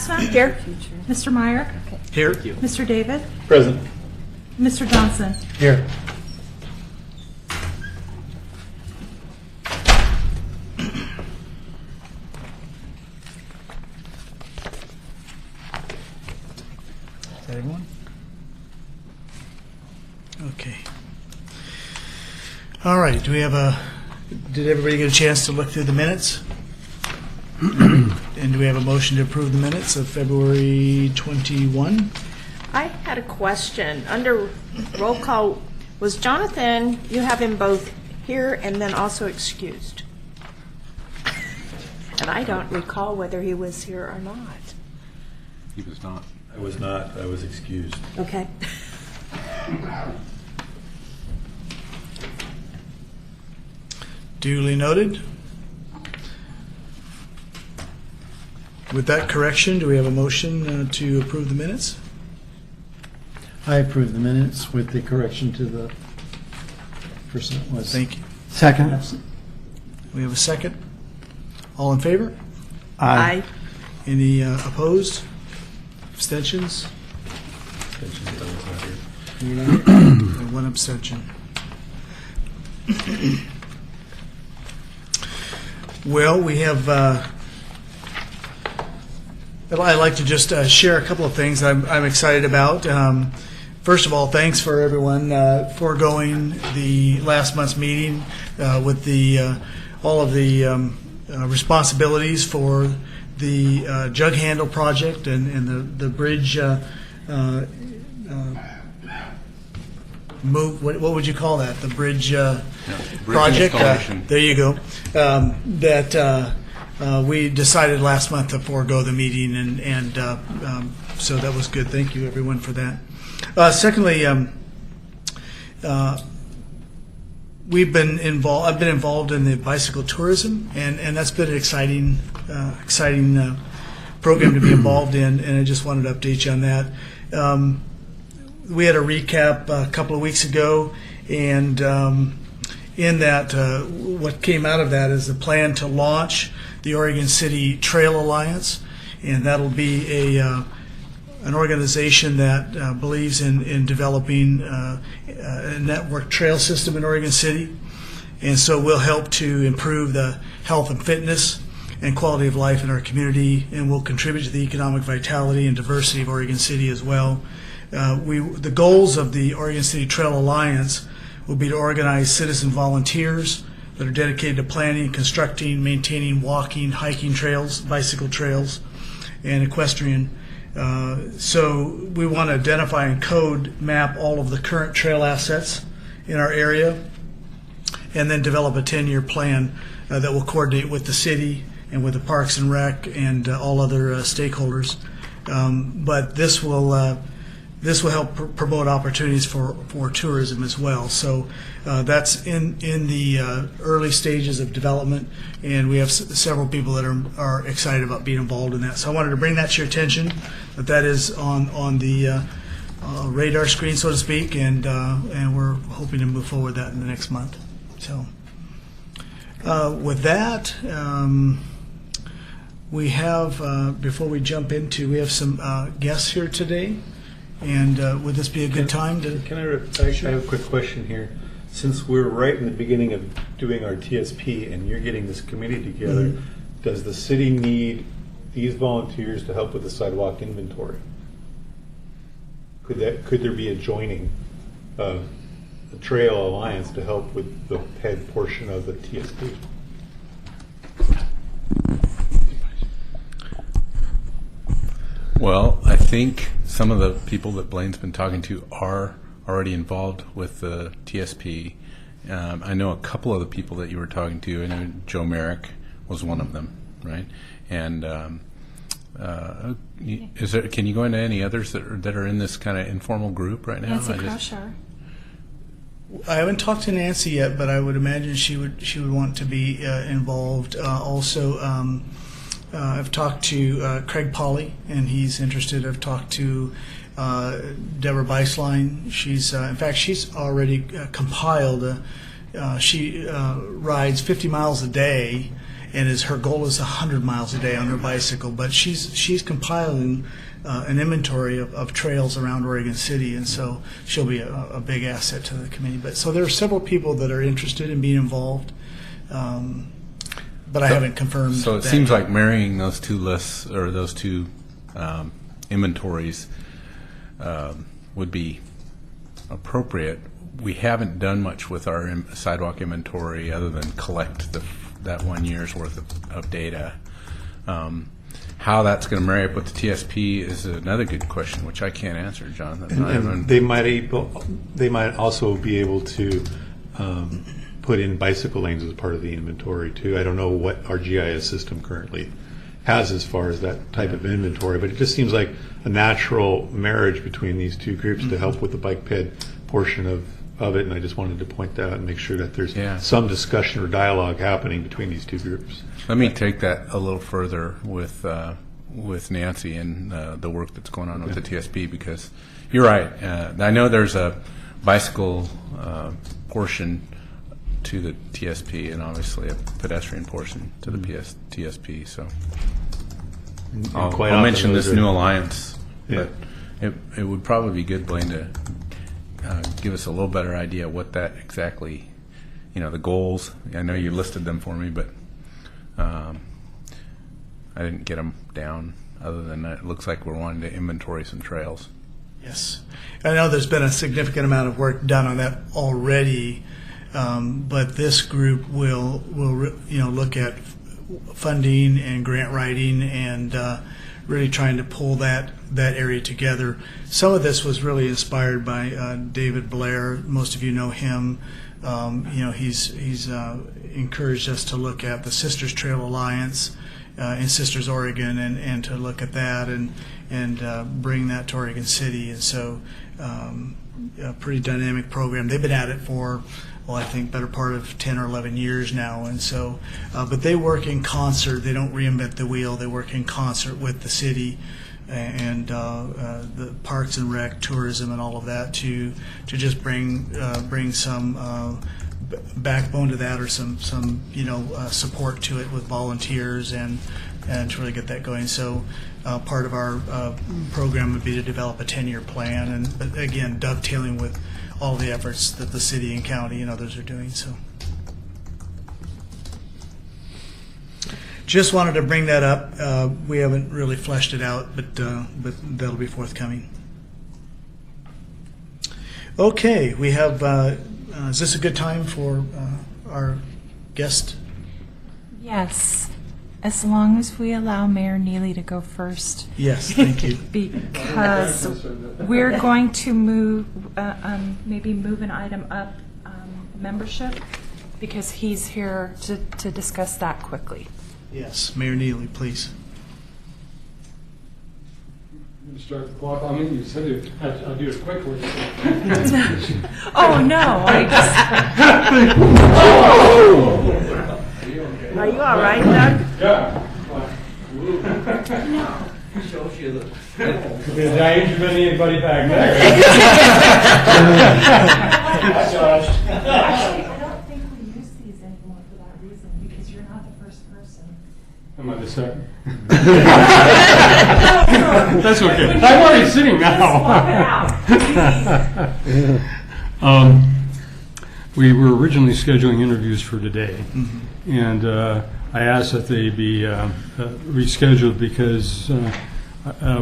Maxima? Here. Mr. Meyer? Here. Mr. David? Present. Mr. Johnson? Here. Is that everyone? Okay. All right. Did everybody get a chance to look through the minutes? And do we have a motion to approve the minutes of February 21? I had a question. Under roll call, was Jonathan, you have him both here and then also excused? And I don't recall whether he was here or not. He was not. I was not. I was excused. Okay. Duly noted. With that correction, do we have a motion to approve the minutes? I approve the minutes with the correction to the person that was. Thank you. Second. We have a second. All in favor? Aye. Any opposed? Abstentions? And one abstention. Well, we have. I'd like to just share a couple of things I'm excited about. First of all, thanks for everyone foregoing the last month's meeting with all of the responsibilities for the jug handle project and the bridge move. What would you call that? The bridge project. Installation. There you go. We decided last month to forego the meeting, and so that was good. Thank you, everyone, for that. Secondly, I've been involved in the bicycle tourism, and that's been an exciting program to be involved in, and I just wanted to update you on that. We had a recap a couple of weeks ago, and in that, what came out of that is the plan to launch the Oregon City Trail Alliance, and that'll be an organization that believes in developing a network trail system in Oregon City, and so we'll help to improve the health and fitness and quality of life in our community, and will contribute to the economic vitality and diversity of Oregon City as well. The goals of the Oregon City Trail Alliance will be to organize citizen volunteers that are dedicated to planning, constructing, maintaining, walking, hiking trails, bicycle trails, and equestrian. So we want to identify and code map all of the current trail assets in our area, and then develop a 10-year plan that will coordinate with the city and with the Parks and Rec and all other stakeholders. But this will help promote opportunities for tourism as well. So that's in the early stages of development, and we have several people that are excited about being involved in that. So I wanted to bring that to your attention, that is on the radar screen, so to speak, and we're hoping to move forward with that in the next month. So with that, we have, before we jump into, we have some guests here today. And would this be a good time to? I have a quick question here. Since we're right in the beginning of doing our TSP and you're getting this committee together, does the city need these volunteers to help with the sidewalk inventory? Could there be a joining of the Trail Alliance to help with the head portion of the TSP? Well, I think some of the people that Blaine's been talking to are already involved with the TSP. I know a couple of the people that you were talking to. I know Joe Merrick was one of them, right? And can you go into any others that are in this kind of informal group right now? Nancy Crusher. I haven't talked to Nancy yet, but I would imagine she would want to be involved. Also, I've talked to Craig Pauley, and he's interested. I've talked to Deborah Beislein. She's already compiled. She rides 50 miles a day, and her goal is 100 miles a day on her bicycle. But she's compiling an inventory of trails around Oregon City, and so she'll be a big asset to the committee. But so there are several people that are interested in being involved, but I haven't confirmed. So it that seems yet. like marrying those two lists or those two inventories would be appropriate. We haven't done much with our sidewalk inventory other than collect that 1 year's worth of data. How that's going to marry up with the TSP is another good question, which I can't answer, John. And they might also be able to put in bicycle lanes as part of the inventory too. I don't know what our GIS system currently has as far as that type of inventory, but it just seems like a natural marriage between these two groups to help with the bike ped portion of it. And I just wanted to point that out and make sure that there's some discussion or dialogue happening between these two groups. Let me take that a little further with Nancy and the work that's going on with the TSP, because you're right. I know there's a bicycle portion to the TSP and obviously a pedestrian portion to the TSP. So I'll mention this new alliance, but it would probably be good, Blaine, to give us a little better idea what that exactly, the goals. I know you listed them for me, but I didn't get them down. Other than that, it looks like we're wanting to inventory some trails. Yes, I know there's been a significant amount of work done on that already, but this group will look at funding and grant writing and really trying to pull that area together. Some of this was really inspired by David Blair. Most of you know him. He's encouraged us to look at the Sisters Trail Alliance in Sisters, Oregon, and to look at that and bring that to Oregon City. And so a pretty dynamic program. They've been at it for, I think better part of 10 or 11 years now. And so, but they work in concert. They don't reinvent the wheel. They work in concert with the city and the Parks and Rec, tourism, and all of that to just bring some backbone to that, or some support to it with volunteers and to really get that going. So part of our program would be to develop a 10-year plan, but again, dovetailing with all the efforts that the city and county and others are doing. So just wanted to bring that up. We haven't really fleshed it out, but that'll be forthcoming. Okay, we have. Is this a good time for our guest? Yes, as long as we allow Mayor Neely to go first. Yes, thank you. Because we're going to maybe move an item up, membership, because he's here to discuss that quickly. Yes, Mayor Neely, please. You start the clock on me. You said I'll do it quickly. Oh, no, I just... Are you all right, Doug? Yeah. Did I injure anybody back there? Actually, I don't think we use these anymore for that reason, because you're not the first person. Am I the second? That's okay. I'm already sitting now. We were originally scheduling interviews for today, and I asked that they be rescheduled because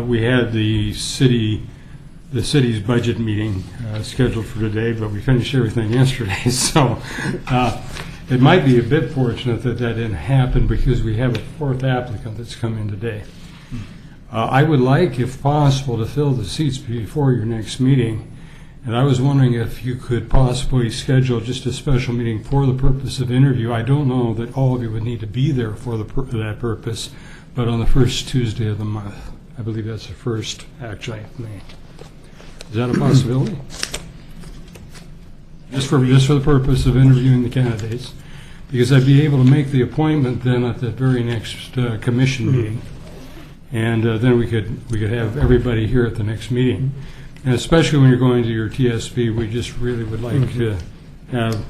we had the city's budget meeting scheduled for today, but we finished everything yesterday. So it might be a bit fortunate that didn't happen, because we have a fourth applicant that's come in today. I would like, if possible, to fill the seats before your next meeting. And I was wondering if you could possibly schedule just a special meeting for the purpose of interview. I don't know that all of you would need to be there for that purpose, but on the first Tuesday of the month. I believe that's the first, actually, May. Is that a possibility? Just for the purpose of interviewing the candidates, because I'd be able to make the appointment then at the very next commission meeting, and then we could have everybody here at the next meeting. And especially when you're going to your TSP, we just really would like to have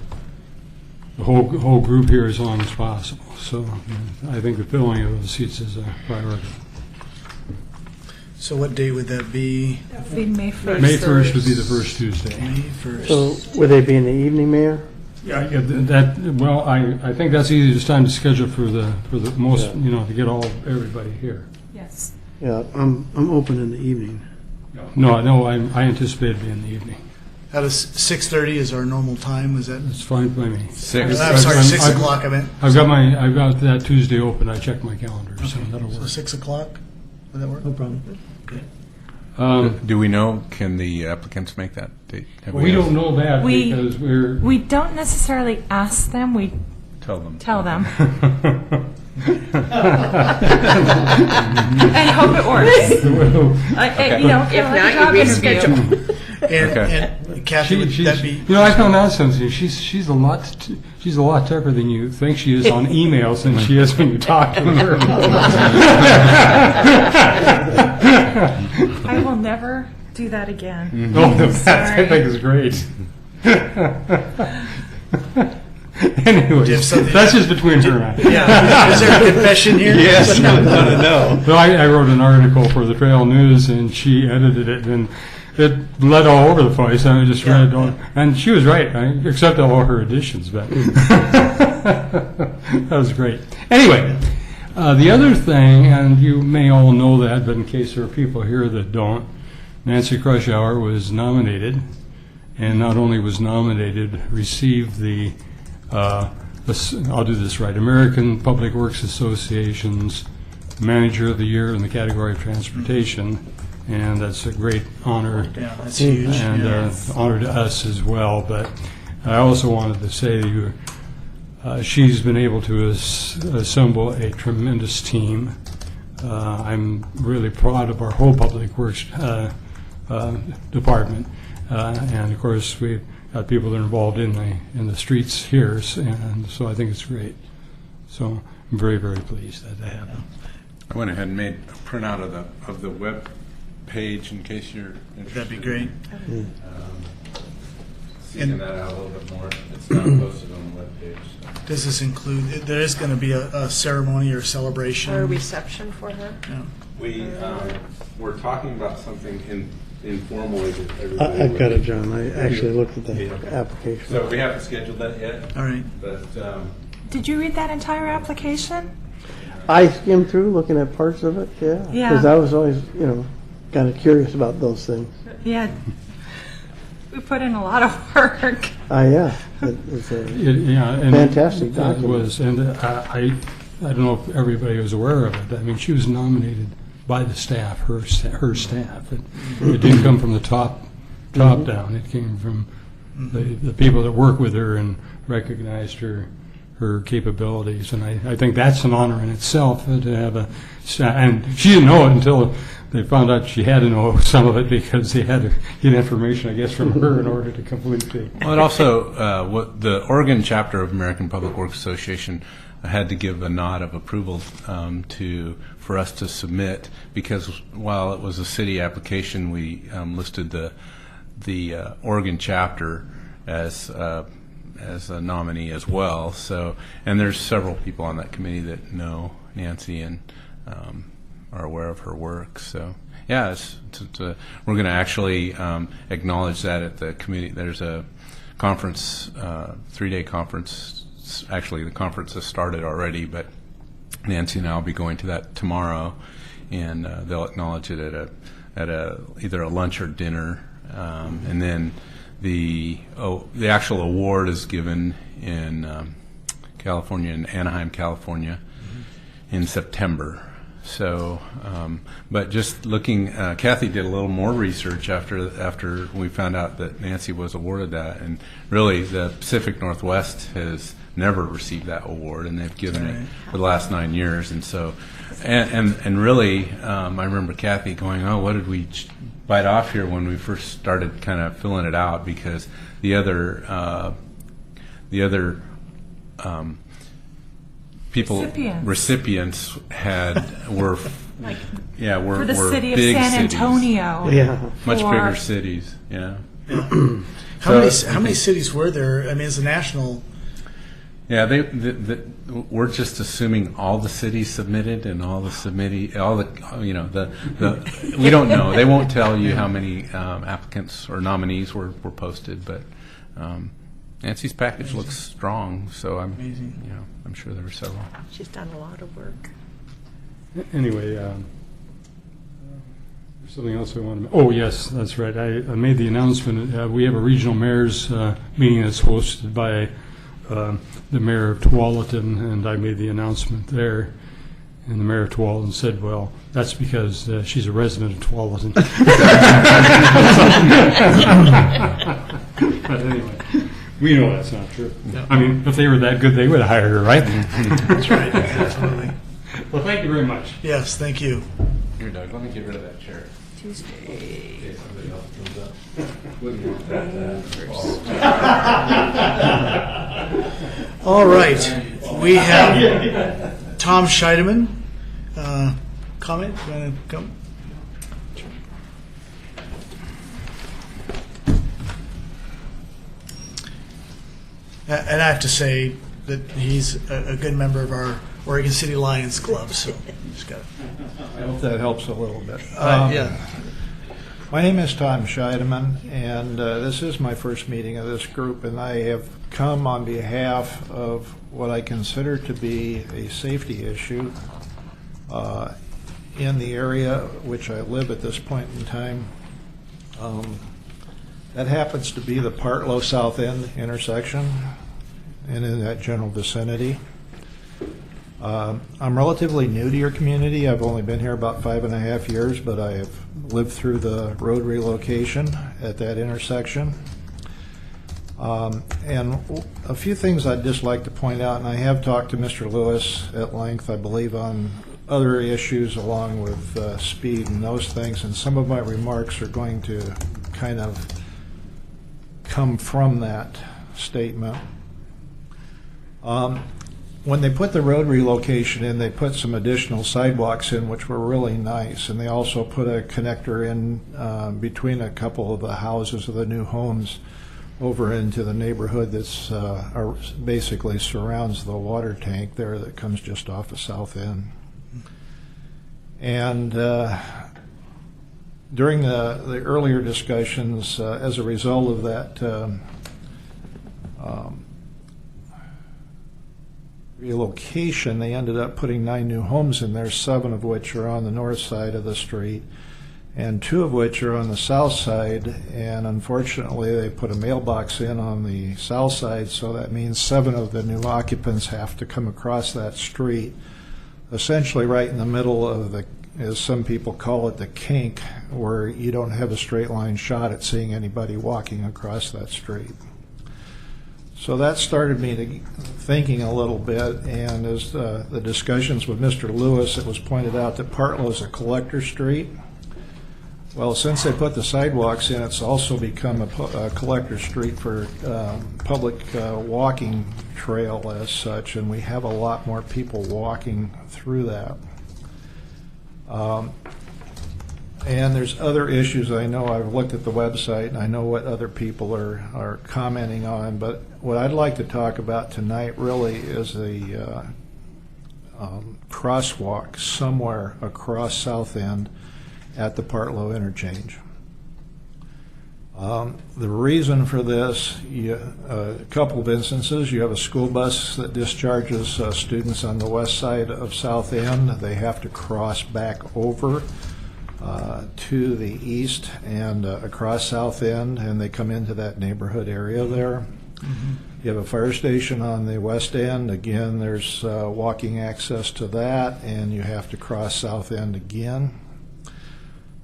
the whole group here as long as possible. So I think the filling of those seats is a priority. So what date would that be? That would be May 1st. May 1st would be the first Tuesday. May 1st. So would they be in the evening, Mayor? Yeah, well, I think that's the easiest time to schedule for the most, to get everybody here. Yes. Yeah, I'm open in the evening. No, I anticipate it being in the evening. How does 6:30 is our normal time? Is that? It's fine by me. Six. I'm sorry, 6 o'clock. I meant. I've got that Tuesday open. I checked my calendar, so that'll So work. 6 o'clock. Would that work? No problem. Do we know, can the applicants make that date? Have We don't know that We- because we're. We don't necessarily ask them, we Tell them. tell them. And hope it works. If not, you reschedule. And Kathy, would that be? I found out something. She's a lot tougher than you think she is on emails than she is when you talk to her. I will never do that again. Oh, that I think is great. Anyway, Do you have something- that's just between her and I. Yeah. Is there a confession here? Yes, I want to know. Well, I wrote an article for the Trail News, and she edited it, and it led all over the place. I just read it all, and she was right, except all her additions. But that was great. Anyway, the other thing, and you may all know that, but in case there are people here that don't, Nancy Krushauer was nominated, and not only was nominated, received the I'll do this right, American Public Works Association's Manager of the Year in the category of transportation, and that's a great honor Yeah, that's huge. and honor to us as well. But I also wanted to say to you, she's been able to assemble a tremendous team. I'm really proud of our whole Public Works department, and of course we've got people that are involved in the streets here, and so I think it's great. So I'm very, very pleased that happened. I went ahead and made a printout of the web page in case you're interested. That'd be great. Seeking that out a little bit more. It's not posted on the web page. So. Does this include? There is going to be a ceremony or celebration. Or a reception for her. Yeah. We're talking about something informally that everybody. I've got it, John. I actually looked at the application. So we haven't scheduled that yet. All right. But Did you read that entire application? I skimmed through looking at parts of it, yeah. Yeah. Because I was always, kind of curious about those things. Yeah. We put in a lot of work. Yeah. It's a And fantastic It document. was, and I don't know if everybody was aware of it. I mean, she was nominated by the staff, her staff. It didn't come from the top down. It came from the people that work with her and recognized her capabilities. And I think that's an honor in itself to have a staff. And she didn't know it until they found out she had to know some of it because they had to get information, I guess, from her in order to complete the. well, it also what the Oregon chapter of American Public Works Association had to give a nod of approval for us to submit, because while it was a city application, we listed the Oregon chapter as a nominee as well. So, and there's several people on that committee that know Nancy and are aware of her work. So, yeah, we're going to actually acknowledge that at the committee. There's a conference, 3-day conference. Actually, the conference has started already, but Nancy and I will be going to that tomorrow, and they'll acknowledge it at either a lunch or dinner, and then the actual award is given in California, in Anaheim, California, in September. So, but just looking, Kathy did a little more research after we found out that Nancy was awarded that, and really the Pacific Northwest has never received that award, and they've given it for the last 9 years. And so, and really, I remember Kathy going, "Oh, what did we bite off here?" when we first started kind of filling it out, because the other people recipients were Like were for the city of big San cities. Antonio. Yeah. Much for- bigger cities. Yeah. How many cities were there? I mean, it's a national Yeah, we're just assuming all the cities submitted and all the we don't know. They won't tell you how many applicants or nominees were posted, but Nancy's package looks strong, so I'm sure there were several. She's done a lot of work. Anyway, there's something else I wanted to. Oh, yes, that's right. I made the announcement. We have a regional mayors meeting that's hosted by the mayor of Tualatin, and I made the announcement there. And the mayor of Tualatin said, "Well, that's because she's a resident of Tualatin." But anyway, we know that's not true. Yeah. I mean, if they were that good, they would have hired her, right? That's right, definitely. Well, thank you very much. Yes, thank you. Here, Doug, let me get rid of that chair. Tuesday. Somebody else comes up. All right, we have Tom Scheidemann. Comment? You want to come? And I have to say that he's a good member of our Oregon City Lions Club, so just got I hope that helps a little bit. yeah. My name is Tom Scheidemann, and this is my first meeting of this group, and I have come on behalf of what I consider to be a safety issue in the area which I live at this point in time. That happens to be the Partlow South End intersection and in that general vicinity. I'm relatively new to your community. I've only been here about 5.5 years, but I have lived through the road relocation at that intersection. And a few things I'd just like to point out, and I have talked to Mr. Lewis at length, I believe, on other issues along with speed and those things, and some of my remarks are going to kind of come from that statement. When they put the road relocation in, they put some additional sidewalks in, which were really nice, and they also put a connector in between a couple of the houses of the new homes over into the neighborhood that's basically surrounds the water tank there that comes just off of South End. And during the earlier discussions, as a result of that relocation, they ended up putting 9 new homes in there, 7 of which are on the north side of the street, and 2 of which are on the south side. And unfortunately, they put a mailbox in on the south side, so that means 7 of the new occupants have to come across that street, essentially right in the middle of the, as some people call it, the kink, where you don't have a straight line shot at seeing anybody walking across that street. So that started me to thinking a little bit, and as the discussions with Mr. Lewis, it was pointed out that Partlow is a collector street. Well, since they put the sidewalks in, it's also become a collector street for public walking trail as such, and we have a lot more people walking through that. And there's other issues. I know I've looked at the website, and I know what other people are commenting on, but what I'd like to talk about tonight really is a crosswalk somewhere across South End at the Partlow interchange. The reason for this, a couple of instances, you have a school bus that discharges students on the west side of South End. They have to cross back over to the east and across South End, and they come into that neighborhood area there. Mm-hmm. You have a fire station on the west end. Again, there's walking access to that, and you have to cross South End again.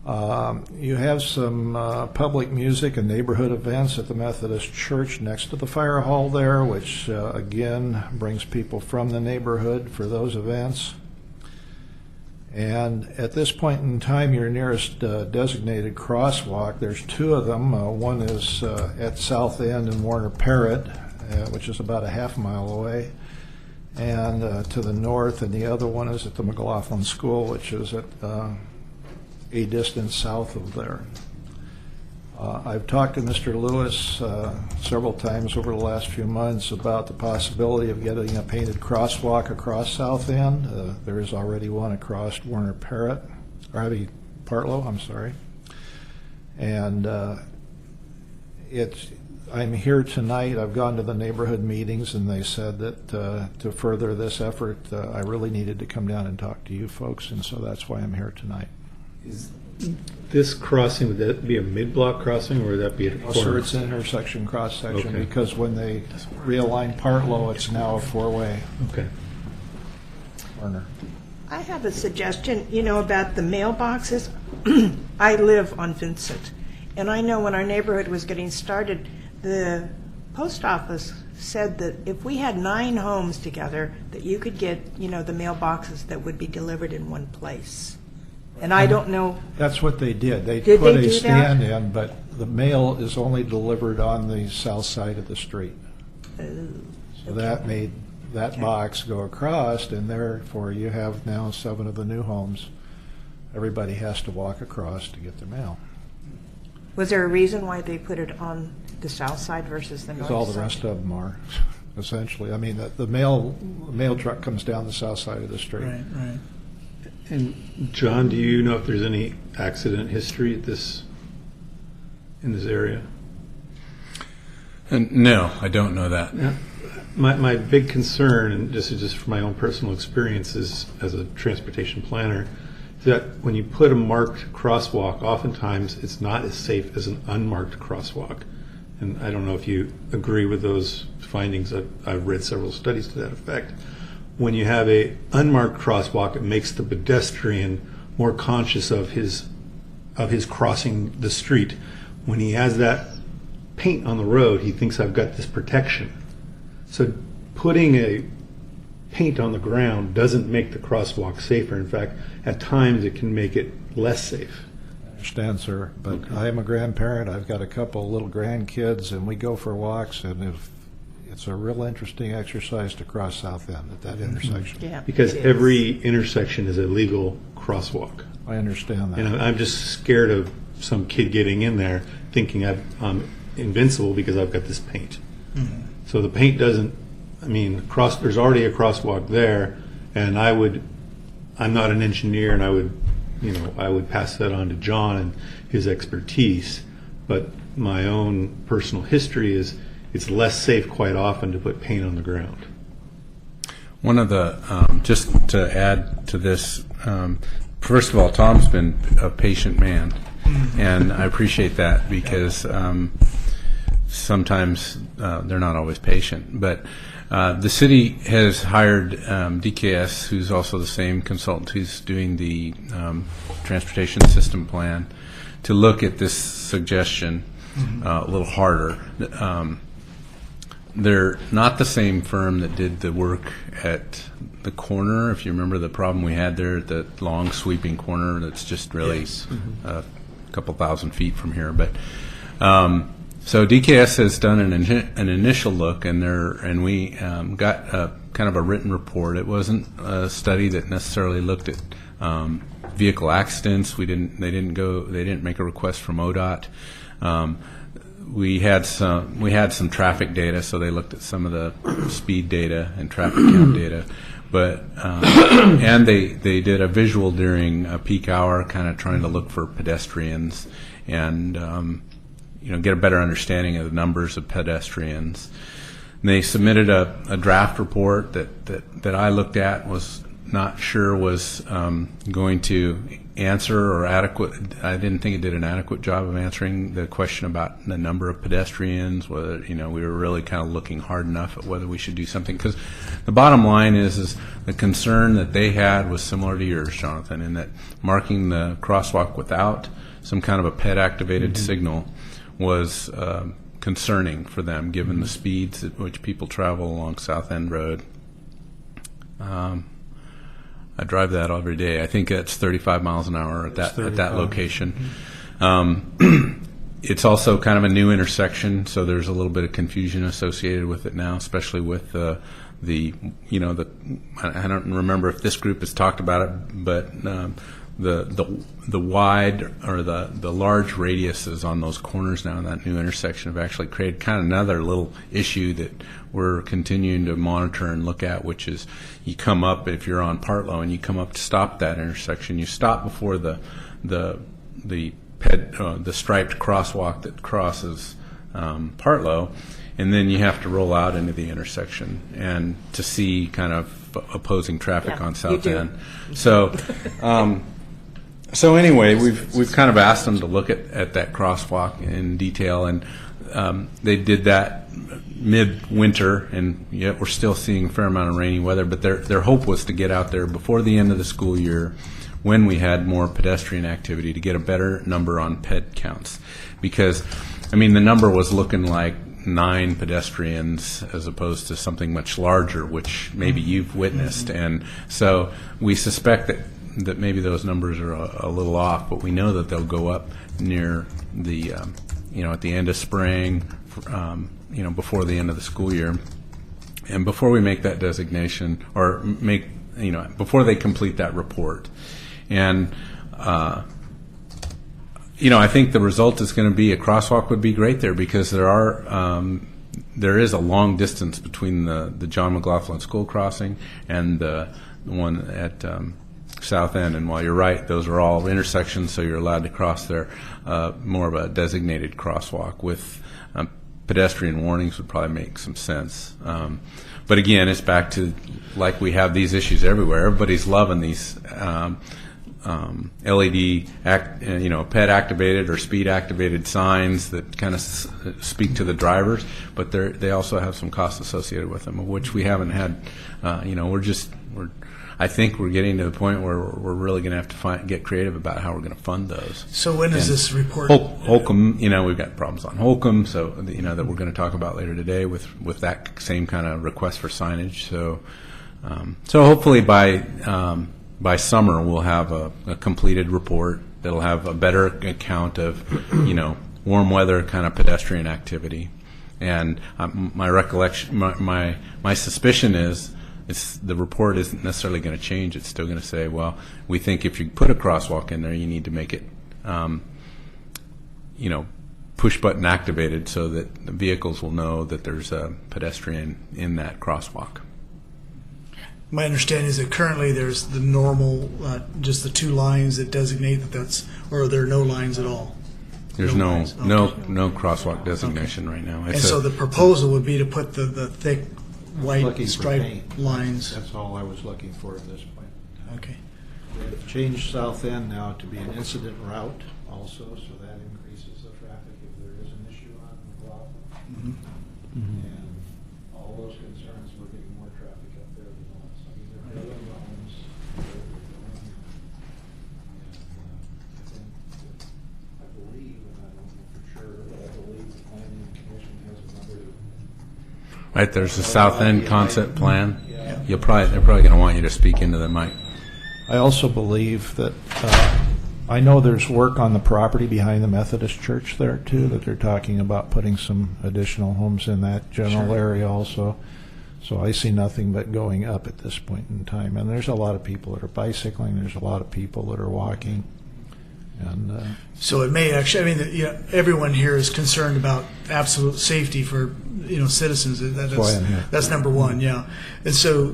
You have some public music and neighborhood events at the Methodist Church next to the fire hall there, which again brings people from the neighborhood for those events. And at this point in time, your nearest designated crosswalk, there's 2 of them. One is at South End and Warner Parrott, which is about a half mile away, and to the north, and the other one is at the McLaughlin School, which is at a distance south of there. I've talked to Mr. Lewis several times over the last few months about the possibility of getting a painted crosswalk across South End. There is already one across Warner Parrott, or Partlow, I'm sorry. And I'm here tonight. I've gone to the neighborhood meetings, and they said that to further this effort, I really needed to come down and talk to you folks, and so that's why I'm here tonight. Is this crossing, would that be a mid-block crossing, or would that be a corner? Sir, it's an intersection cross-section, Okay. because when they realign Partlow, it's now a four-way Okay. corner. I have a suggestion, about the mailboxes. I live on Vincent, and I know when our neighborhood was getting started, the post office said that if we had 9 homes together, that you could get, the mailboxes that would be delivered in one place. And I don't know, That's what they did. They Did put they a do that? stand in, but the mail is only delivered on the south side of the street. So that made that box go across, and therefore you have now 7 of the new homes. Everybody has to walk across to get their mail. was there a reason why they put it on the south side versus the north Because side? all the rest of them are, essentially. I mean, the mail truck comes down the south side of the street. Right, right. And John, do you know if there's any accident history in this area? No, I don't know that. Yeah. My big concern, and this is just from my own personal experiences as a transportation planner, is that when you put a marked crosswalk, oftentimes it's not as safe as an unmarked crosswalk. And I don't know if you agree with those findings. I've read several studies to that effect. When you have a unmarked crosswalk, it makes the pedestrian more conscious of his crossing the street. When he has that paint on the road, he thinks I've got this protection. So putting a paint on the ground doesn't make the crosswalk safer. In fact, at times it can make it less safe. I understand, sir, but I am a grandparent. I've got a couple little grandkids, and we go for walks, and it's a real interesting exercise to cross South End at that intersection. Yeah, Because it is. every intersection is a legal crosswalk. I understand that. And I'm just scared of some kid getting in there thinking I'm invincible because I've got this paint. So the paint doesn't, there's already a crosswalk there, and I'm not an engineer, and I would pass that on to John and his expertise, but my own personal history is it's less safe quite often to put paint on the ground. One of the, just to add to this, first of all, Tom's been a patient man, and I appreciate that because sometimes they're not always patient. But the city has hired DKS, who's also the same consultant who's doing the transportation system plan, to look at this suggestion a little harder. They're not the same firm that did the work at the corner. If you remember the problem we had there, the long sweeping corner that's just really a couple thousand feet from here. But so DKS has done an initial look, and we got kind of a written report. It wasn't a study that necessarily looked at vehicle accidents. They didn't make a request from ODOT. We had some traffic data, so they looked at some of the speed data and traffic count data, but and they did a visual during a peak hour, kind of trying to look for pedestrians and get a better understanding of the numbers of pedestrians. And they submitted a draft report that I looked at, was not sure was going to answer or adequate. I didn't think it did an adequate job of answering the question about the number of pedestrians, whether we were really kind of looking hard enough at whether we should do something. Because the bottom line is the concern that they had was similar to yours, Jonathan, in that marking the crosswalk without some kind of a PED-activated signal was concerning for them, given the speeds at which people travel along South End Road. I drive that every day. I think that's 35 miles an hour at that location. It's also kind of a new intersection, so there's a little bit of confusion associated with it now, especially with I don't remember if this group has talked about it, but the wide or the large radiuses on those corners now in that new intersection have actually created kind of another little issue that we're continuing to monitor and look at, which is you come up, if you're on Partlow and you come up to stop that intersection, you stop before the striped crosswalk that crosses Partlow, and then you have to roll out into the intersection and to see kind of opposing traffic Yeah, on you South do. End. So, so anyway, we've kind of asked them to look at that crosswalk in detail, and they did that midwinter, and yet we're still seeing a fair amount of rainy weather. But their hope was to get out there before the end of the school year, when we had more pedestrian activity, to get a better number on ped counts, because I mean the number was looking like 9 pedestrians as opposed to something much larger, which maybe you've witnessed. And so we suspect that maybe those numbers are a little off, but we know that they'll go up near the, at the end of spring, before the end of the school year. And before we make that designation, or before they complete that report. And, I think the result is going to be a crosswalk would be great there, because there is a long distance between the John McLaughlin School crossing and the one at South End. And while you're right, those are all intersections, so you're allowed to cross there. More of a designated crosswalk with pedestrian warnings would probably make some sense. But again, it's back to, like we have these issues everywhere. Everybody's loving these LED, PED activated or speed activated signs that kind of speak to the drivers, but they also have some costs associated with them, which we haven't had. I think we're getting to the point where we're really going to have to get creative about how we're going to fund those. So when is this report? Holcomb, we've got problems on Holcomb, so that we're going to talk about later today with that same kind of request for signage. So hopefully by summer we'll have a completed report that'll have a better account of warm weather kind of pedestrian activity. And my recollection, my suspicion is, the report isn't necessarily going to change. It's still going to say, well, we think if you put a crosswalk in there, you need to make it, push button activated so that the vehicles will know that there's a pedestrian in that crosswalk. My understanding is that currently there's the normal, just the 2 lines that designate or there are no lines at all. There's No no lines. no crosswalk designation right now. And so the proposal would be to put the thick white Looking for striped paint. lines. That's all I was looking for at this point. Okay. They've changed South End now to be an incident route also, so that increases the traffic if there is an issue on McLaughlin. And all those concerns, we're getting more traffic up there than once. I mean, they're building homes, I believe, and I don't know for sure, but I believe the planning commission has another. Right, there's the South End concept plan. Yeah. They're probably going to want you to speak into the mic. I also believe that, I know there's work on the property behind the Methodist Church there too, that they're talking about putting some additional homes in that general area also. So I see nothing but going up at this point in time. And there's a lot of people that are bicycling, there's a lot of people that are walking. And So it may actually, everyone here is concerned about absolute safety for, citizens. That's why I'm here. That's number one, yeah. And so,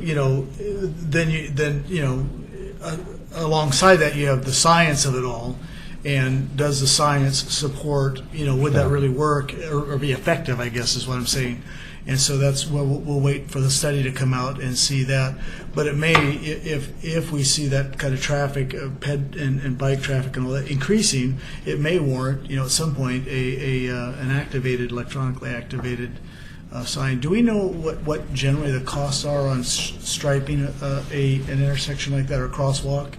alongside that, you have the science of it all. And does the science support, would that really work or be effective, I guess is what I'm saying. And so that's what we'll wait for the study to come out and see that. But it may, if we see that kind of traffic, ped and bike traffic and all that increasing, it may warrant, at some point, an electronically activated sign. Do we know what generally the costs are on striping an intersection like that or crosswalk?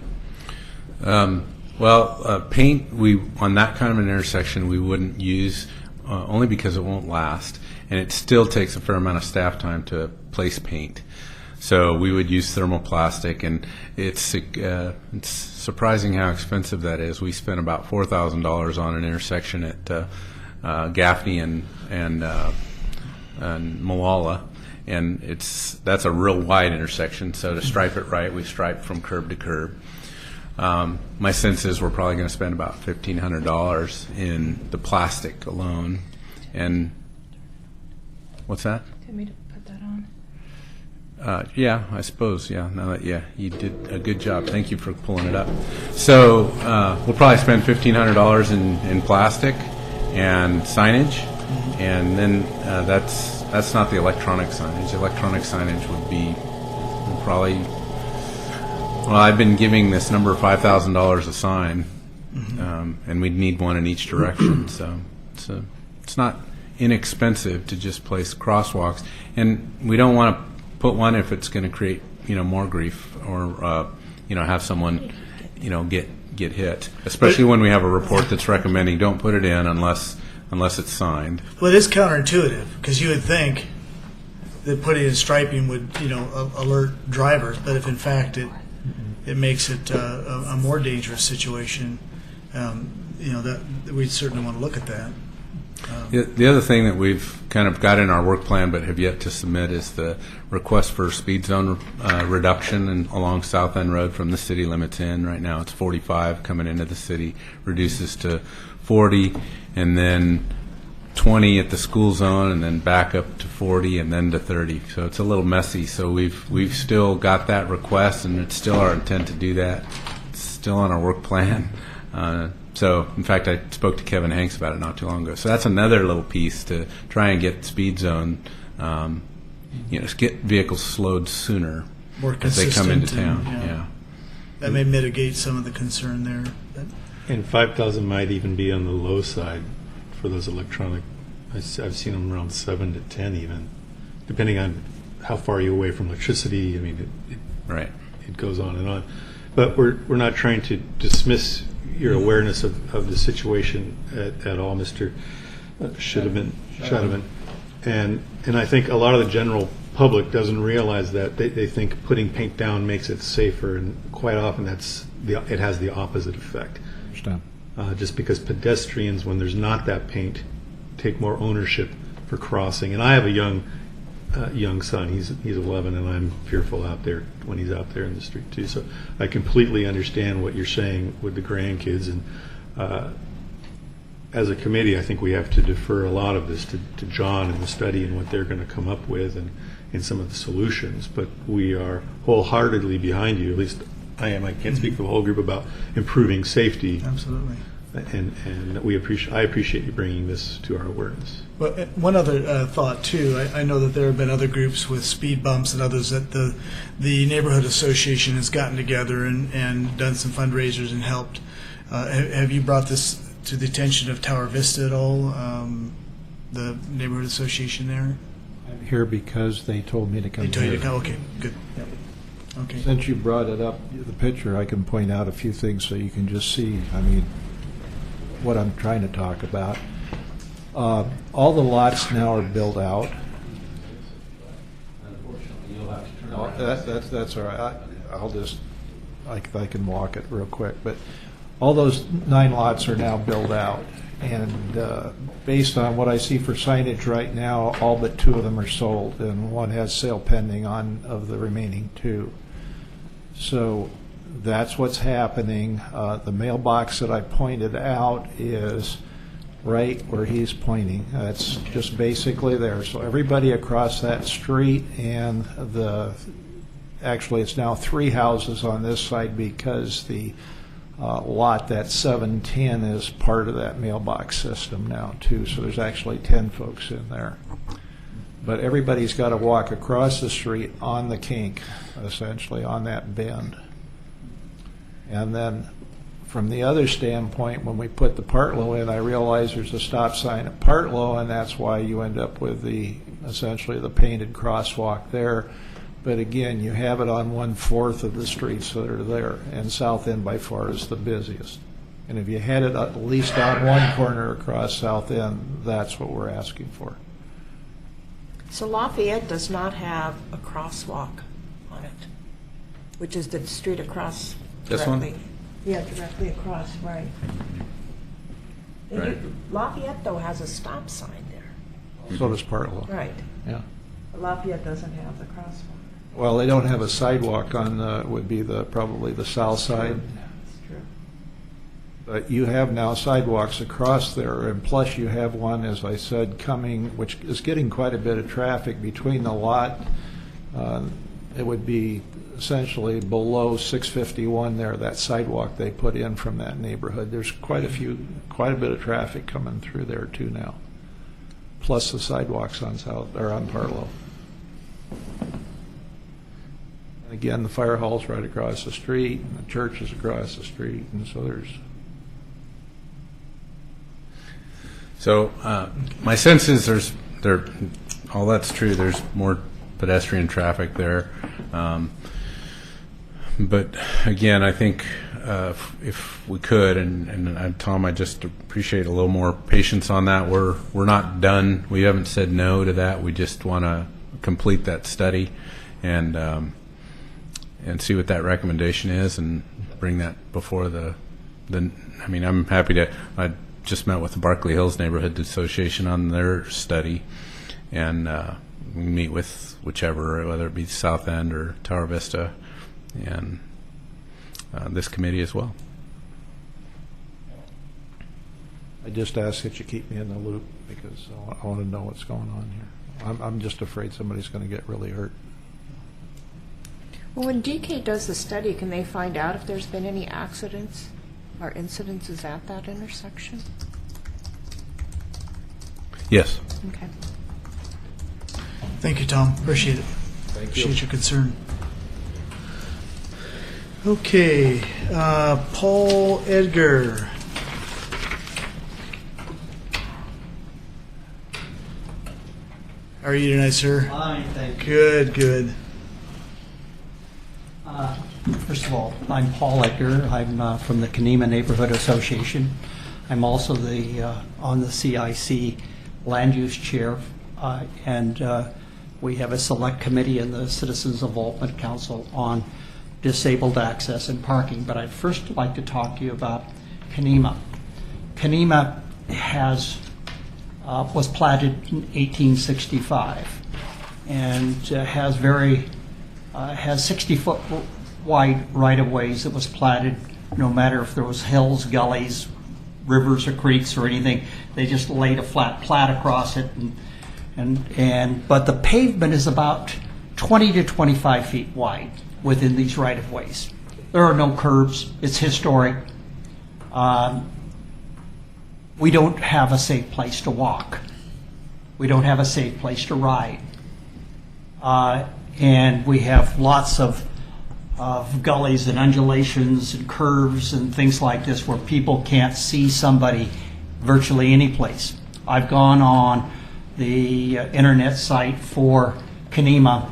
Paint, on that kind of an intersection, we wouldn't use, only because it won't last. And it still takes a fair amount of staff time to place paint. So we would use thermoplastic, and it's surprising how expensive that is. We spent about $4,000 on an intersection at Gaffney and Molalla, and that's a real wide intersection. So to stripe it right, we stripe from curb to curb. My sense is we're probably going to spend about $1,500 in the plastic alone. And what's that? Do you want me to put that on? Yeah, I suppose. Yeah, no, yeah, you did a good job. Thank you for pulling it up. So we'll probably spend $1,500 in plastic and signage, and then that's not the electronic signage. The electronic signage would be probably. Well, I've been giving this number $5,000 a sign, and we'd need one in each direction. So it's not inexpensive to just place crosswalks, and we don't want to put one if it's going to create more grief or have someone get hit, especially when we have a report that's recommending don't put it in unless it's signed. Well, it is counterintuitive because you would think that putting in striping would alert drivers, but if in fact it makes it a more dangerous situation, that we'd certainly want to look at that. The other thing that we've kind of got in our work plan but have yet to submit is the request for speed zone reduction along South End Road from the city limits in. Right now it's 45 coming into the city, reduces to 40, and then 20 at the school zone, and then back up to 40, and then to 30. So it's a little messy. So we've still got that request, and it's still our intent to do that. It's still on our work plan. So, in fact, I spoke to Kevin Hanks about it not too long ago. So that's another little piece to try and get speed zone, get vehicles slowed sooner More as they come into consistent town. and, Yeah. That may mitigate some of the concern there. But And 5,000 might even be on the low side for those electronic. I've seen them around 7 to 10 even, depending on how far you're away from electricity. I mean, Right. it goes on and on. But we're not trying to dismiss your awareness of the situation at all, Mr. Schiedemann. And I think a lot of the general public doesn't realize that. They think putting paint down makes it safer, and quite often it has the opposite effect. Understand. Just because pedestrians, when there's not that paint, take more ownership for crossing. And I have a young son. He's 11, and I'm fearful out there when he's out there in the street too. So I completely understand what you're saying with the grandkids. And as a committee, I think we have to defer a lot of this to John and the study and what they're going to come up with and some of the solutions. But we are wholeheartedly behind you. At least I am. I can't speak for the whole group about improving safety. absolutely. And I appreciate you bringing this to our awareness. Well, one other thought too. I know that there have been other groups with speed bumps and others that the neighborhood association has gotten together and done some fundraisers and helped. Have you brought this to the attention of Tower Vista at all? The neighborhood association there. I'm here because they told me to come They told you to here. come. Okay, good. Yep. Okay. Since you brought it up, the picture, I can point out a few things so you can just see, what I'm trying to talk about. All the lots now are built out. No, that's all right. I can walk it real quick. But all those 9 lots are now built out. And based on what I see for signage right now, all but 2 of them are sold, and one has sale pending of the remaining 2. So that's what's happening. The mailbox that I pointed out is right where he's pointing. That's just basically there. So everybody across that street, and actually it's now 3 houses on this side because the lot, that 710, is part of that mailbox system now too. So there's actually 10 folks in there. But everybody's got to walk across the street on the kink, essentially on that bend. And then from the other standpoint, when we put the Partlow in, I realized there's a stop sign at Partlow, and that's why you end up with essentially the painted crosswalk there. But again, you have it on 1/4 of the streets that are there, and South End by far is the busiest. And if you had it at least on one corner across South End, that's what we're asking for. So Lafayette does not have a crosswalk on it, which is the street across This one? directly. Yeah, directly across, right. Right. Lafayette, though, has a stop sign there. So does Partlow. Right. Yeah. But Lafayette doesn't have the crosswalk. Well, they don't have a sidewalk on would be probably the south side. But you have now sidewalks across there, and plus you have one, as I said, coming, which is getting quite a bit of traffic between the lot. It would be essentially below 651 there, that sidewalk they put in from that neighborhood. There's quite a bit of traffic coming through there too now, plus the sidewalks on Parlow. And again, the fire hall's right across the street, and the church is across the street, and so there's. So my sense is all that's true. There's more pedestrian traffic there. But again, I think if we could, and Tom, I just appreciate a little more patience on that. We're not done. We haven't said no to that. We just want to complete that study and see what that recommendation is and bring that before the. I mean, I'm happy to. I just met with the Berkeley Hills Neighborhood Association on their study, and we meet with whichever, whether it be South End or Tower Vista, and this committee as well. I just ask that you keep me in the loop because I want to know what's going on here. I'm just afraid somebody's going to get really hurt. Well, when DK does the study, can they find out if there's been any accidents or incidences at that intersection? Yes. Okay. Thank you, Tom. Appreciate it. Appreciate your concern. Okay, Paul Edgar. How are you tonight, sir? Fine, thank you. Good, good. First of all, I'm Paul Edgar. I'm from the Kenema Neighborhood Association. I'm also on the CIC Land Use Chair, and we have a select committee in the Citizens Involvement Council on disabled access and parking. But I'd first like to talk to you about Kenema. Kenema was platted in 1865 and has 60-foot wide right-of-ways that was platted. No matter if there was hills, gullies, rivers or creeks or anything, they just laid a flat plat across it. But the pavement is about 20 to 25 feet wide within these right-of-ways. There are no curbs. It's historic. We don't have a safe place to walk. We don't have a safe place to ride. And we have lots of gullies and undulations and curves and things like this where people can't see somebody virtually any place. I've gone on the internet site for Kenema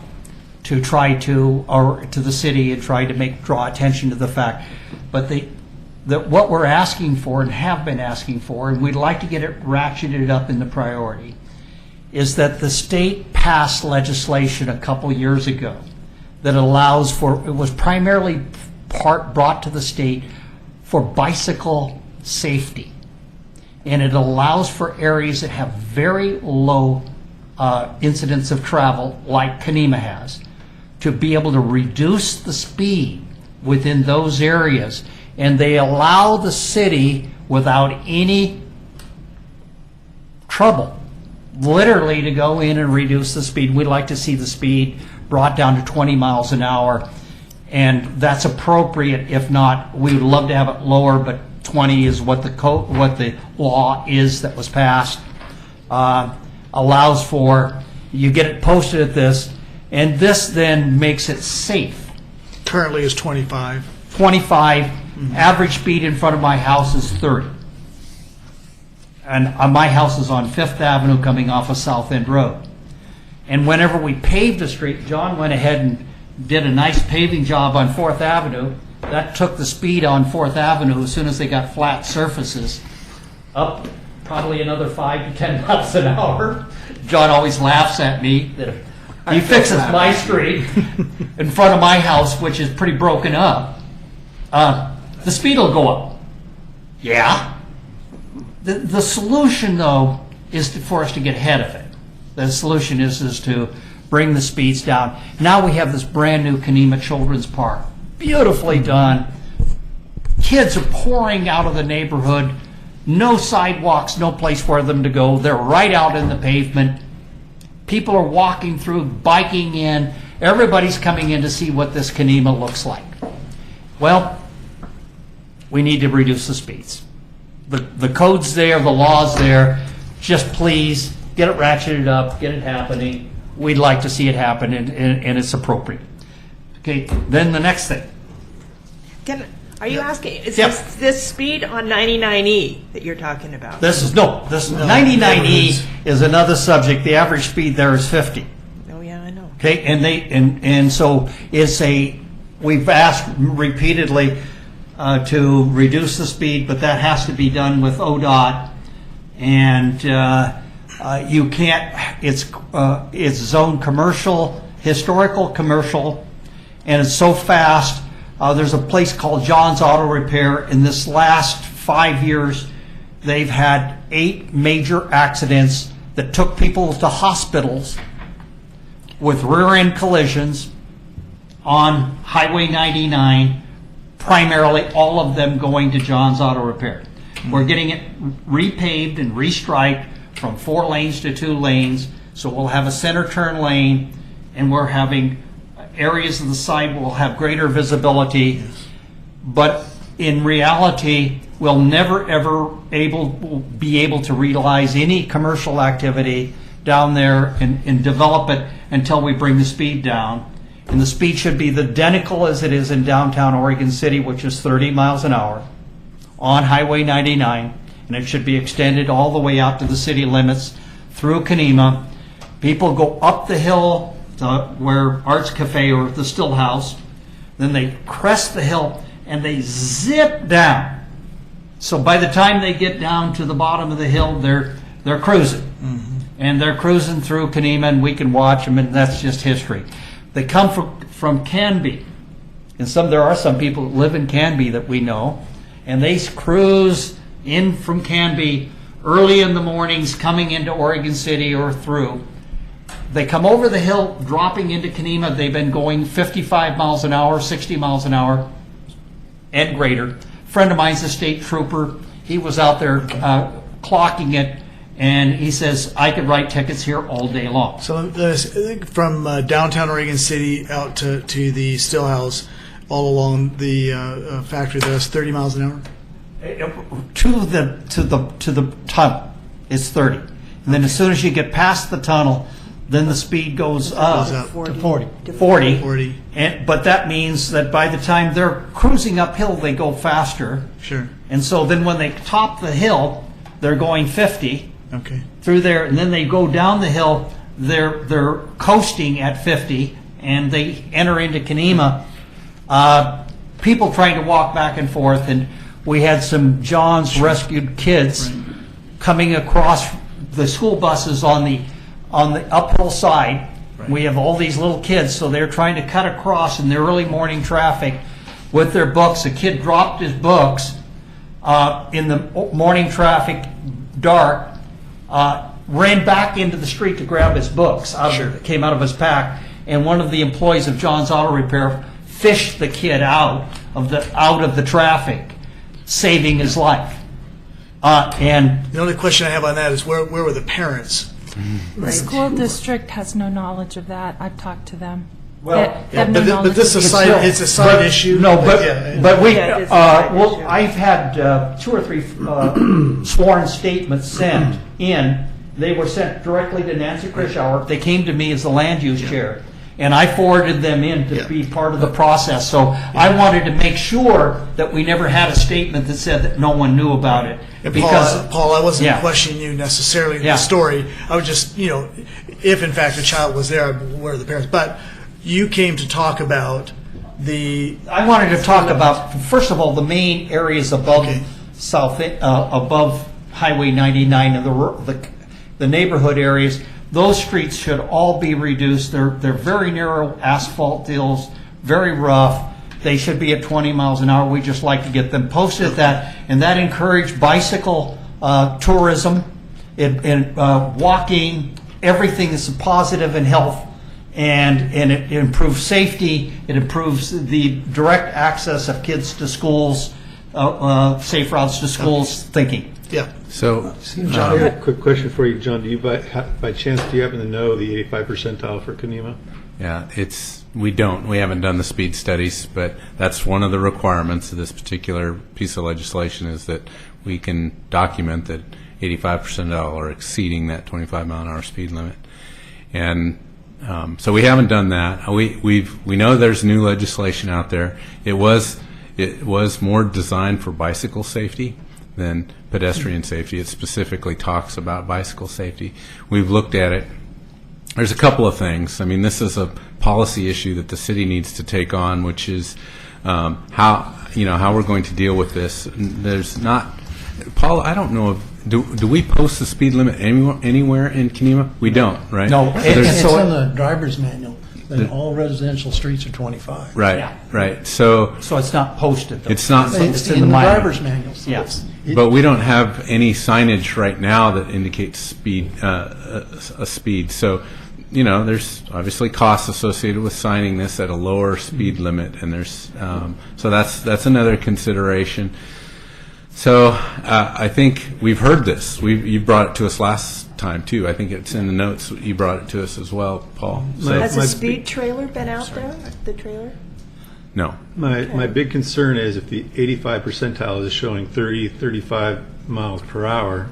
to try to, or to the city, and try to draw attention to the fact. But what we're asking for and have been asking for, and we'd like to get it ratcheted up in the priority, is that the state passed legislation a couple years ago that allows for, it was primarily brought to the state for bicycle safety. And it allows for areas that have very low incidence of travel, like Kenema has, to be able to reduce the speed within those areas. And they allow the city, without any trouble, literally to go in and reduce the speed. We'd like to see the speed brought down to 20 miles an hour, and that's appropriate. If not, we would love to have it lower, but 20 is what the law is that was passed. Allows for, you get it posted at this, and this then makes it safe. Currently is 25. 25. Mm-hmm. Average speed in front of my house is 30. And my house is on 5th Avenue coming off of South End Road. And whenever we paved the street, John went ahead and did a nice paving job on 4th Avenue. That took the speed on 4th Avenue, as soon as they got flat surfaces, up probably another 5 to 10 miles an hour. John always laughs at me that he fixes my street in front of my house, which is pretty broken up. The speed will go up. Yeah. The solution, though, is for us to get ahead of it. The solution is to bring the speeds down. Now we have this brand new Kenema Children's Park. Beautifully done. kids are pouring out of the neighborhood. No sidewalks, no place for them to go. They're right out in the pavement. People are walking through, biking in. Everybody's coming in to see what this Kenema looks like. Well, we need to reduce the speeds. The code's there, the law's there. Just please get it ratcheted up, get it happening. We'd like to see it happen, and it's appropriate. Okay, then the next thing. Are you asking, is Yeah. this speed on 99E that you're talking about? This 99E is another subject. The average speed there is 50. Oh, yeah, I know. Okay, and so we've asked repeatedly to reduce the speed, but that has to be done with ODOT, and you can't. It's zone commercial, historical commercial, and it's so fast. There's a place called John's Auto Repair. In this last 5 years, they've had 8 major accidents that took people to hospitals with rear-end collisions on Highway 99, primarily all of them going to John's Auto Repair. We're getting it repaved and restriped from 4 lanes to 2 lanes, so we'll have a center turn lane, and we're having areas of the side will have greater visibility, but in reality, we'll never ever be able to realize any commercial activity down there and develop it until we bring the speed down. And the speed should be identical as it is in downtown Oregon City, which is 30 miles an hour on Highway 99, and it should be extended all the way out to the city limits through Kenema. People go up the hill to where Arts Cafe or the Still House, then they crest the hill and they zip down. So by the time they get down to the bottom of the hill, they're cruising. And they're cruising through Kenema, and we can watch them, and that's just history. They come from Canby, and there are some people that live in Canby that we know, and they cruise in from Canby early in the mornings, coming into Oregon City or through. They come over the hill, dropping into Kenema. They've been going 55 miles an hour, 60 miles an hour, and greater. A friend of mine's a state trooper. He was out there clocking it, and he says, I could write tickets here all day long. So from downtown Oregon City out to the Stillhouse, all along the factory, that's 30 miles an hour? To the tunnel, it's 30. And then as soon as you get past the tunnel, then the speed goes up to 40. But that means that by the time they're cruising uphill, they go faster. Sure. And so then when they top the hill, they're going 50 through there, and then they go down the hill, they're coasting at 50, and they enter into Kenema. People trying to walk back and forth, and we had some John's rescued kids coming across the school buses on the uphill side. We have all these little kids, so they're trying to cut across in the early morning traffic with their books. A kid dropped his books in the morning traffic, dark, ran back into the street to grab his books. Came out of his pack, and one of the employees of John's Auto Repair fished the kid out of the traffic, saving his life. And the only question I have on that is where were the parents? The school district has no knowledge of that. I've talked to them. Well, They have no knowledge this of is it. it's a side issue. No, but we Yeah, it is a side issue. I've had 2 or 3 sworn statements sent in. They were sent directly to Nancy Krischauer. They came to me as the land use chair, and I forwarded them in to be part of the process. So I wanted to make sure that we never had a statement that said that no one knew about it. And Because Paul, I wasn't Yeah. questioning you necessarily Yeah. the story. I was just, if in fact a child was there, where are the parents? But you came to talk about I wanted to talk about, first of all, the main areas above above Highway 99 and the neighborhood areas. Those streets should all be reduced. They're very narrow asphalt hills, very rough. They should be at 20 miles an hour. We just like to get them posted at that, and that encouraged bicycle tourism and walking. Everything is positive in health. And it improves safety. It improves the direct access of kids to schools. safe routes to schools thinking. Yeah. So, I have a quick question for you, John. Do you by chance do you happen to know the 85 percentile for Kenema? yeah, we haven't done the speed studies, but that's one of the requirements of this particular piece of legislation is that we can document that 85 percentile are exceeding that 25 mile an hour speed limit. And so we haven't done that. We know there's new legislation out there. It was more designed for bicycle safety than pedestrian safety. It specifically talks about bicycle safety. We've looked at it. There's a couple of things. I mean, this is a policy issue that the city needs to take on, which is how we're going to deal with this. There's not, Paul, I don't know if do we post the speed limit anywhere in Kenema? We don't, right? No, It's in the driver's manual, that all residential streets are 25. Right, Yeah. right. So it's not posted. Though. it's not. It's in in the manual. driver's manual. So Yes. But we don't have any signage right now that indicates speed, a speed. So, there's obviously costs associated with signing this at a lower speed limit, and there's so that's another consideration. So I think we've heard this. You brought it to us last time too. I think it's in the notes. You brought it to us as well, Paul. So, Has a speed trailer been out there, the trailer? no. My big concern is if the 85 percentile is showing 30, 35 miles per hour,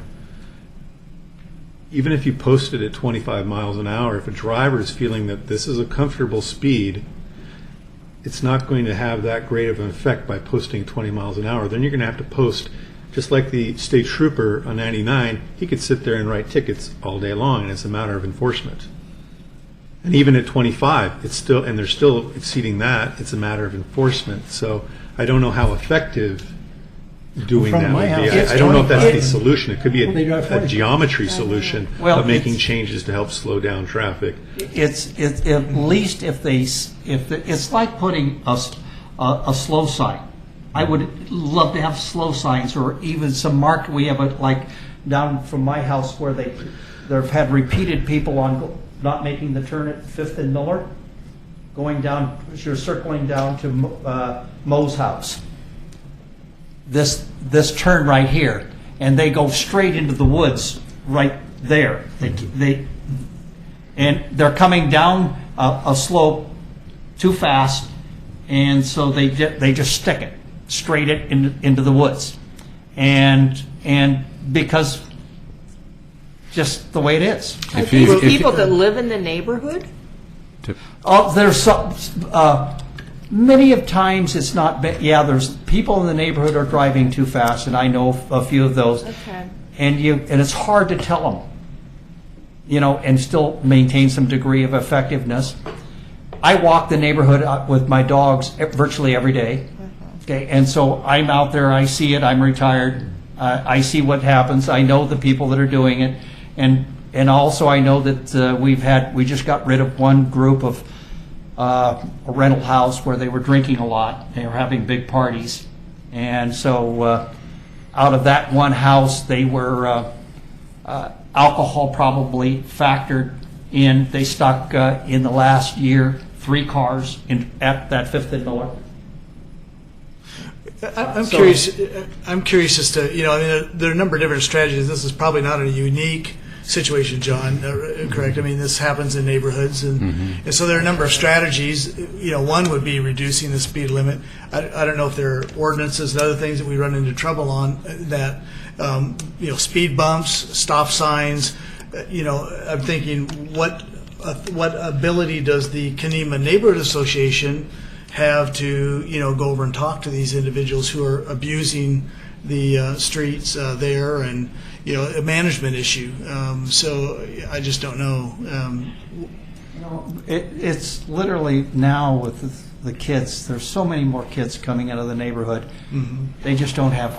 even if you post it at 25 miles an hour, if a driver is feeling that this is a comfortable speed, it's not going to have that great of an effect by posting 20 miles an hour. Then you're going to have to post, just like the state trooper on 99, he could sit there and write tickets all day long, and it's a matter of enforcement. And even at 25, and they're still exceeding that, it's a matter of enforcement. So I don't know how effective doing front that of my would be. house, I don't know if that's the solution. It could be They drive a 45. geometry solution Well, of making it's- changes to help slow down traffic. It's at least it's like putting a slow sign. I would love to have slow signs or even some mark. We have like down from my house where they've had repeated people on not making the turn at 5th and Miller, going down as you're circling down to Mo's house. This turn right here, and they go straight into the woods right there. And they're coming down a slope too fast, and so they just stick it straight into the woods, and because just the way it is. If you- if you- People that live in the neighborhood? There's some. Many of times it's not. There's people in the neighborhood are driving too fast, and I know a few of those. Okay. And it's hard to tell them, and still maintain some degree of effectiveness. I walk the neighborhood with my dogs virtually every day. Okay, and so I'm out there. I see it. I'm retired. I see what happens. I know the people that are doing it, and also I know that we just got rid of one group of a rental house where they were drinking a lot. They were having big parties, and so out of that one house, they were alcohol probably factored in. They stuck in the last year 3 cars at that 5th and Miller. I'm curious. I'm curious as to there are a number of different strategies. This is probably not a unique situation, John. Correct? I mean, this happens in neighborhoods, and so there are a number of strategies. One would be reducing the speed limit. I don't know if there are ordinances and other things that we run into trouble on that. Speed bumps, stop signs. I'm thinking what ability does the Kenema Neighborhood Association have to go over and talk to these individuals who are abusing the streets there, and a management issue. So I just don't know. It's literally now with the kids. There's so many more kids coming out of the neighborhood. Mm-hmm. They just don't have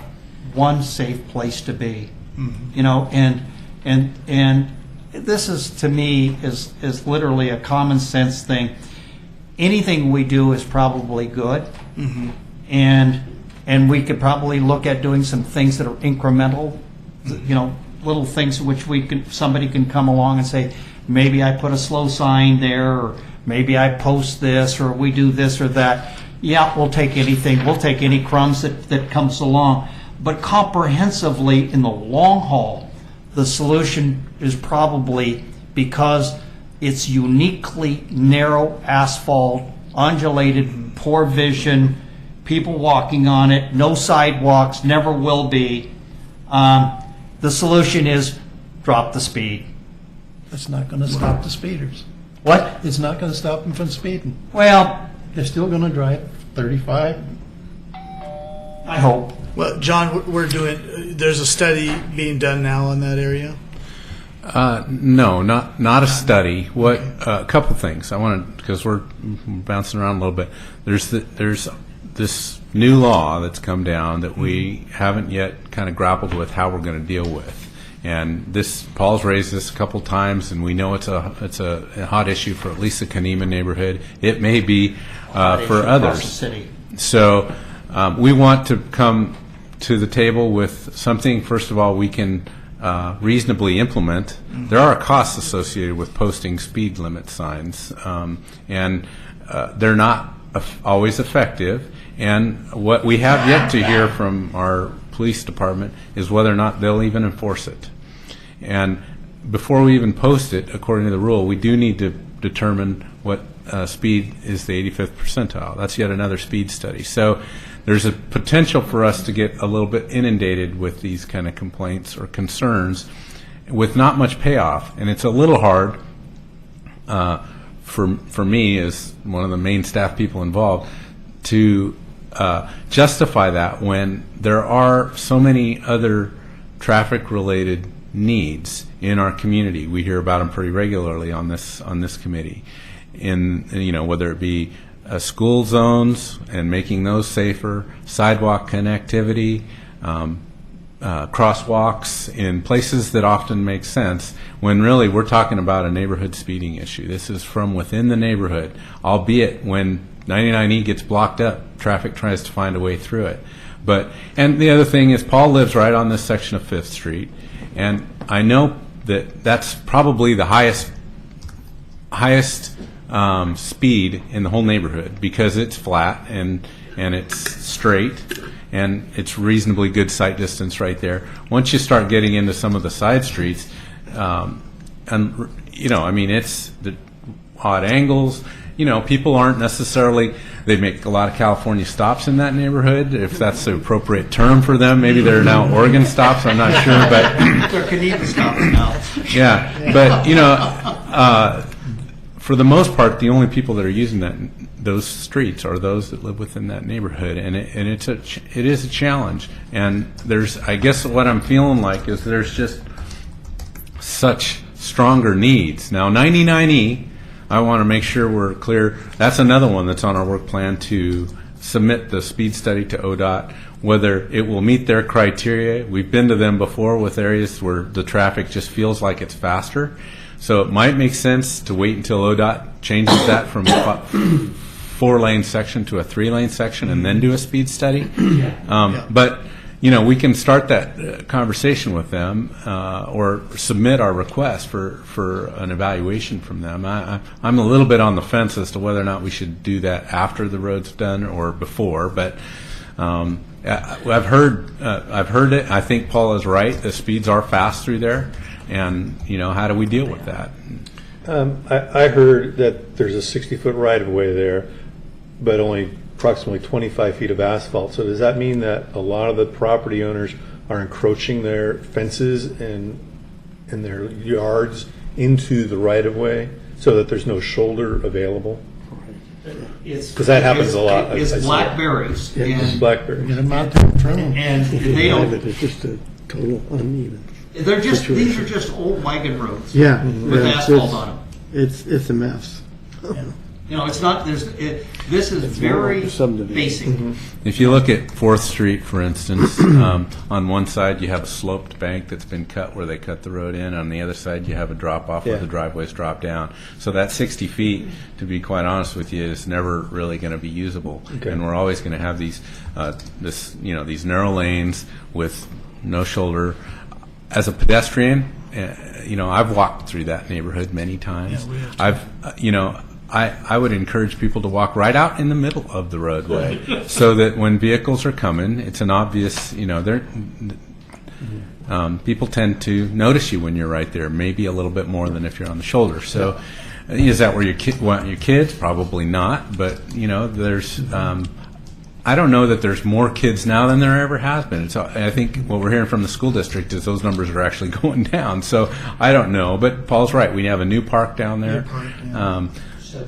one safe place to be. Mm-hmm. And this is, to me, is literally a common sense thing. Anything we do is probably good, Mm-hmm. and we could probably look at doing some things that are incremental, little things which somebody can come along and say, maybe I put a slow sign there, or maybe I post this, or we do this or that. yeah, we'll take anything, we'll take any crumbs that comes along. But comprehensively, in the long haul, the solution is probably, because it's uniquely narrow asphalt, undulated, poor vision, people walking on it, no sidewalks, never will be. The solution is drop the speed. It's not going to stop the speeders. What? It's not going to stop them from speeding. Well, They're still going to drive 35. I hope. Well, John, we're doing, there's a study being done now in that area. No, not a study. What a couple things I want to, because we're bouncing around a little bit. There's this new law that's come down that we haven't yet kind of grappled with how we're going to deal with. And this, Paul's raised this a couple times, and we know it's a hot issue for at least the Kanema neighborhood. It may be for others. Across the city. So we want to come to the table with something, first of all, we can reasonably implement. There are costs associated with posting speed limit signs, and they're not always effective. And what we have yet to hear from our police department is whether or not they'll even enforce it. And before we even post it, according to the rule, we do need to determine what speed is the 85th percentile. That's yet another speed study. So there's a potential for us to get a little bit inundated with these kind of complaints or concerns with not much payoff. And it's a little hard for me, as one of the main staff people involved, to justify that when there are so many other traffic-related needs in our community. We hear about them pretty regularly on this committee. Whether it be school zones and making those safer, sidewalk connectivity, crosswalks in places that often make sense, when really we're talking about a neighborhood speeding issue. This is from within the neighborhood, albeit when 99E gets blocked up, traffic tries to find a way through it. And the other thing is, Paul lives right on this section of 5th Street, and I know that that's probably the highest speed in the whole neighborhood, because it's flat and it's straight and it's reasonably good sight distance right there. Once you start getting into some of the side streets, it's the odd angles. People aren't necessarily, they make a lot of California stops in that neighborhood, if that's the appropriate term for them. Maybe they're now Oregon stops, I'm not sure, but They're Canadian stops now. yeah, but for the most part, the only people that are using those streets are those that live within that neighborhood, and it is a challenge. And I guess what I'm feeling like is there's just such stronger needs. Now, 99E, I want to make sure we're clear. That's another one that's on our work plan, to submit the speed study to ODOT, whether it will meet their criteria. We've been to them before with areas where the traffic just feels like it's faster. So it might make sense to wait until ODOT changes that from a 4-lane section to a 3-lane section and then do a speed study. But we can start that conversation with them or submit our request for an evaluation from them. I'm a little bit on the fence as to whether or not we should do that after the road's done or before. But I've heard it. I think Paul is right. The speeds are fast through there, and how do we deal with that? I heard that there's a 60-foot right-of-way there, but only approximately 25 feet of asphalt. So does that mean that a lot of the property owners are encroaching their fences and their yards into the right-of-way so that there's no shoulder available? Because that happens a lot. It's blackberries. It's blackberries. Get them out there in front of them. And they don't. It's just a total uneven. These are just old wagon roads. Yeah. With asphalt on them. It's a mess. It's not. This is very basic. If you look at 4th Street, for instance, on one side you have a sloped bank that's been cut where they cut the road in. On the other side you have a drop-off where the driveways drop down. So that 60 feet, to be quite honest with you, is never really going to be usable. Okay. And we're always going to have these narrow lanes with no shoulder. As a pedestrian, I've walked through that neighborhood many times. I would encourage people to walk right out in the middle of the roadway so that when vehicles are coming, it's an obvious, people tend to notice you when you're right there, maybe a little bit more than if you're on the shoulder. So is that where you want your kids? Probably not. But, there's, I don't know that there's more kids now than there ever has been. So I think what we're hearing from the school district is those numbers are actually going down. So I don't know. But Paul's right. We have a new park down there.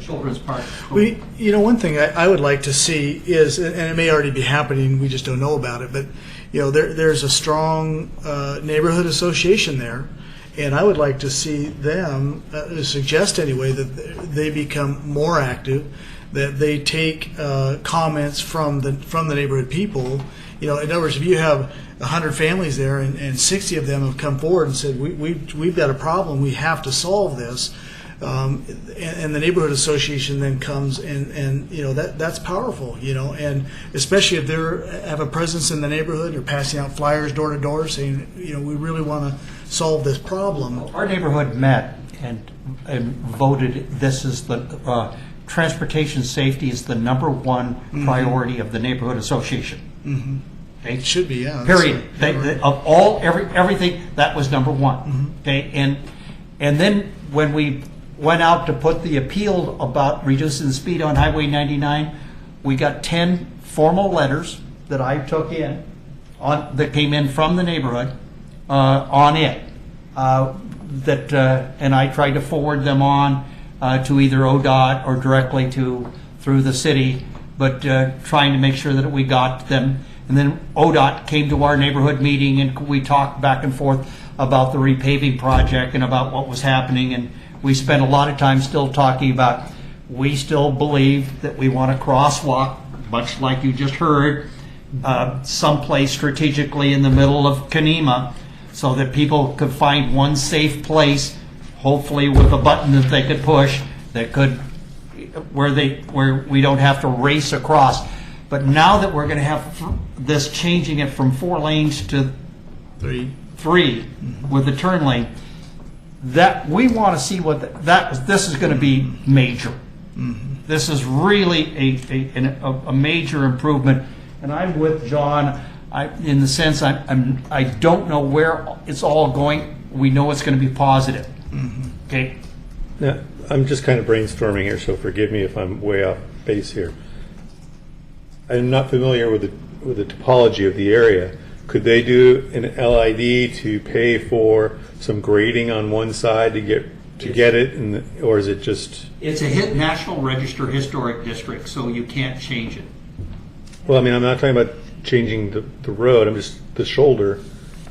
Children's Park. One thing I would like to see is, and it may already be happening, we just don't know about it, but there's a strong neighborhood association there, and I would like to see them suggest anyway that they become more active, that they take comments from the neighborhood people. In other words, if you have 100 families there and 60 of them have come forward and said we've got a problem, we have to solve this. And the neighborhood association then comes and that's powerful, and especially if they have a presence in the neighborhood or passing out flyers door to door saying, we really want to solve this problem. Our neighborhood met and voted. This is the transportation safety is the number one priority of the neighborhood association. Mm-hmm. Okay? It should be, yeah. Period. Everything that was number one. Mm-hmm. Okay, and then when we went out to put the appeal about reducing the speed on Highway 99, we got 10 formal letters that I took in that came in from the neighborhood on it. And I tried to forward them on to either ODOT or directly through the city, but trying to make sure that we got them. And then ODOT came to our neighborhood meeting and we talked back and forth about the repaving project and about what was happening, and we spent a lot of time still talking about we still believe that we want a crosswalk, much like you just heard, someplace strategically in the middle of Kanema so that people could find one safe place, hopefully with a button that they could push that could where we don't have to race across. But now that we're going to have this changing it from 4 lanes to 3 with the turn lane, that we want to see what this is going to be major. Mm-hmm. This is really a major improvement, and I'm with John. In the sense I don't know where it's all going. We know it's going to be positive. Mm-hmm. Okay. Now, I'm just kind of brainstorming here, so forgive me if I'm way off base here. I'm not familiar with the topology of the area. Could they do an LID to pay for some grading on one side to get it, or is it just? It's a National Register Historic District, so you can't change it. Well, I mean, I'm not talking about changing the road. I'm just the shoulder,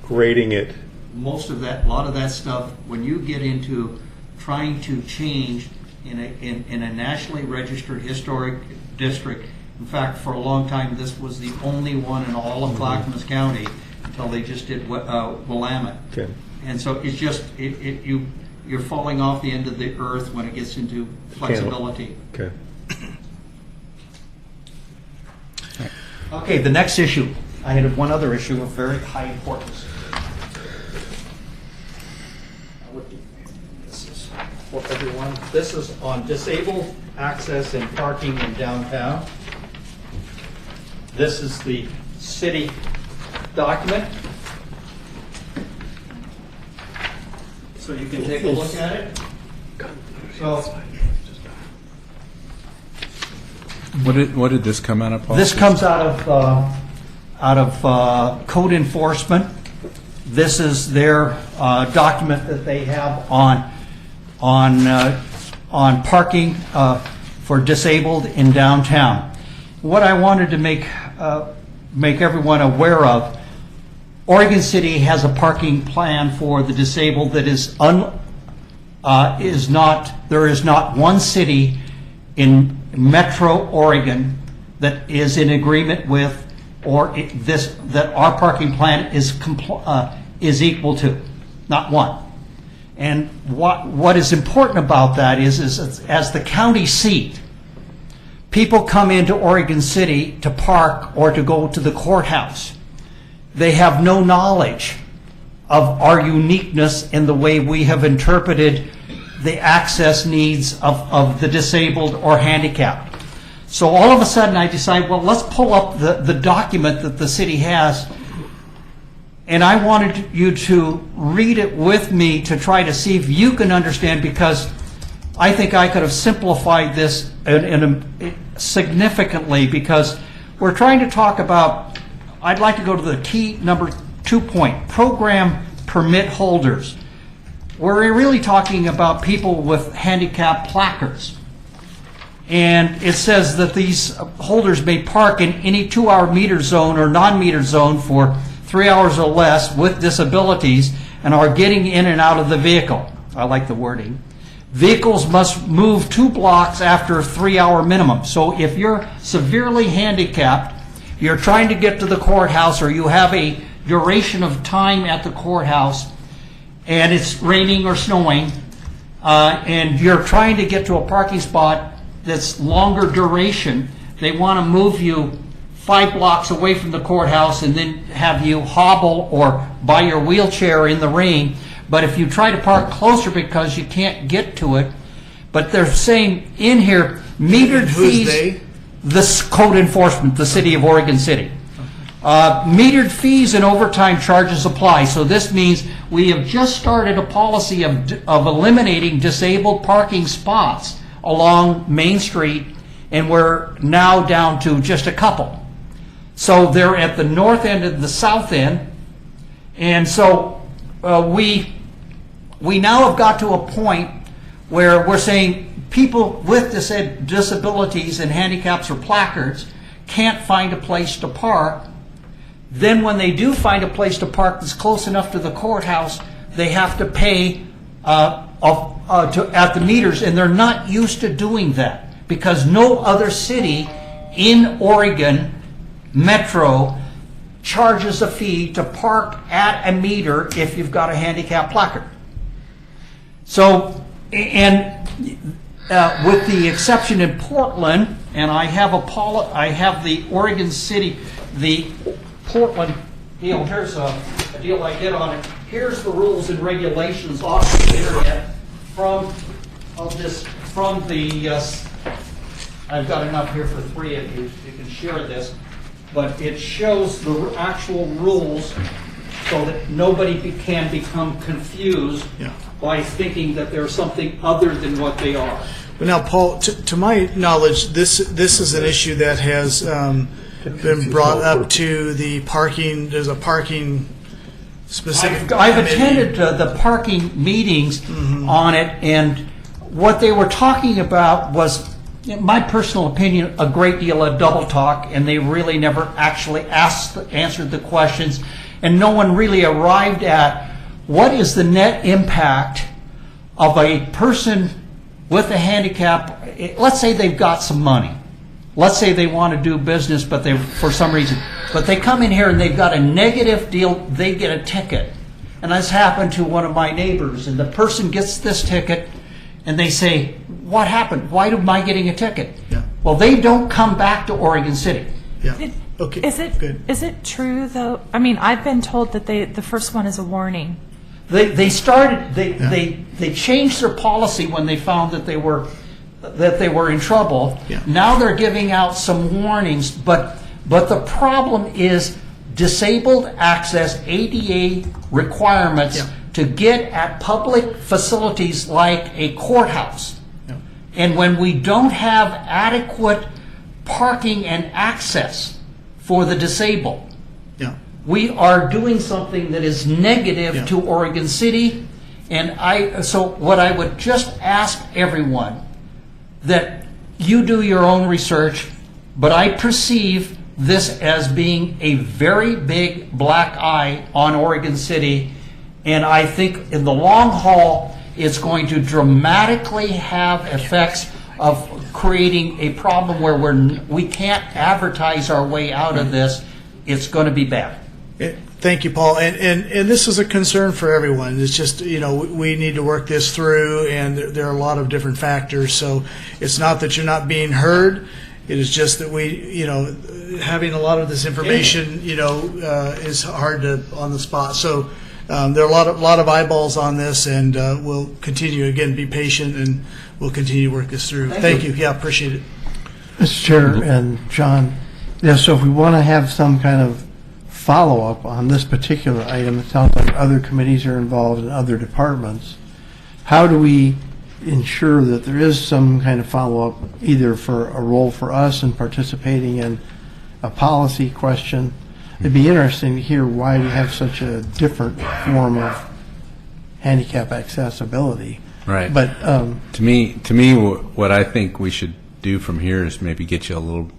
grading it. Most of that, a lot of that stuff, when you get into trying to change in a nationally registered historic district. In fact, for a long time, this was the only one in all of Clackamas County until they just did Willamette. Okay. And so it's just you're falling off the end of the earth when it gets into flexibility. Okay. Okay, the next issue. I had one other issue of very high importance. This is for everyone. This is on disabled access and parking in downtown. This is the city document. So you can take a look at it. So What did this come out of, Paul? this comes out of code enforcement. This is their document that they have on parking for disabled in downtown. What I wanted to make everyone aware of, Oregon City has a parking plan for the disabled that there is not one city in Metro Oregon that is in agreement with that our parking plan is equal to, not one. And what is important about that is as the county seat, people come into Oregon City to park or to go to the courthouse. They have no knowledge of our uniqueness in the way we have interpreted the access needs of the disabled or handicapped. So all of a sudden I decide, well, let's pull up the document that the city has, and I wanted you to read it with me to try to see if you can understand, because I think I could have simplified this significantly, because we're trying to talk about, I'd like to go to the key number 2 point, program permit holders. We're really talking about people with handicap placards. And it says that these holders may park in any 2-hour meter zone or non-meter zone for 3 hours or less with disabilities and are getting in and out of the vehicle. I like the wording. Vehicles must move 2 blocks after a 3-hour minimum. So if you're severely handicapped, you're trying to get to the courthouse, or you have a duration of time at the courthouse, and it's raining or snowing, and you're trying to get to a parking spot that's longer duration, they want to move you 5 blocks away from the courthouse and then have you hobble or by your wheelchair in the rain. But if you try to park closer because you can't get to it, but they're saying in here, metered And who's fees, they? this code enforcement, the city of Oregon City. Metered fees and overtime charges apply. So this means we have just started a policy of eliminating disabled parking spots along Main Street, and we're now down to just a couple. So they're at the north end and the south end, and so we now have got to a point where we're saying people with disabilities and handicaps or placards can't find a place to park. Then when they do find a place to park that's close enough to the courthouse, they have to pay at the meters, and they're not used to doing that because no other city in Oregon Metro charges a fee to park at a meter if you've got a handicap placard. So, and with the exception in Portland, and I have the Oregon City, the Portland deal. Here's a deal I did on it. Here's the rules and regulations off the internet from the. I've got enough here for 3 of you. You can share this, but it shows the actual rules so that nobody can become confused by thinking that they're something other than what they are. But now, Paul, to my knowledge, this is an issue that has been brought up to the parking. There's a parking specific. I've attended the parking meetings on it, and what they were talking about was, in my personal opinion, a great deal of double talk, and they really never actually answered the questions, and no one really arrived at what is the net impact of a person with a handicap. Let's say they've got some money. Let's say they want to do business, but for some reason, but they come in here and they've got a negative deal, they get a ticket. And this happened to one of my neighbors, and the person gets this ticket, and they say, what happened? Why am I getting a ticket? Yeah. Well, they don't come back to Oregon City. Yeah. Okay. Good. Is it true though? I mean, I've been told that the first one is a warning. They changed their policy when they found that they were in trouble. Yeah. Now they're giving out some warnings, but the problem is disabled access, ADA requirements to get at public facilities like a courthouse. Yeah. And when we don't have adequate parking and access for the disabled, we are doing something that is negative to Oregon City. And so what I would just ask everyone, that you do your own research, but I perceive this as being a very big black eye on Oregon City, and I think in the long haul it's going to dramatically have effects of creating a problem where we can't advertise our way out of this. It's going to be bad. Thank you, Paul. And this is a concern for everyone. It's just, we need to work this through, and there are a lot of different factors. So it's not that you're not being heard. It is just that having a lot of this information, is hard to on the spot. So there are a lot of eyeballs on this, and we'll continue, again, be patient, and we'll continue to work this through. Thank you. Yeah, appreciate it. Mr. Chair and John, yeah, so if we want to have some kind of follow-up on this particular item, it sounds like other committees are involved and other departments. How do we ensure that there is some kind of follow-up, either for a role for us in participating in a policy question? It'd be interesting to hear why we have such a different form of handicap accessibility. Right. But To me, what I think we should do from here is maybe get you a little,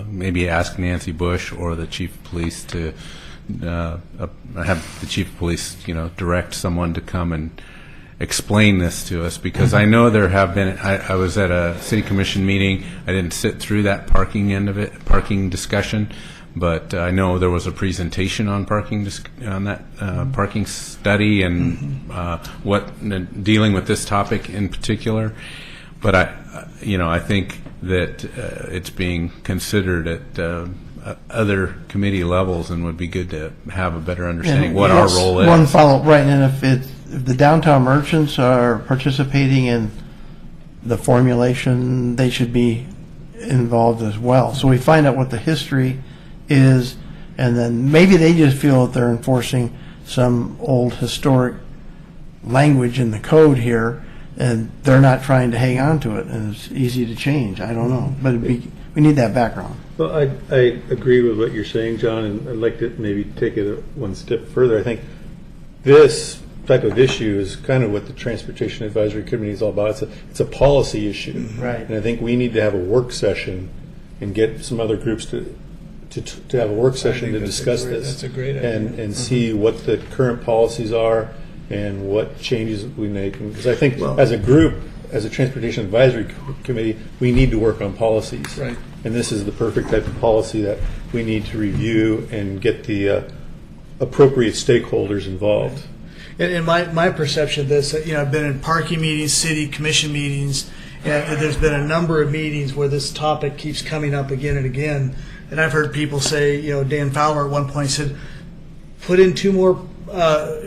maybe ask Nancy Bush or the chief of police to have the chief of police, direct someone to come and explain this to us, because I know there have been, I was at a city commission meeting, I didn't sit through that parking end of it, parking discussion, but I know there was a presentation on parking, on that parking study and dealing with this topic in particular. But I think that it's being considered at other committee levels, and would be good to have a better understanding what our role is. One follow-up, right, and if the downtown merchants are participating in the formulation, they should be involved as well. So we find out what the history is, and then maybe they just feel that they're enforcing some old historic language in the code here, and they're not trying to hang on to it, and it's easy to change. I don't know, but we need that background. Well, I agree with what you're saying, John, and I'd like to maybe take it one step further. I think this type of issue is kind of what the Transportation Advisory Committee is all about. It's a policy issue. Right. And I think we need to have a work session and get some other groups to have a work session to discuss this. That's a great idea. And see what the current policies are and what changes we make. Because I think as a group, as a Transportation Advisory Committee, we need to work on policies. Right. And this is the perfect type of policy that we need to review and get the appropriate stakeholders involved. And my perception of this, I've been in parking meetings, city commission meetings, and there's been a number of meetings where this topic keeps coming up again and again. And I've heard people say, Dan Fowler at one point said, put in 2 more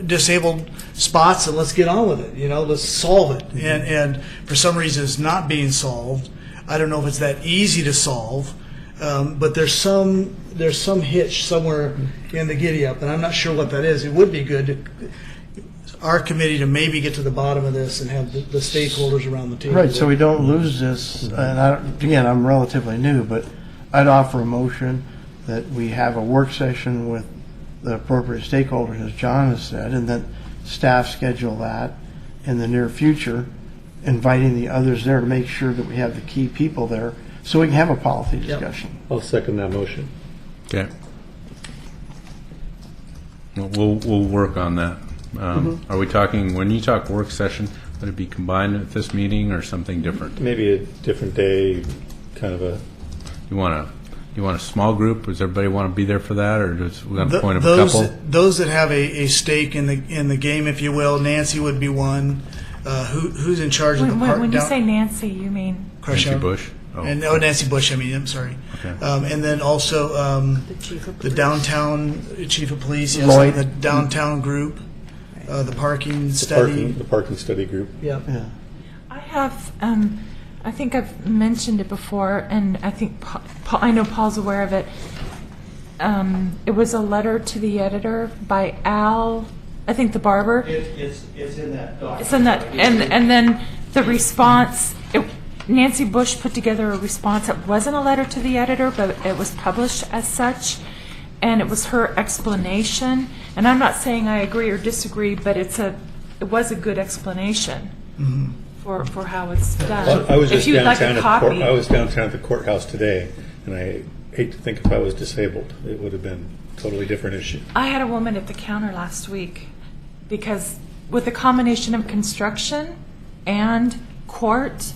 disabled spots and let's get on with it. Let's solve it. And for some reason, it's not being solved. I don't know if it's that easy to solve, but there's some hitch somewhere in the giddy up, and I'm not sure what that is. It would be good our committee to maybe get to the bottom of this and have the stakeholders around the table. Right, so we don't lose this, and again, I'm relatively new, but I'd offer a motion that we have a work session with the appropriate stakeholders, as John has said, and then staff schedule that in the near future, inviting the others there to make sure that we have the key people there so we can have a policy discussion. I'll second that motion. Okay. We'll work on that. Are we talking, when you talk work session, would it be combined with this meeting or something different? Maybe a different day, kind of a... You want a small group? Does everybody want to be there for that, or just we got a point of a couple? Those that have a stake in the game, if you will. Nancy would be one. Who's in charge of the park? When you say Nancy, you mean? Nancy Bush. Oh. And Nancy Bush. I'm sorry. Okay. And then also the downtown chief of police. Yes, Lloyd. the downtown group. The parking study. The parking study group. Yeah. I have, I think I've mentioned it before, and I think I know Paul's aware of it. It was a letter to the editor by Al, I think the barber. It's in that document. It's in that, and then the response, Nancy Bush put together a response. It wasn't a letter to the editor, but it was published as such, and it was her explanation. And I'm not saying I agree or disagree, but it was a good explanation for how it's done. Well, I was just if you'd like a copy. I was downtown at the courthouse today, and I hate to think if I was disabled, it would have been a totally different issue. I had a woman at the counter last week because with the combination of construction and court,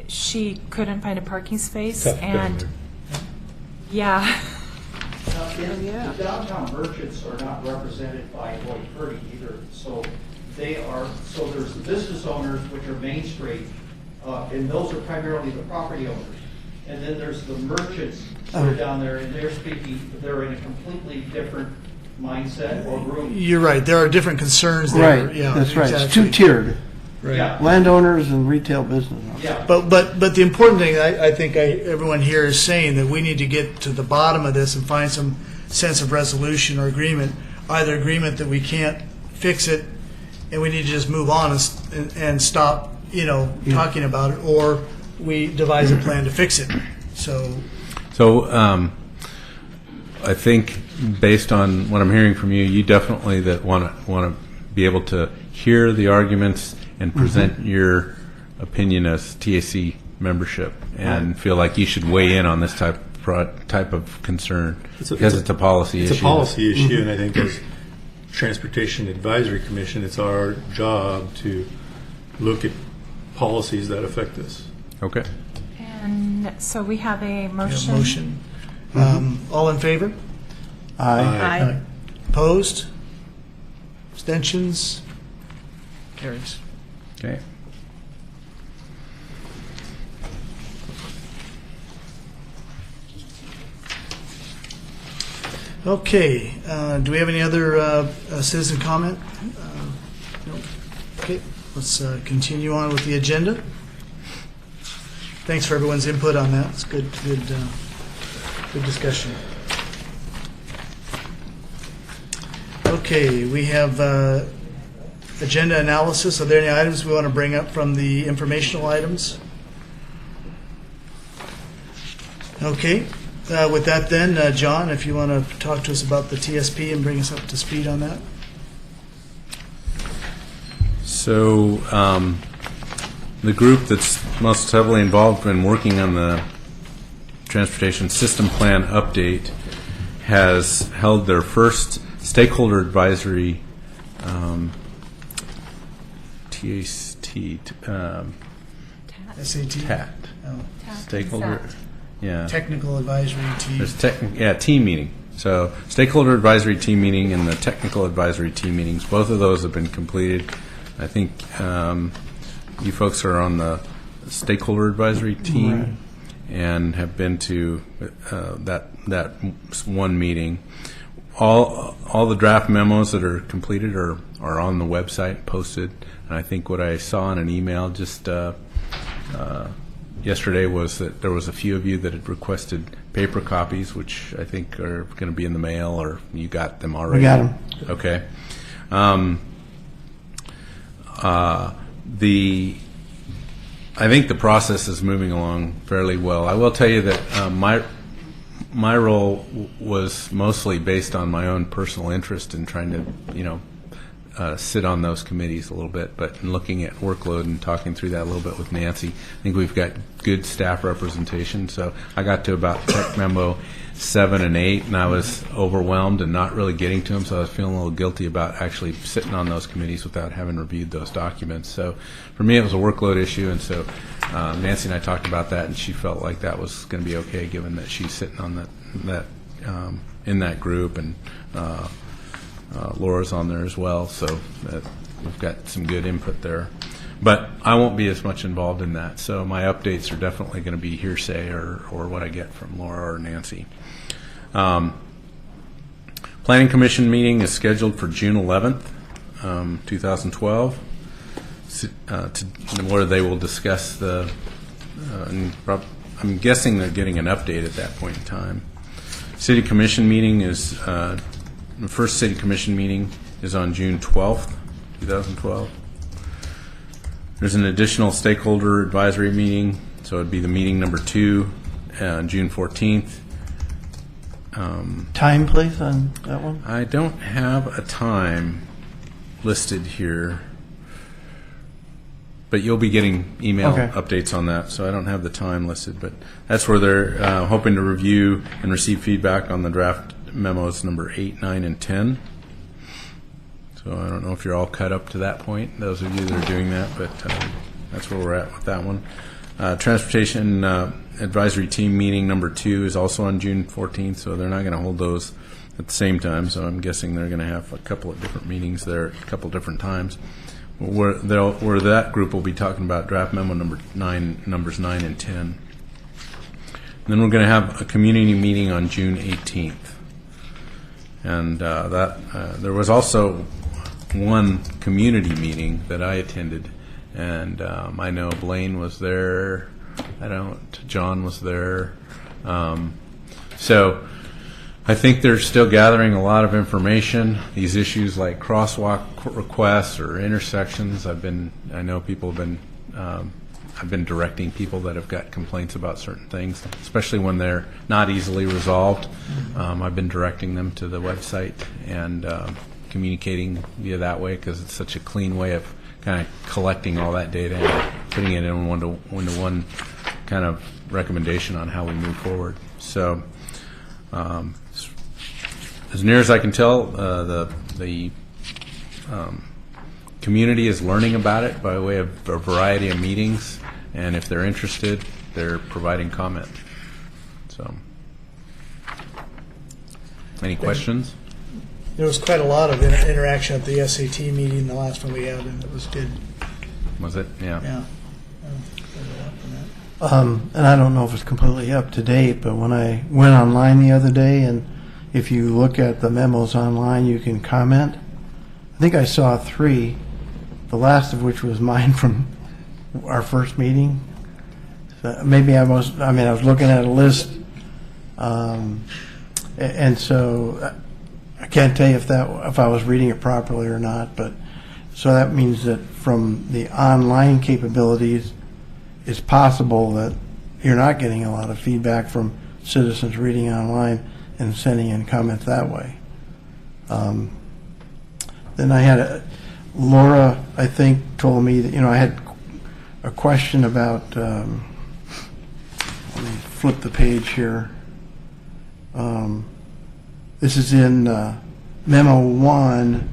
she couldn't find a parking space. Tough and down yeah. The downtown merchants are not represented by Lloyd Purdy either, so there's the business owners, which are Main Street, and those are primarily the property owners. And then there's the merchants that are down there, and they're in a completely different mindset or group. You're right. There are different concerns there. Right, Yeah, that's right. It's exactly. two-tiered, Right. Yeah. landowners and retail business. Yeah. But the important thing, I think everyone here is saying that we need to get to the bottom of this and find some sense of resolution or agreement, either agreement that we can't fix it and we need to just move on and stop, talking about it, or we devise a plan to fix it. So, I think based on what I'm hearing from you, you definitely that want to be able to hear the arguments and present your opinion as TAC membership, and feel like you should weigh in on this type of concern because it's a policy issue. It's a policy issue, and I think as Transportation Advisory Commission, it's our job to look at policies that affect us. Okay. And so we have a yeah, motion. motion. All in favor? Aye. Opposed? Abstentions? Carries. Okay. Okay, do we have any other citizen comment? No. Okay, let's continue on with the agenda. Thanks for everyone's input on that. It's good discussion. Okay, we have agenda analysis. Are there any items we want to bring up from the informational items? Okay. With that then, John, if you want to talk to us about the TSP and bring us up to speed on that. So the group that's most heavily involved in working on the Transportation System Plan update has held their first stakeholder advisory SAT? TAT. Stakeholder. Yeah. Technical advisory team. There's team meeting. So stakeholder advisory team meeting and the technical advisory team meetings, both of those have been completed. I think you folks are on the stakeholder advisory team and have been to that one meeting. All the draft memos that are completed are on the website posted. And I think what I saw in an email just yesterday was that there was a few of you that had requested paper copies, which I think are going to be in the mail, or you got them already. We got them. Okay. I think the process is moving along fairly well. I will tell you that my role was mostly based on my own personal interest in trying to, sit on those committees a little bit, but in looking at workload and talking through that a little bit with Nancy, I think we've got good staff representation. So I got to about Tech Memo 7 and 8, and I was overwhelmed and not really getting to them, so I was feeling a little guilty about actually sitting on those committees without having reviewed those documents. So for me, it was a workload issue, and so Nancy and I talked about that, and she felt like that was going to be okay, given that she's sitting on that in that group, and Laura's on there as well, so we've got some good input there. But I won't be as much involved in that, so my updates are definitely going to be hearsay or what I get from Laura or Nancy. Planning Commission meeting is scheduled for June 11th, 2012, where they will discuss I'm guessing they're getting an update at that point in time. City Commission meeting is the first City Commission meeting is on June 12th, 2012. There's an additional stakeholder advisory meeting, so it'd be the meeting number 2, June 14th. Time, please, on that one? I don't have a time listed here, but you'll be getting email updates on that, so I don't have the time listed, but that's where they're hoping to review and receive feedback on the draft memos number 8, 9, and 10. So I don't know if you're all cut up to that point, those of you that are doing that, but that's where we're at with that one. Transportation Advisory Team meeting number 2 is also on June 14th, so they're not going to hold those at the same time, so I'm guessing they're going to have a couple of different meetings there at a couple of different times. Where that group will be talking about draft memo numbers 9 and 10. And then we're going to have a community meeting on June 18th. And there was also one community meeting that I attended, and I know Blaine was there. John was there. So I think they're still gathering a lot of information. These issues like crosswalk requests or intersections, I know people have been, I've been directing people that have got complaints about certain things, especially when they're not easily resolved. I've been directing them to the website and communicating via that way, because it's such a clean way of kind of collecting all that data and putting it in one kind of recommendation on how we move forward. So as near as I can tell, the community is learning about it by way of a variety of meetings, and if they're interested, they're providing comment. So, any questions? There was quite a lot of interaction at the SAT meeting, the last one we had, and it was good. Was it? Yeah. Yeah. And I don't know if it's completely up to date, but when I went online the other day, and if you look at the memos online, you can comment. I think I saw 3, the last of which was mine from our first meeting. So maybe I was looking at a list, and so I can't tell you if I was reading it properly or not. But so that means that from the online capabilities, it's possible that you're not getting a lot of feedback from citizens reading online and sending in comments that way. Then I had Laura, I think, told me that, I had a question about, let me flip the page here. This is in Memo 1,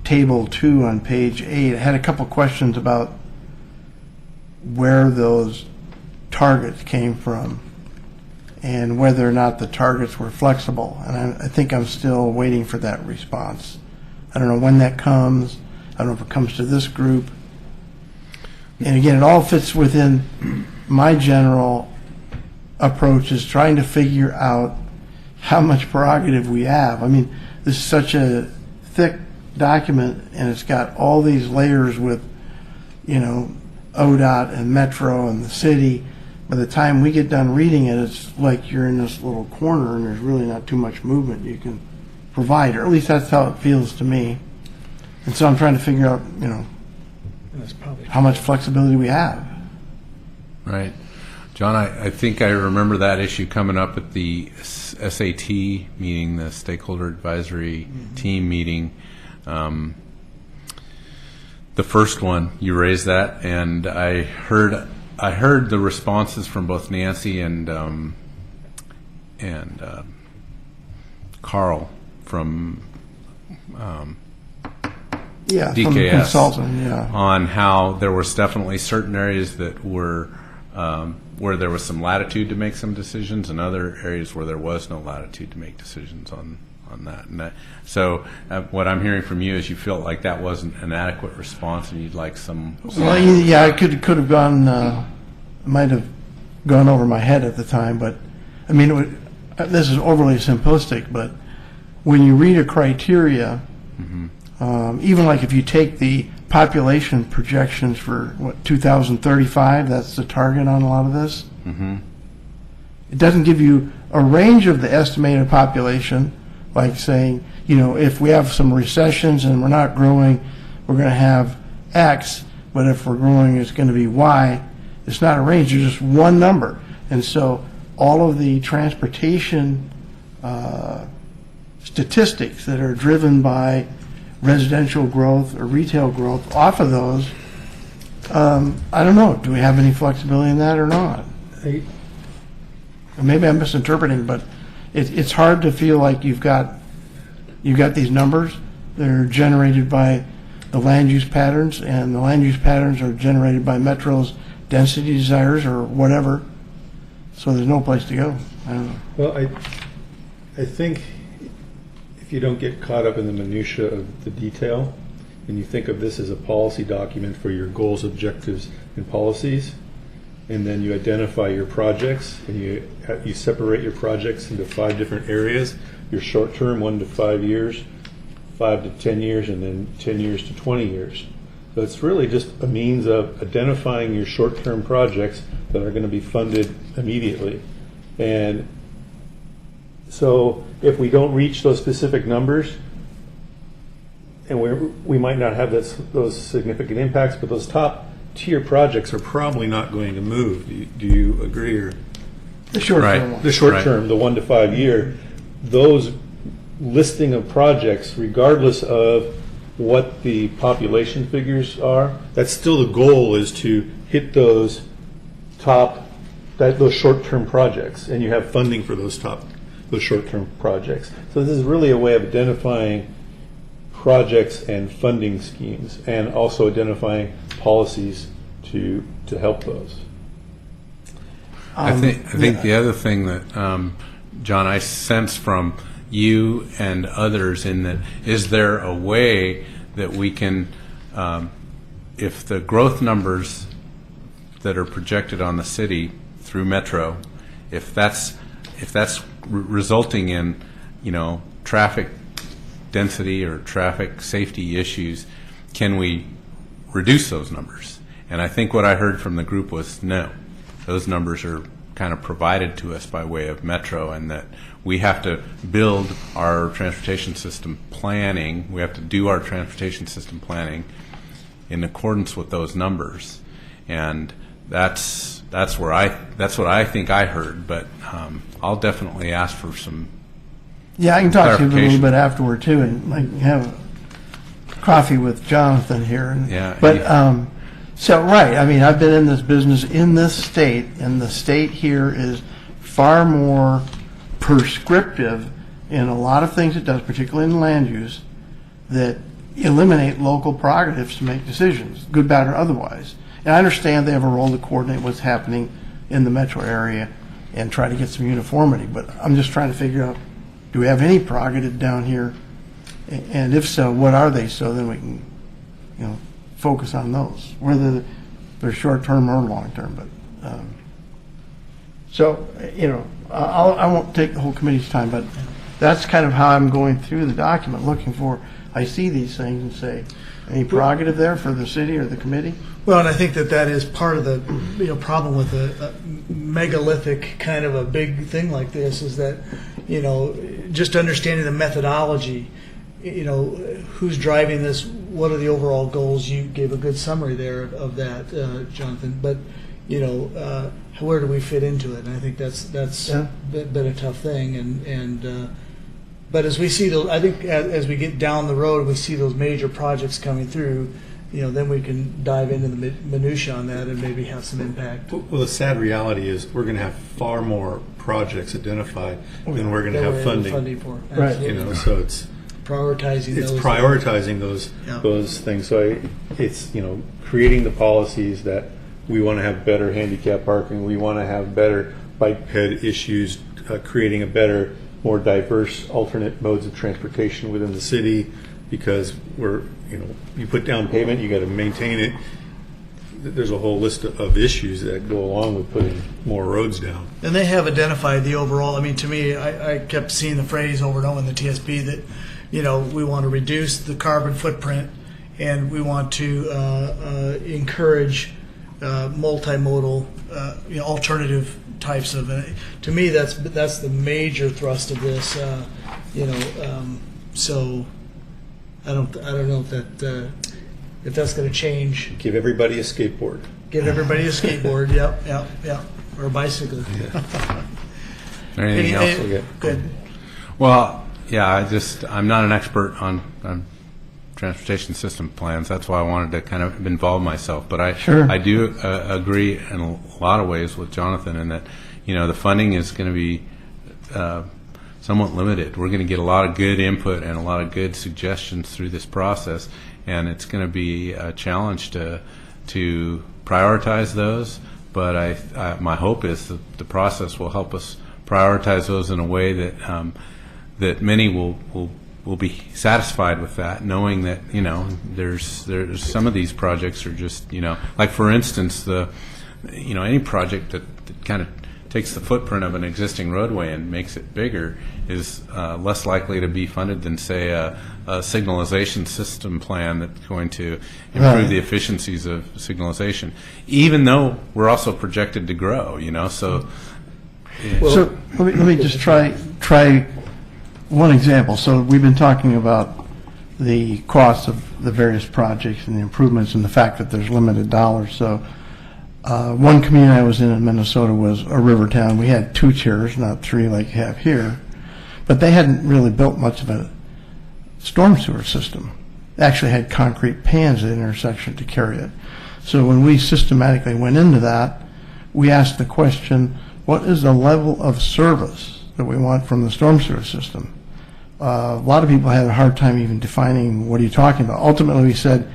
Table 2 on page 8. I had a couple questions about where those targets came from and whether or not the targets were flexible. And I think I'm still waiting for that response. I don't know when that comes. I don't know if it comes to this group. And again, it all fits within my general approach, is trying to figure out how much prerogative we have. I mean, this is such a thick document, and it's got all these layers with, ODOT and Metro and the city. By the time we get done reading it, it's like you're in this little corner and there's really not too much movement you can provide, or at least that's how it feels to me. And so I'm trying to figure out, how much flexibility we have. Right. John, I think I remember that issue coming up at the SAT meeting, the Stakeholder Advisory Team meeting. The first one, you raised that, and I heard the responses from both Nancy and Carl from From DKS the consultant, on how there was definitely certain areas that were where there was some latitude to make some decisions, and other areas where there was no latitude to make decisions on that. And so what I'm hearing from you is you felt like that wasn't an adequate response, and you'd like some. Well, yeah, I could have gone. Might have gone over my head at the time, but I mean, this is overly simplistic. But when you read a criteria, even like if you take the population projections for 2035, that's the target on a lot of this. It doesn't give you a range of the estimated population, like saying, if we have some recessions and we're not growing, we're going to have X, but if we're growing, it's going to be Y. It's not a range, it's just one number. And so all of the transportation statistics that are driven by residential growth or retail growth off of those, I don't know, do we have any flexibility in that or not? Maybe I'm misinterpreting, but it's hard to feel like you've got these numbers that are generated by the land use patterns, and the land use patterns are generated by Metro's density desires or whatever. So there's no place to go. I don't know. Well, I think if you don't get caught up in the minutia of the detail, and you think of this as a policy document for your goals, objectives, and policies, and then you identify your projects, and you separate your projects into 5 different areas, your short term, 1 to 5 years, 5 to 10 years, and then 10 years to 20 years. So it's really just a means of identifying your short term projects that are going to be funded immediately. And so if we don't reach those specific numbers, and we might not have those significant impacts, but those top tier projects are probably not going to move. Do you agree? Or The short Right. term one. the short Right. term, the 1 to 5 year, those listing of projects, regardless of what the population figures are, that's still the goal, is to hit those those short-term projects, and you have funding for those short-term projects. So this is really a way of identifying projects and funding schemes, and also identifying policies to help those. I think the other thing that, John, I sense from you and others in that, is there a way that we can, if the growth numbers that are projected on the city through Metro, if that's resulting in, traffic density or traffic safety issues, can we reduce those numbers? And I think what I heard from the group was no. Those numbers are kind of provided to us by way of Metro, and that we have to build our transportation system planning. We have to do our transportation system planning in accordance with those numbers, and that's what I think I heard. But I'll definitely ask for some. Yeah, I can talk to you a little clarification. bit afterward too, and I can have coffee with Jonathan here. Yeah, But so right, I mean, I've been in this business in this state, and the state here is far more prescriptive in a lot of things it does, particularly in land use, that eliminate local prerogatives to make decisions, good, bad, or otherwise. And I understand they have a role to coordinate what's happening in the metro area and try to get some uniformity, but I'm just trying to figure out, do we have any prerogative down here? And if so, what are they? So then we can, focus on those, whether they're short-term or long-term. But I won't take the whole committee's time, but that's kind of how I'm going through the document, looking for, I see these things and say, any prerogative there for the city or the committee? Well, and I think that is part of the problem with a megalithic kind of a big thing like this, is that just understanding the methodology, who's driving this, what are the overall goals. You gave a good summary there of that, Jonathan. But where do we fit into it? And I think that's been a tough thing. But as we see those, I think as we get down the road, we see those major projects coming through. Then we can dive into the minutia on that and maybe have some impact. Well, the sad reality is we're going to have far more projects identified than we're going to That have we're funding. for. Right. Absolutely. So it's prioritizing those. those things. So it's creating the policies that we want to have better handicap parking. We want to have better bike ped issues, creating a better, more diverse alternate modes of transportation within the city, because you put down pavement, you got to maintain it. There's a whole list of issues that go along with putting more roads down. And they have identified the overall. I mean, to me, I kept seeing the phrase over and over in the TSP that, we want to reduce the carbon footprint, and we want to encourage multimodal, alternative types of. To me, that's the major thrust of this. So I don't know if that's going to change. Give everybody a skateboard. Give everybody a skateboard. Yep. Or a bicycle. Anything else? Good. Well, yeah, I'm not an expert on transportation system plans. That's why I wanted to kind of involve myself. But I do agree in a lot of ways with Jonathan in that, the funding is going to be somewhat limited. We're going to get a lot of good input and a lot of good suggestions through this process, and it's going to be a challenge to prioritize those. But my hope is that the process will help us prioritize those in a way that that many will be satisfied with that, knowing that there's some of these projects are just like, for instance, any project that kind of takes the footprint of an existing roadway and makes it bigger is less likely to be funded than, say, a signalization system plan that's going to improve Right. the efficiencies of signalization, even though we're also projected to grow, so. So let me just try one example. So we've been talking about the costs of the various projects and the improvements and the fact that there's limited dollars. So one community I was in Minnesota was a river town. We had 2 tiers, not 3 like you have here, but they hadn't really built much of a storm sewer system. They actually had concrete pans at the intersection to carry it. So when we systematically went into that, we asked the question, what is the level of service that we want from the storm sewer system? A lot of people had a hard time even defining what are you talking about. Ultimately, we said,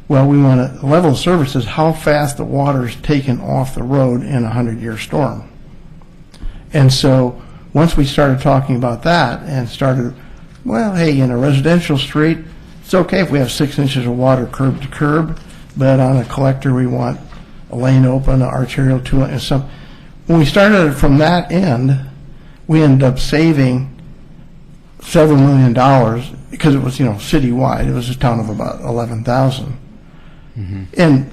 well, we want a level of service is how fast the water is taken off the road in a 100-year storm. And so once we started talking about that and started, well, hey, in a residential street, it's okay if we have 6 inches of water curb to curb, but on a collector we want a lane open, an arterial 2 and some. When we started from that end, we ended up saving several $1 million because it was, citywide. It was a town of about 11,000. And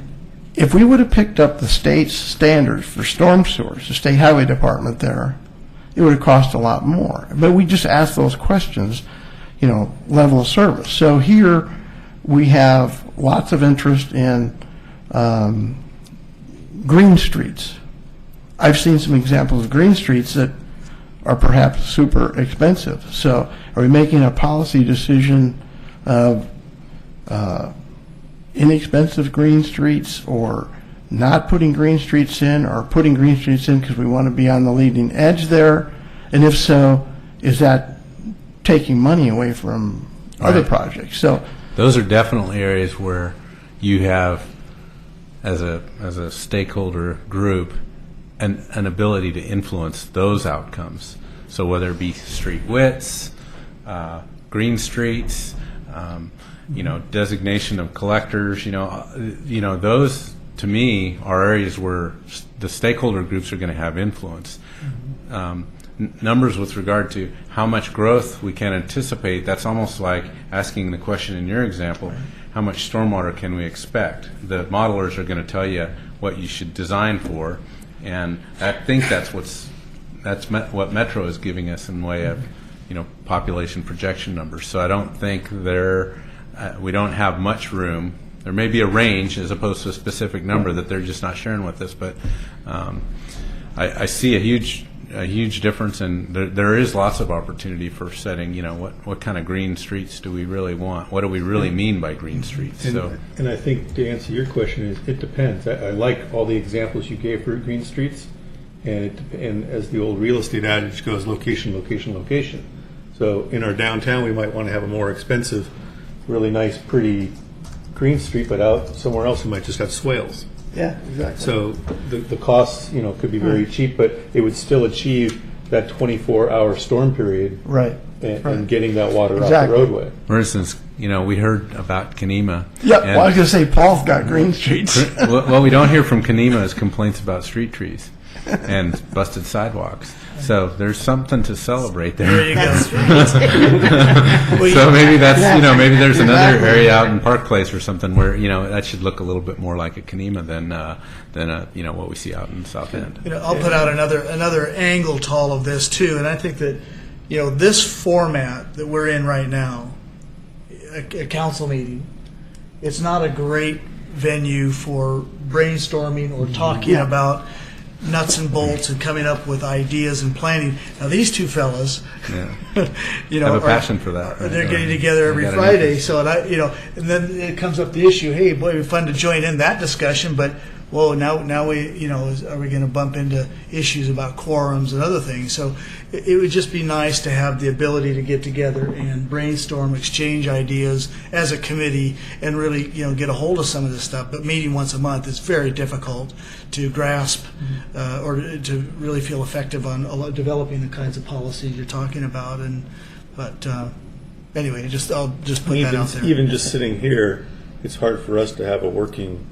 if we would have picked up the state's standards for storm sewers, the state highway department there, it would have cost a lot more. But we just asked those questions, level of service. So here we have lots of interest in green streets. I've seen some examples of green streets that are perhaps super expensive. So are we making a policy decision of inexpensive green streets or not putting green streets in, or putting green streets in because we want to be on the leading edge there? And if so, is that taking money away from other Right. projects? So Those are definitely areas where you have, as a stakeholder group, an ability to influence those outcomes. So whether it be street widths, green streets, designation of collectors, those to me are areas where the stakeholder groups are going to have influence. Numbers with regard to how much growth we can anticipate, that's almost like asking the question in your example, how much stormwater can we expect? The modelers are going to tell you what you should design for, and I think that's what Metro is giving us in way of population projection numbers. So I don't think we don't have much room. There may be a range as opposed to a specific number that they're just not sharing with us, but I see a huge difference, and there is lots of opportunity for setting, what kind of green streets do we really want? What do we really mean by green streets? And I think to answer your question is, it depends. I like all the examples you gave for green streets, and as the old real estate adage goes, location, location, location. So in our downtown, we might want to have a more expensive, really nice, pretty green street, but out somewhere else we might just have swales. yeah, exactly. So the costs, could be very cheap, but it would still achieve that 24-hour storm period Right. and getting that water off Exactly. the roadway. For instance, we heard about Kenema. Yeah, and- well, I was going to say Paul's got green streets. What we don't hear from Kenema is complaints about street trees and busted sidewalks. So there's something to celebrate there. There you go. So maybe that's maybe there's another area out in Park Place or something where that should look a little bit more like a Kenema than what we see out in South End. I'll put out another angle to all of this too, and I think that this format that we're in right now, a council meeting, it's not a great venue for brainstorming or talking about nuts and bolts and coming up with ideas and planning. Now these two fellas, Yeah. have a passion for that. Right? They're getting together every They got an Friday, interest. so and then it comes up the issue. Hey, boy, it'd be fun to join in that discussion, but now we are we going to bump into issues about quorums and other things? So it would just be nice to have the ability to get together and brainstorm, exchange ideas as a committee, and really get a hold of some of this stuff. But meeting once a month is very difficult to grasp or to really feel effective on developing the kinds of policies you're talking about. But anyway, I'll just put that out there. Even just sitting here, it's hard for us to have a working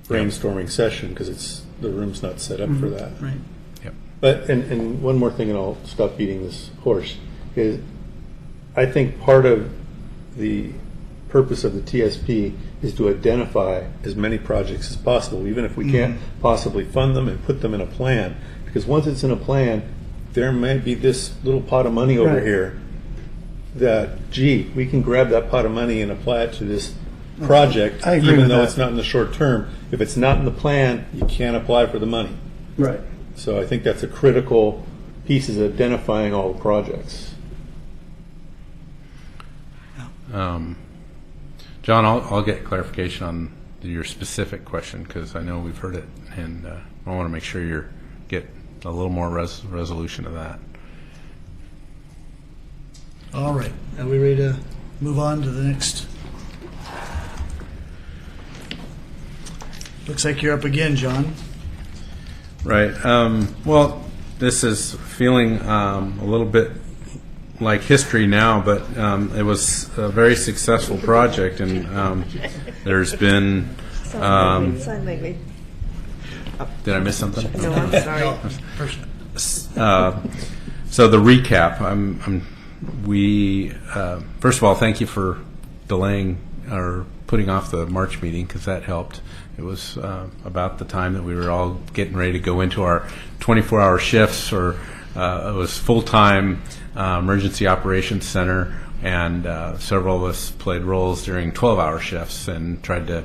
brainstorming session because the room's not set up for that. Right. Yep. But, and one more thing, and I'll stop beating this horse, is I think part of the purpose of the TSP is to identify as many projects as possible, even if we can't possibly fund them, and put them in a plan. Because once it's in a plan, there may be this little pot of money over Right. here that, gee, we can grab that pot of money and apply it to this project, I agree even with though that. it's not in the short term. If it's not in the plan, you can't apply for the money. Right. So I think that's a critical piece, is identifying all the projects. John, I'll get clarification on your specific question, because I know we've heard it, and I want to make sure you get a little more resolution of that. All right, are we ready to move on to the next? Looks like you're up again, John. Right. Well, this is feeling a little bit like history now, but it was a very successful project, and there's been. Sign language. Did I miss something? No, I'm sorry. So the recap. First of all, thank you for delaying or putting off the March meeting, because that helped. It was about the time that we were all getting ready to go into our 24-hour shifts, or it was full-time emergency operations center, and several of us played roles during 12-hour shifts and tried to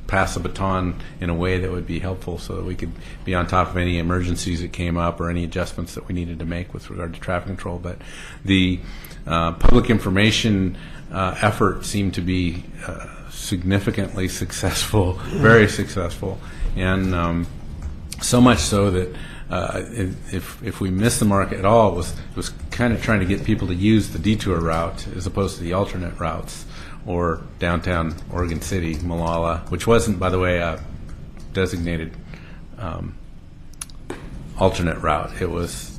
pass the baton in a way that would be helpful, so that we could be on top of any emergencies that came up or any adjustments that we needed to make with regard to traffic control. But the public information effort seemed to be significantly successful, very successful, and so much so that if we missed the mark at all, it was kind of trying to get people to use the detour route as opposed to the alternate routes, or downtown Oregon City, Molalla, which wasn't, by the way, a designated alternate route. It was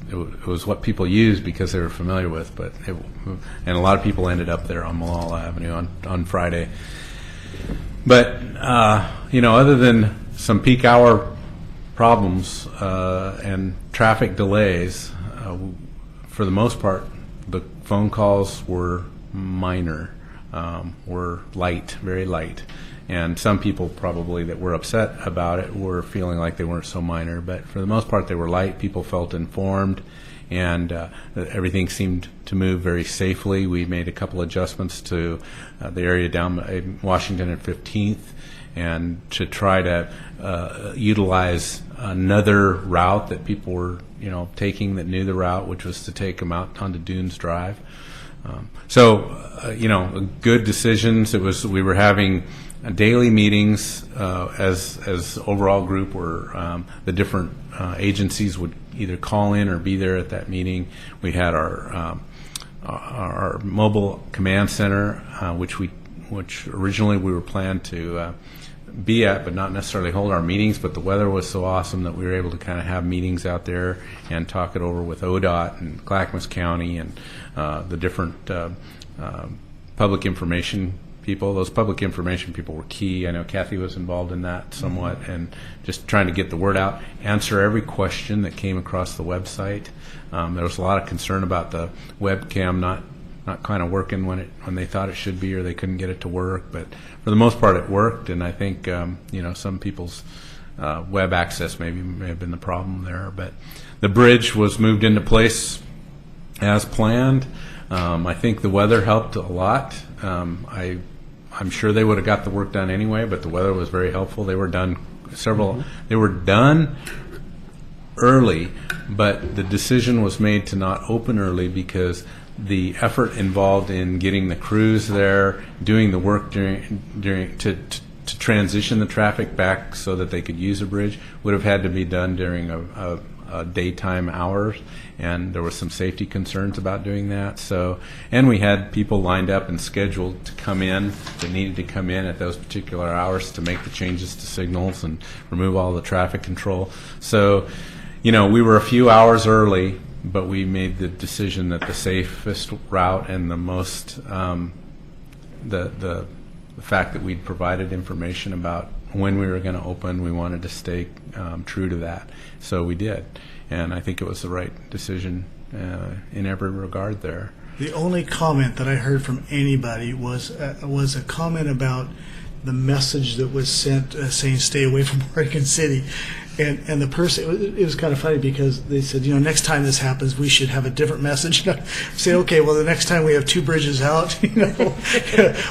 what people used because they were familiar with, and a lot of people ended up there on Molalla Avenue on Friday. But other than some peak hour problems and traffic delays, for the most part, the phone calls were minor. Were light, very light. And some people probably that were upset about it were feeling like they weren't so minor, but for the most part they were light. People felt informed, and everything seemed to move very safely. We made a couple adjustments to the area down Washington and 15th, and to try to utilize another route that people were taking that knew the route, which was to take them out onto Dunes Drive. Good decisions. We were having daily meetings as overall group, where the different agencies would either call in or be there at that meeting. We had our mobile command center, which originally we were planned to be at, but not necessarily hold our meetings. But the weather was so awesome that we were able to kind of have meetings out there and talk it over with ODOT and Clackamas County and the different public information people. Those public information people were key. I know Kathy was involved in that somewhat, and just trying to get the word out, answer every question that came across the website. There was a lot of concern about the webcam not kind of working when they thought it should be, or they couldn't get it to work. But for the most part, it worked, and I think some people's web access may have been the problem there. But the bridge was moved into place as planned. I think the weather helped a lot. I'm sure they would have got the work done anyway, but the weather was very helpful. They were done They were done early, but the decision was made to not open early because the effort involved in getting the crews there, doing the work during to transition the traffic back so that they could use a bridge would have had to be done during a daytime hours, and there were some safety concerns about doing that. So, and we had people lined up and scheduled to come in that needed to come in at those particular hours to make the changes to signals and remove all the traffic control. So, we were a few hours early, but we made the decision that the safest route and the most the the fact that we'd provided information about when we were going to open. We wanted to stay true to that, so we did, and I think it was the right decision in every regard there. The only comment that I heard from anybody was a comment about the message that was sent saying stay away from Oregon City. And the person, it was kind of funny because they said, next time this happens, we should have a different message. And I say, okay, well, the next time we have 2 bridges out,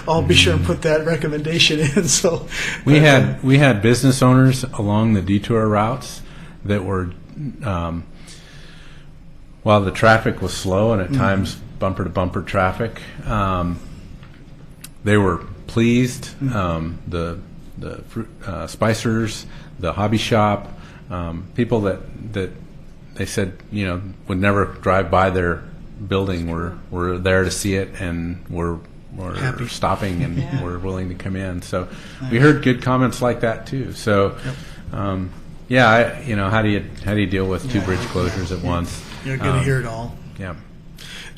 I'll be sure and put that recommendation in. So we had business owners along the detour routes that were, while the traffic was slow and at times bumper to bumper traffic, they were pleased. The Spicers, the hobby shop, people that they said would never drive by their building were there to see it and were happy, stopping and were willing to come in. So we heard good comments like that too. So how do you deal with 2 bridge closures at once? You're going to hear it all. Yeah.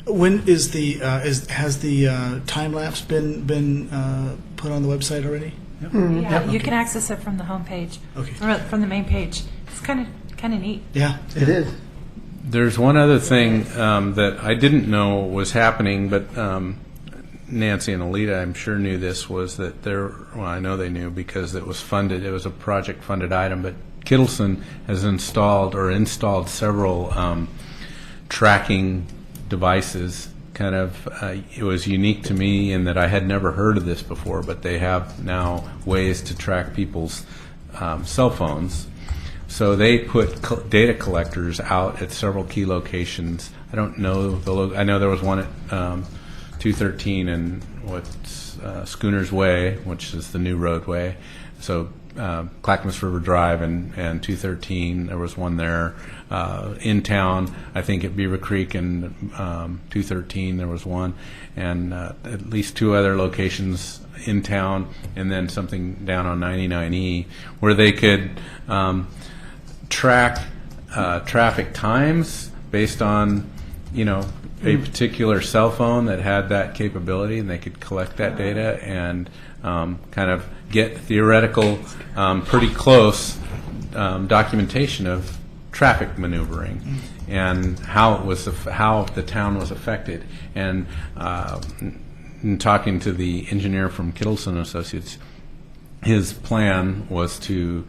When is the has the time lapse been put on the website already? Yeah, you can access it from the homepage, or from the main page. It's kind of neat. Yeah, It is. There's one other thing that I didn't know was happening, but Nancy and Alita, I'm sure, knew this, was that I know they knew because it was funded. It was a project-funded item, but Kittleson has installed several tracking devices. It was unique to me in that I had never heard of this before, but they have now ways to track people's cell phones. So they put data collectors out at several key locations. I don't know I know there was one at 213 and Schooners Way, which is the new roadway. So Clackamas River Drive and 213, there was one there. In town, I think at Beaver Creek and 213 there was one, and at least 2 other locations in town, and then something down on 99E where they could track traffic times based on a particular cell phone that had that capability, and they could collect that data and kind of get theoretical, pretty close documentation of traffic maneuvering and how the town was affected. And in talking to the engineer from Kittleson Associates, his plan was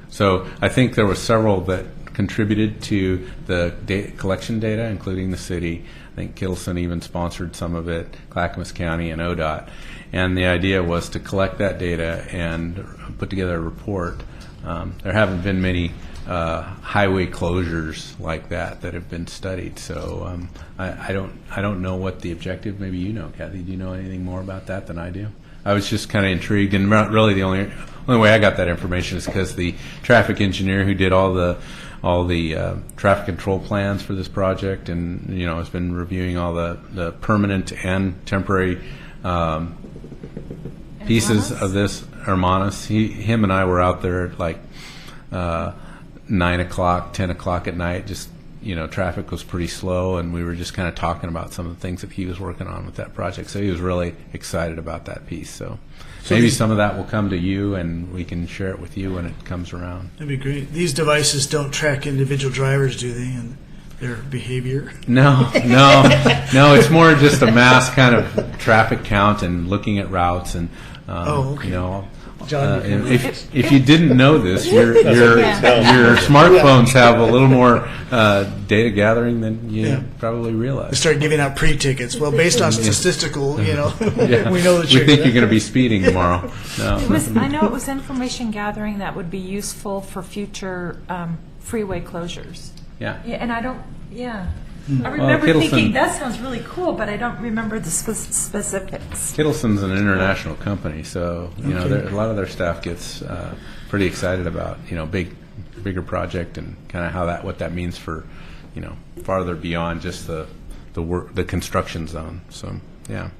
so I think there were several that contributed to the collection data, including the city. I think Kittleson even sponsored some of it, Clackamas County and ODOT. And the idea was to collect that data and put together a report. There haven't been many highway closures like that have been studied. So I don't know what the objective. Maybe Kathy. Do you know anything more about that than I do? I was just kind of intrigued, and really the only way I got that information is because the traffic engineer who did all the traffic control plans for this project, and has been reviewing all the permanent and temporary pieces of this. Hermanos, him and I were out there at like 9 o'clock, 10 o'clock at night. Just traffic was pretty slow, and we were just kind of talking about some of the things that he was working on with that project. So he was really excited about that piece. So maybe some of that will come to you, and we can share it with you when it comes around. That'd be great. These devices don't track individual drivers, do they, and their behavior? No. It's more just a mass kind of traffic count and looking at routes and John, if you didn't know this, your smartphones have a little more data gathering than you probably they realize. start giving out pre-tickets. Well, based on statistical, we know that We you're think you're going to be speeding tomorrow. No. I know it was information gathering that would be useful for future freeway closures. Yeah. And I remember Kittleson- thinking, that sounds really cool, but I don't remember the specifics. Kittleson's an international company, so a lot of their staff gets pretty excited about bigger project and kind of what that means for farther beyond just the construction zone. So yeah.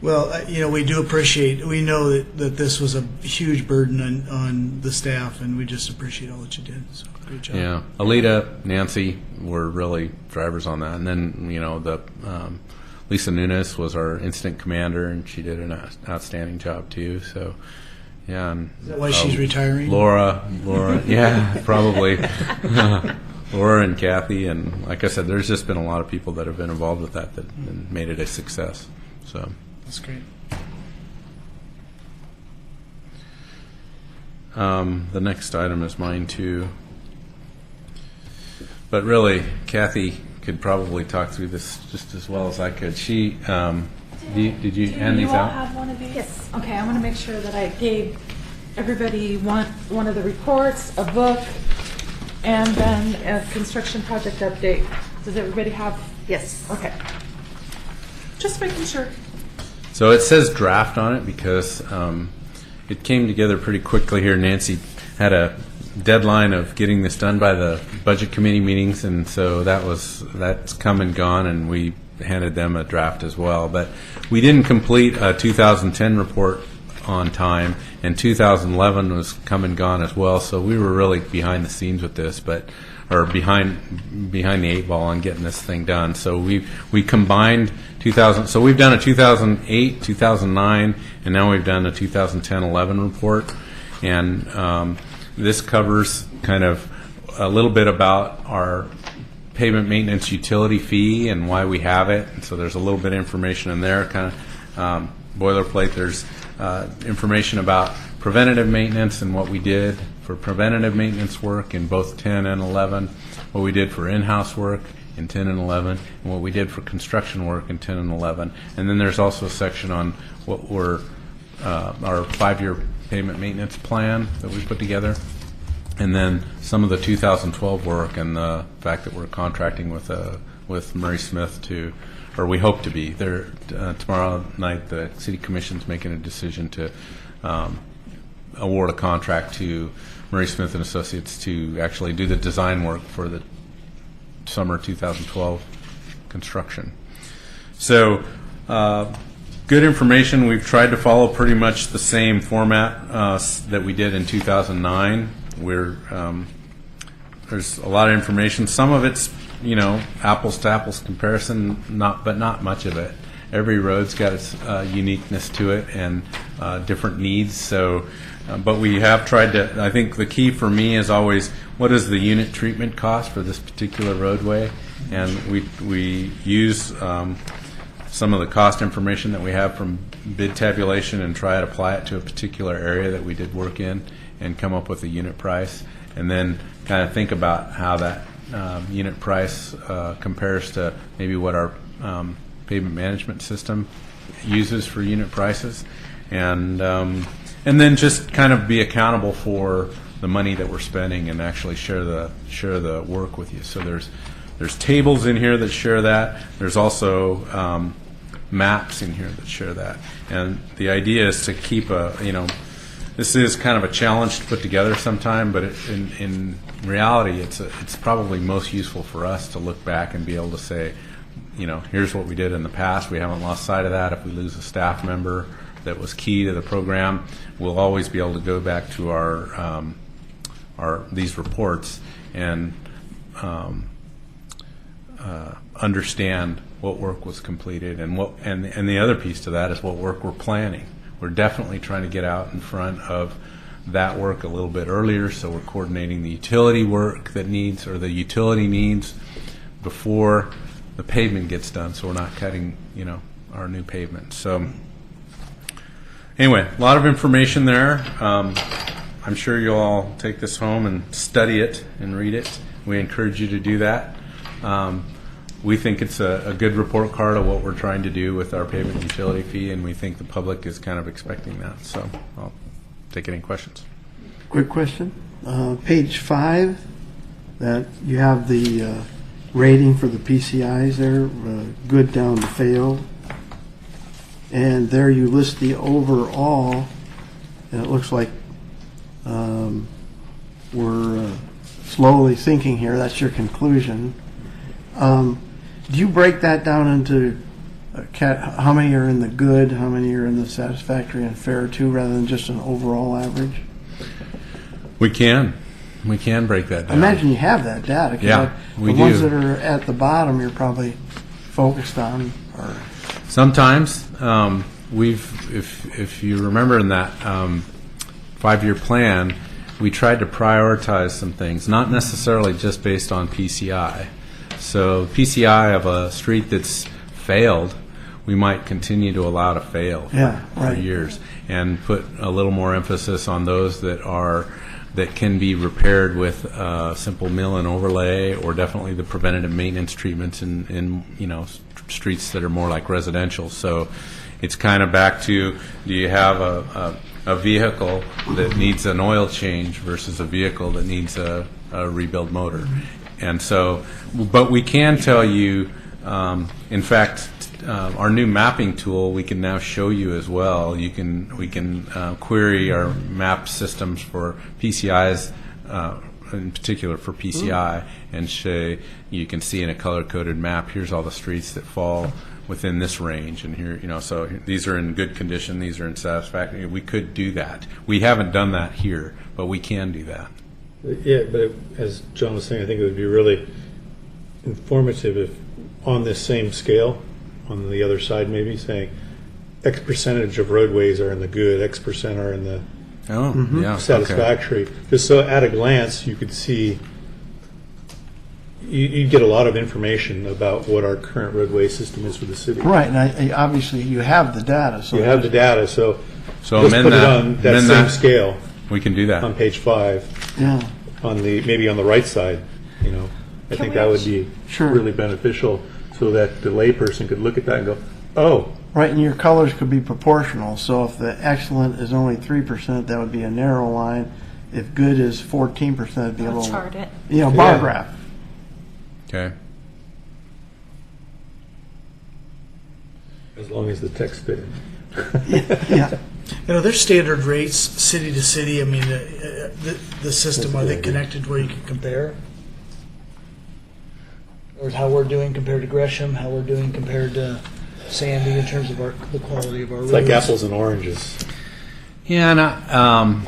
Well, we do appreciate. We know that this was a huge burden on the staff, and we just appreciate all that you did. So great job. Yeah, Alita, Nancy were really drivers on that, and then the Lisa Nunes was our incident commander, and she did an outstanding job too. So, yeah. And, Is that why she's retiring? Laura, yeah, probably. Laura and Kathy, and like I said, there's just been a lot of people that have been involved with that and made it a success. So That's great. the next item is mine too. But really, Kathy could probably talk through this just as well as I could. She, did you hand these You all out? have one of these? Yes. Okay, I want to make sure that I gave everybody one of the reports, a book, and then a construction project update. Does everybody have? Yes. Okay. Just making sure. So it says draft on it because it came together pretty quickly here. Nancy had a deadline of getting this done by the budget committee meetings, and so that's come and gone, and we handed them a draft as well. But we didn't complete a 2010 report on time, and 2011 was come and gone as well. So we were really behind the scenes with this, or behind the eight ball on getting this thing done. So we combined 2000. So we've done a 2008, 2009, and now we've done a 2010-11 report, and this covers kind of a little bit about our pavement maintenance utility fee and why we have it. And so there's a little bit of information in there, kind of boilerplate. There's information about preventative maintenance and what we did for preventative maintenance work in both 10 and 11, what we did for in-house work in 10 and 11, and what we did for construction work in 10 and 11. And then there's also a section on what were our 5-year pavement maintenance plan that we put together, and then some of the 2012 work and the fact that we're contracting with Murray Smith or we hope to be there tomorrow night. The City Commission's making a decision to award a contract to Murray Smith and Associates to actually do the design work for the summer 2012 construction. So good information. We've tried to follow pretty much the same format that we did in 2009. There's a lot of information. Some of it's apples to apples comparison, but not much of it. Every road's got its uniqueness to it and different needs. So, but we have tried to. I think the key for me is always what is the unit treatment cost for this particular roadway, and we use some of the cost information that we have from bid tabulation and try to apply it to a particular area that we did work in and come up with a unit price, and then kind of think about how that unit price compares to maybe what our pavement management system uses for unit prices, and then just kind of be accountable for the money that we're spending and actually share the work with you. So there's tables in here that share that. There's also maps in here that share that. And the idea is to keep this is kind of a challenge to put together sometime, but in reality, it's probably most useful for us to look back and be able to say, here's what we did in the past. We haven't lost sight of that. If we lose a staff member that was key to the program, we'll always be able to go back to our these reports and understand what work was completed and the other piece to that is what work we're planning. We're definitely trying to get out in front of that work a little bit earlier, so we're coordinating the utility work the utility needs before the pavement gets done, so we're not cutting our new pavement. So anyway, a lot of information there. I'm sure you'll all take this home and study it and read it. We encourage you to do that. We think it's a good report card of what we're trying to do with our pavement utility fee, and we think the public is kind of expecting that. So I'll take any questions. Quick question. Page 5, that you have the rating for the PCIs there, good down to fail. And there you list the overall, and it looks like we're slowly sinking here. That's your conclusion. Do you break that down into how many are in the good, how many are in the satisfactory and fair too, rather than just an overall average? We can break that down. I imagine you have that data. Yeah, we do. The ones that are at the bottom, you're probably focused on. Sometimes if you remember in that 5-year plan, we tried to prioritize some things, not necessarily just based on PCI. So PCI of a street that's failed, we might continue to allow to fail for years, and put a little more emphasis on those that can be repaired with simple mill and overlay, or definitely the preventative maintenance treatments in streets that are more like residential. So it's kind of back to, do you have a vehicle that needs an oil change versus a vehicle that needs a rebuild motor? And so, but we can tell you, in fact, our new mapping tool, we can now show you as well. We can query our map systems for PCIs, in particular for PCI, and say, you can see in a color-coded map, here's all the streets that fall within this range, and here, so these are in good condition, these are in satisfactory. We could do that. We haven't done that here, but we can do that. Yeah, but as John was saying, I think it would be really informative if, on this same scale, on the other side maybe, saying X percentage of roadways are in the good, X percent are in the satisfactory. Just so at a glance you could see, you'd get a lot of information about what our current roadway system is for the city. Right, and obviously you have the data. So you have the data, so just put it on that same scale. We can do that on page 5. Yeah. Maybe on the right side, I think that would be really beneficial, so that the layperson could look at that and go, oh. Right, and your colors could be proportional. So if the excellent is only 3%, that would be a narrow line. If good is 14%, it'd be a little, chart it. Bar graph. Okay. As long as the text fit in. Yeah. There's standard rates, city to city. I mean, the system, are they connected where you can compare? Or how we're doing compared to Gresham, how we're doing compared to Sandy in terms of the quality of our roads? It's like apples and oranges. Yeah, and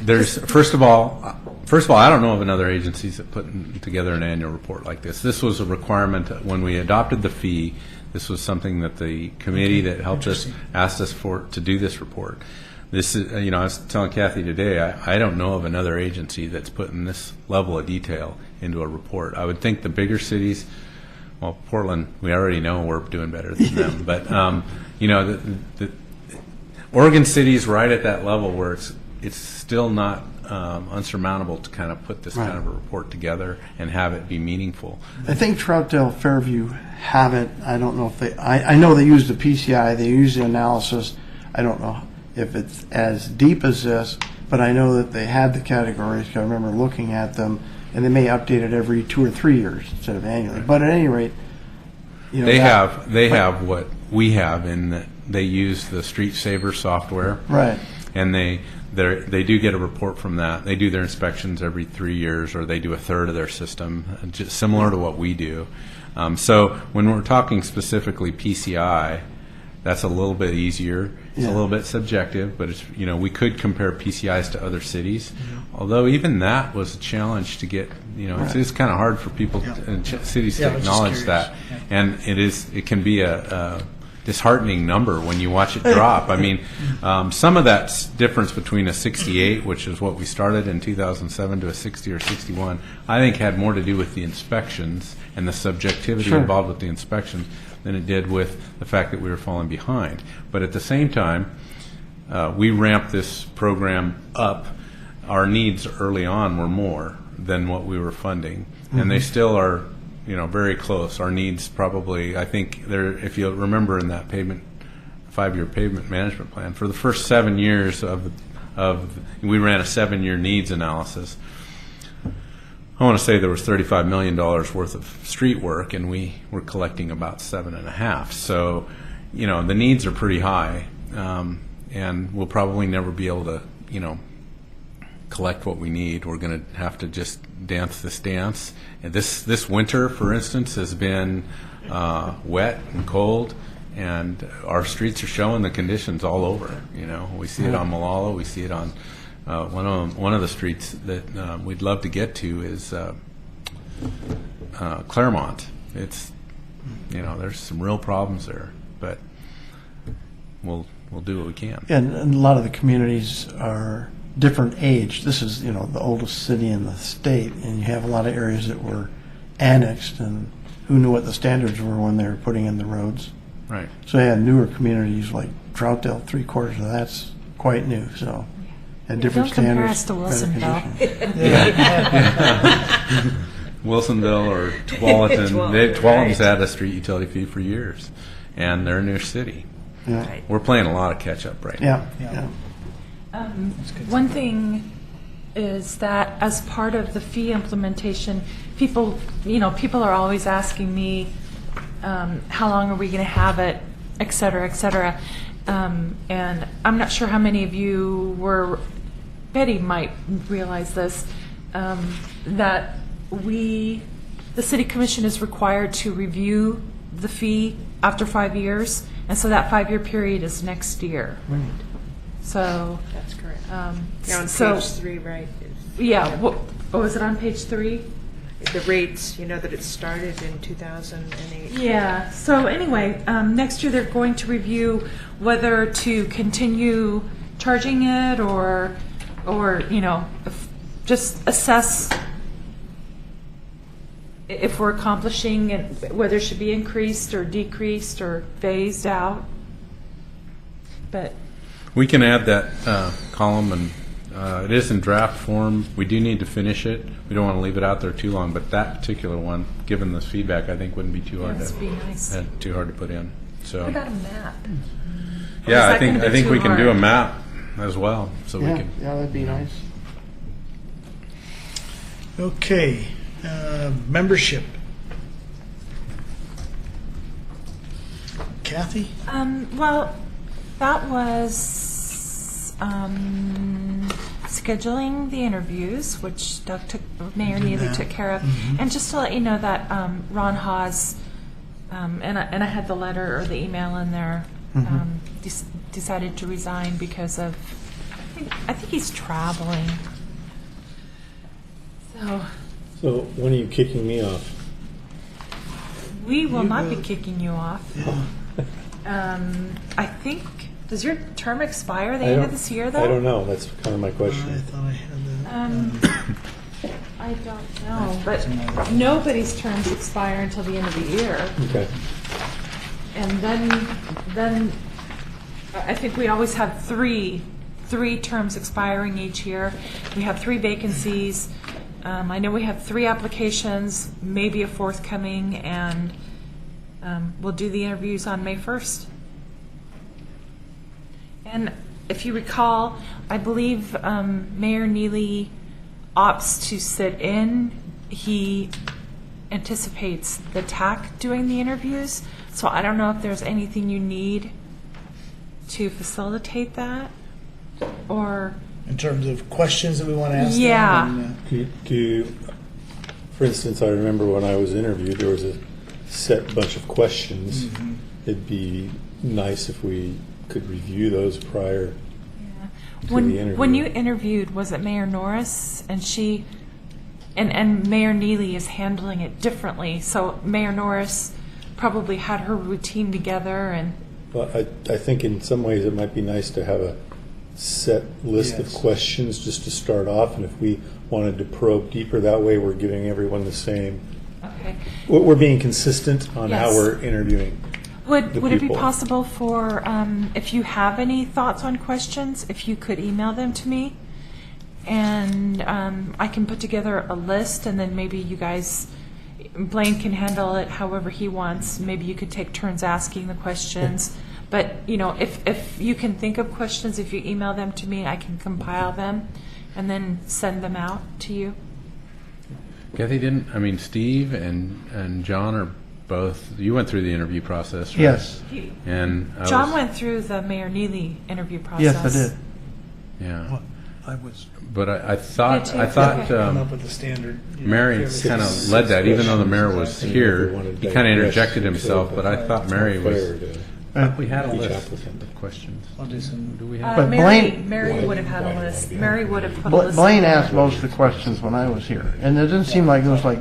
there's first of all, I don't know of another agencies that put together an annual report like this. This was a requirement when we adopted the fee. This was something that the committee that helped us asked us to do this report. This is, I was telling Kathy today, I don't know of another agency that's putting this level of detail into a report. I would think the bigger cities, well, Portland, we already know we're doing better than them, but the Oregon City is right at that level where it's still not unsurmountable to kind of put this kind of a report together and have it be meaningful. I think Troutdale, Fairview have it. I don't know if I know they use the PCI, they use the analysis. I don't know if it's as deep as this, but I know that they had the categories. I remember looking at them, and they may update it every 2 or 3 years instead of annually. But at any rate, they have what we have in that they use the Street Saver software, right? And they do get a report from that. They do their inspections every 3 years, or they do a third of their system, just similar to what we do. So when we're talking specifically PCI, that's a little bit easier. It's a little bit subjective, but it's we could compare PCIs to other cities. Although even that was a challenge to get. It's kind of hard for people in cities to acknowledge that, and it can be a disheartening number when you watch it drop. I mean, some of that difference between a 68, which is what we started in 2007, to a 60 or 61, I think had more to do with the inspections and the subjectivity involved with the inspections than it did with the fact that we were falling behind. But at the same time, we ramped this program up. Our needs early on were more than what we were funding, and they still are very close. Our needs probably, I think, if you remember in that 5-year pavement management plan, for the first 7 years we ran a 7-year needs analysis. I want to say there was $35 million worth of street work, and we were collecting about 7.5. So, the needs are pretty high, and we'll probably never be able to, collect what we need. We're going to have to just dance this dance. And this winter, for instance, has been wet and cold, and our streets are showing the conditions all over. We see it on Malala. We see it on one of the streets that we'd love to get to is Claremont. It's You know, there's some real problems there, but we'll do what we can. And a lot of the communities are different age. This is, you know, the oldest city in the state, and you have a lot of areas that were annexed, and who knew what the standards were when they were putting in the roads. Right. So you had newer communities like Troutdale, 3/4 of that's quite new, so had different Don't compare standards. us to better Wilsonville. conditions. Wilsonville or Tualatin. Tualatin's had a street utility fee for years, and they're a new city. Yeah, We're playing a lot of catch up right now. yeah. One thing is that as part of the fee implementation, people are always asking me, how long are we going to have it, et cetera, et cetera. And I'm not sure how many of you were, Betty might realize this, that the City Commission is required to review the fee after 5 years, and so that 5-year period is next year. Right. So, That's correct. You're on so, page 3, right? yeah, was it on page 3? The rates, you know, that it started in 2008. Yeah. So anyway, next year they're going to review whether to continue charging it or just assess if we're accomplishing it, whether it should be increased or decreased or phased out. But We can add that column, and it is in draft form. We do need to finish it. We don't want to leave it out there too long, but that particular one, given this feedback, I think wouldn't be too hard it'd to be nice. too hard to put in. So What about a map? yeah, is I that gonna be think too we can do a hard? map as well, so we Yeah, can. yeah, that'd be nice. Okay, membership. Kathy? Well, that was scheduling the interviews, which Mayor Neely took care of. And just to let you know that Ron Hawes, and I had the letter or the email in there, decided to resign because of, I think he's traveling. So when are you kicking me off? We will not be kicking you off. I think, does your term expire the end of this year, though? I don't know. That's kind of my I question. thought I had that. I don't know, but nobody's terms expire until the end of the year. Okay. And then I think we always have three terms expiring each year. We have 3 vacancies. I know we have 3 applications, maybe a 4th coming, and we'll do the interviews on May 1st. And if you recall, I believe Mayor Neely opts to sit in. He anticipates the TAC doing the interviews, so I don't know if there's anything you need to facilitate that, or In terms of questions that we want to ask Yeah. them. For instance, I remember when I was interviewed, there was a set bunch of questions. It'd be nice if we could review those prior to the interview. when you interviewed, was it Mayor Norris? And she and Mayor Neely is handling it differently. So Mayor Norris probably had her routine together, and Well, I think in some ways it might be nice to have a set list of Yes. questions just to start off, and if we wanted to probe deeper, that way we're giving everyone the same. okay. We're being consistent on how Yes. we're interviewing. Would the it be people. possible for, if you have any thoughts on questions, if you could email them to me? And I can put together a list, and then maybe you guys, Blaine can handle it however he wants. Maybe you could take turns asking the questions. But, if you can think of questions, if you email them to me, I can compile them and then send them out to you. Kathy Steve and John are both, you went through the interview process, right? Yes, And John went through the Mayor Neely interview process. yes, I did. Yeah. I was But I thought Me too. come up with the standard. Mary kind of led that, even though the mayor was here. He kind of interjected himself, but I thought Mary was. We had a Each list applicant. of questions. I'll do some. Do we have? But Mary Blaine- would have had a list. Mary would have put a list. Blaine together. asked most of the questions when I was here, and it didn't seem like there was like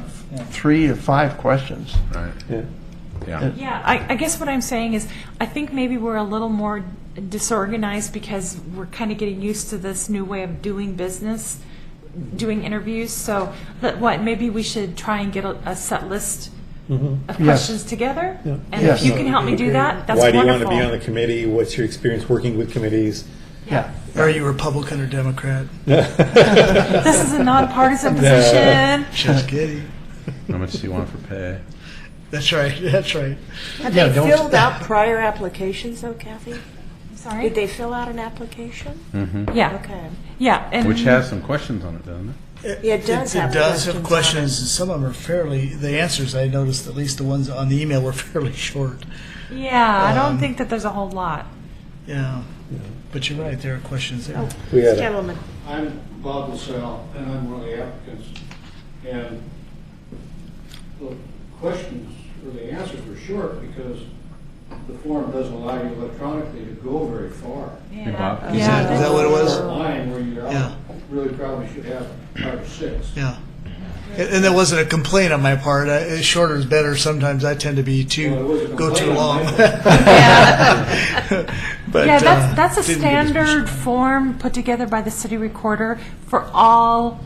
3 to 5 questions. Right. Yeah. Yeah. Yeah, I guess what I'm saying is, I think maybe we're a little more disorganized because we're kind of getting used to this new way of doing business, doing interviews. So, maybe we should try and get a set list of questions together? Yeah. And Yes. if you can help me do that, that's Why do you wonderful. want to be on the committee? What's your experience working with committees? Yeah. Are you Republican or Democrat? This is a nonpartisan position. Just kidding. How much do you want for pay? That's right. That's right. Have Yeah, they don't- filled out prior applications though, Kathy? Sorry? Did they fill out an application? Yeah, Okay. yeah. And Which has some questions on it, doesn't it? Yeah, it does have It does have questions questions, and some of them are fairly, the answers I noticed, at least the ones on the email, were fairly short. Yeah, I don't think that there's a whole lot. Yeah. But you're right, there are questions there. We got it. Gentlemen. I'm Bob LaSalle, and I'm one of the applicants. And the questions, or the answers were short because the form doesn't allow you electronically to go very far. Hey, Bob. Is that what it was? There's a line where you're Yeah. out, really probably should have 5 or 6. Yeah. And that wasn't a complaint on my part. Shorter is better. Sometimes I tend to be Well, it was a go too complaint on long. my But, Yeah, that's a didn't get as much. standard form put together by the city recorder for all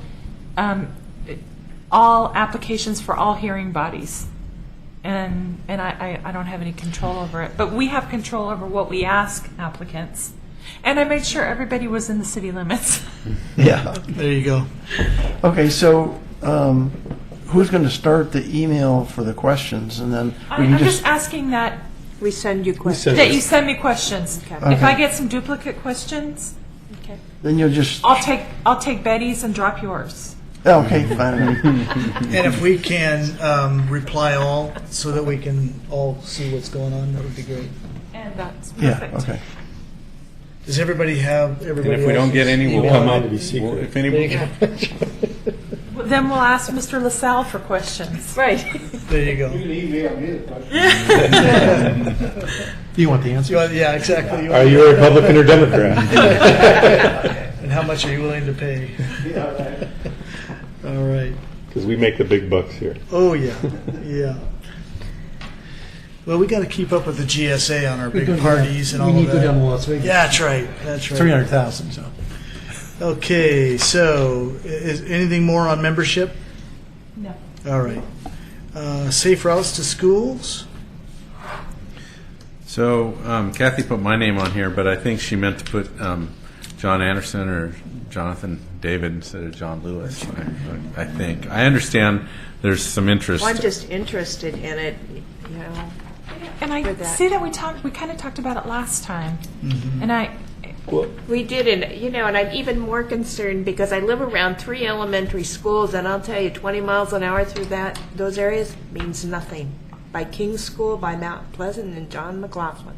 applications for all hearing bodies. And I don't have any control over it, but we have control over what we ask applicants. And I made sure everybody was in the city limits. Yeah. There you go. Okay, so who's going to start the email for the questions, and then we I'm can just asking that We send you questions. you send me questions. Okay. If I get some duplicate questions, Okay. then you'll just I'll take Betty's and drop yours. okay, fine. And if we can reply all so that we can all see what's going on, that would be great. And that's Yeah, perfect. okay. Does everybody have And everybody? if we don't get any, we'll Email come mine up. to be secret. If anybody, Then we'll ask Mr. LaSalle for questions. Right. There you go. You can email me the question. You want the answer? Yeah, exactly. Are you a Republican or Democrat? And how much are you willing to pay? Yeah, right. All right. Because we make the big bucks here. Oh yeah, yeah. Well, we got to keep up with the GSA on our big parties and all We need of to go down to that. Las Vegas. Yeah, that's right. That's right. 300,000, so. Okay, so is anything more on membership? No. All right. Safe routes to schools. so Kathy put my name on here, but I think she meant to put John Anderson or Jonathan David instead of John Lewis. I think. I understand there's some interest. Well, I'm just interested in it, you know. And I For that. see that we kind of talked about it last time. And We did, and and I'm even more concerned because I live around 3 elementary schools, and I'll tell you, 20 miles an hour through those areas means nothing. By King's School, by Mount Pleasant, and John McLaughlin.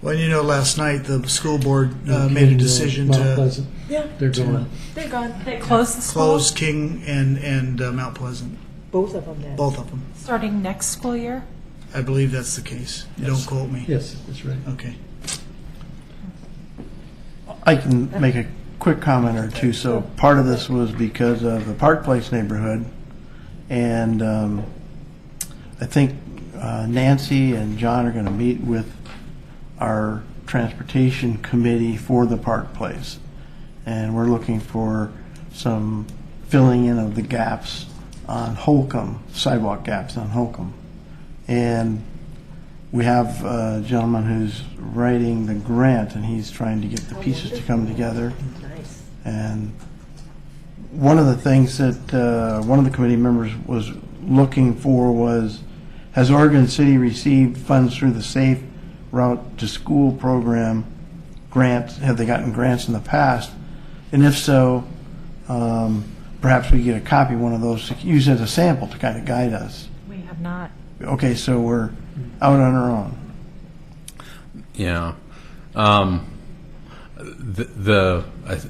Well, last night the school board made a decision Mount to Pleasant. Yeah, They're going. they're gone. they closed the school close King and Mount Pleasant, Both of them then. both of them. starting next school year. I believe that's the case. Don't quote me. Yes, that's right. Okay. I can make a quick comment or two. So part of this was because of the Park Place neighborhood, and I think Nancy and John are going to meet with our transportation committee for the Park Place, and we're looking for some filling in of the gaps on Holcomb, sidewalk gaps on Holcomb. And we have a gentleman who's writing the grant, and he's trying to get the pieces to come together. Nice. And one of the things that one of the committee members was looking for was, has Oregon City received funds through the Safe Route to School program grants? Have they gotten grants in the past? And if so, perhaps we get a copy of one of those to use as a sample to kind of guide us. We have not. Okay, so we're out on our own. Yeah.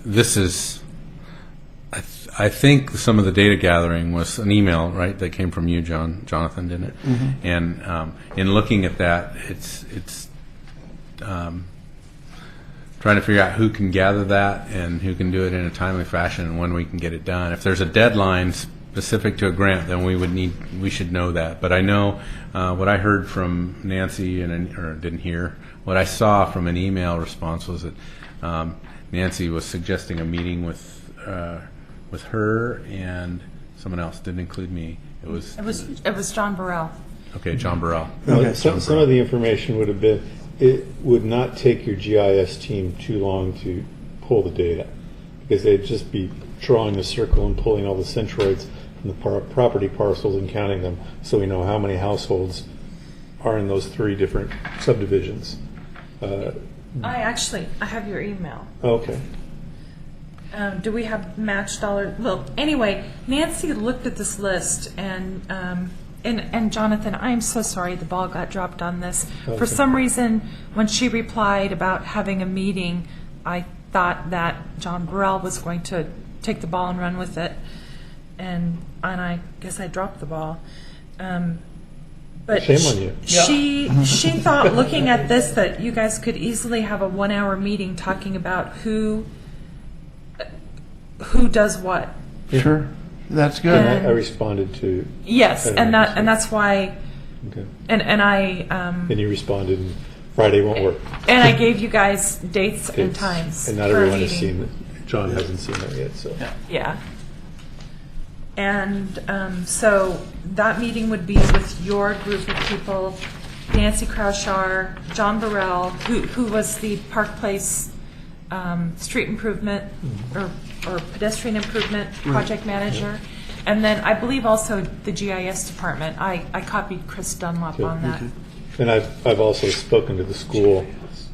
This is. I think some of the data gathering was an email, right, that came from you, Jonathan, didn't it? And in looking at that, it's trying to figure out who can gather that and who can do it in a timely fashion and when we can get it done. If there's a deadline specific to a grant, then we should know that. But I know what I heard from Nancy, or didn't hear, what I saw from an email response was that Nancy was suggesting a meeting with her and someone else. Didn't include me. It was John Burrell. Okay, John Burrell. Well, some of the information would have been, it would not take your GIS team too long to pull the data, because they'd just be drawing a circle and pulling all the centroids from the property parcels and counting them, so we know how many households are in those 3 different subdivisions. I have your email. Okay. Do we have match dollar? Well, anyway, Nancy looked at this list, and Jonathan, I'm so sorry the ball got dropped on this. Okay. For some reason, when she replied about having a meeting, I thought that John Burrell was going to take the ball and run with it, and I guess I dropped the ball. But Shame on you. She thought, looking at this, that you guys could easily have a 1-hour meeting talking about who does what. Sure, that's good. And I responded to. Yes, and that's why. Okay. And I. And you responded, and Friday won't work. And I gave you guys dates and times. And not for a everyone has meeting. seen it. John hasn't seen that yet, so. Yeah. And so that meeting would be with your group of people, Nancy Kraushar, John Burrell, who was the Park Place street improvement or pedestrian improvement project manager. And then I believe also the GIS department. I copied Chris Dunlop on that. And I've also spoken to the school,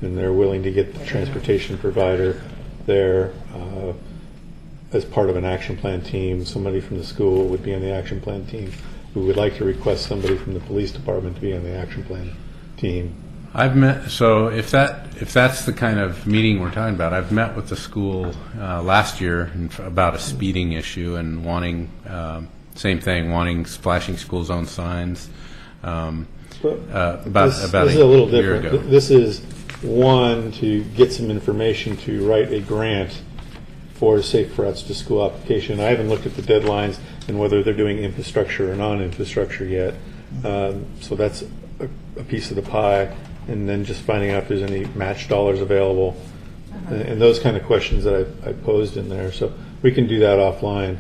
and they're willing to get the transportation provider there as part of an action plan team. Somebody from the school would be on the action plan team. We would like to request somebody from the police department to be on the action plan team. I've met, so if that's the kind of meeting we're talking about, I've met with the school last year about a speeding issue and wanting, same thing, wanting flashing school zone signs. This is a little different. This is one, to get some information to write a grant for a Safe Routes to School application. I haven't looked at the deadlines and whether they're doing infrastructure or non-infrastructure yet. So that's a piece of the pie. And then just finding out if there's any match dollars available, and those kind of questions that I posed in there. So we can do that offline.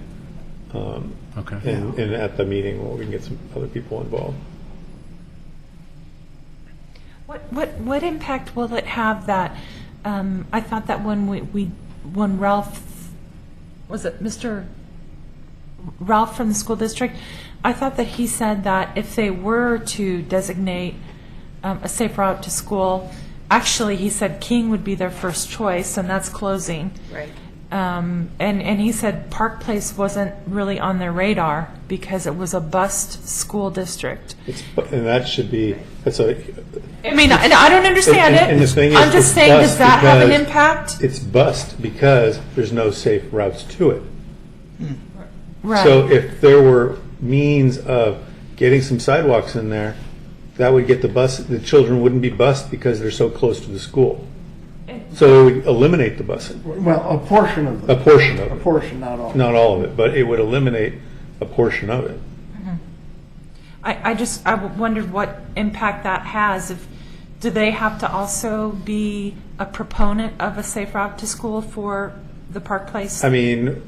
Okay. And at the meeting, we can get some other people involved. What impact will it have that? I thought that when Ralph, was it Mr. Ralph from the school district? I thought that he said that if they were to designate a safe route to school, actually he said King would be their first choice, and that's closing. Right. And he said Park Place wasn't really on their radar because it was a bust school district. And that should be, I mean, I don't understand it. And the thing is, I'm just saying, does that have an impact? It's bust because there's no safe routes to it. Right. So if there were means of getting some sidewalks in there, that would get the children wouldn't be bused because they're so close to the school. So it would eliminate the busing. Well, a portion of it. A portion of it. A portion, not all. Not all of it, but it would eliminate a portion of it. I wondered what impact that has. Do they have to also be a proponent of a safe route to school for the Park Place? I mean,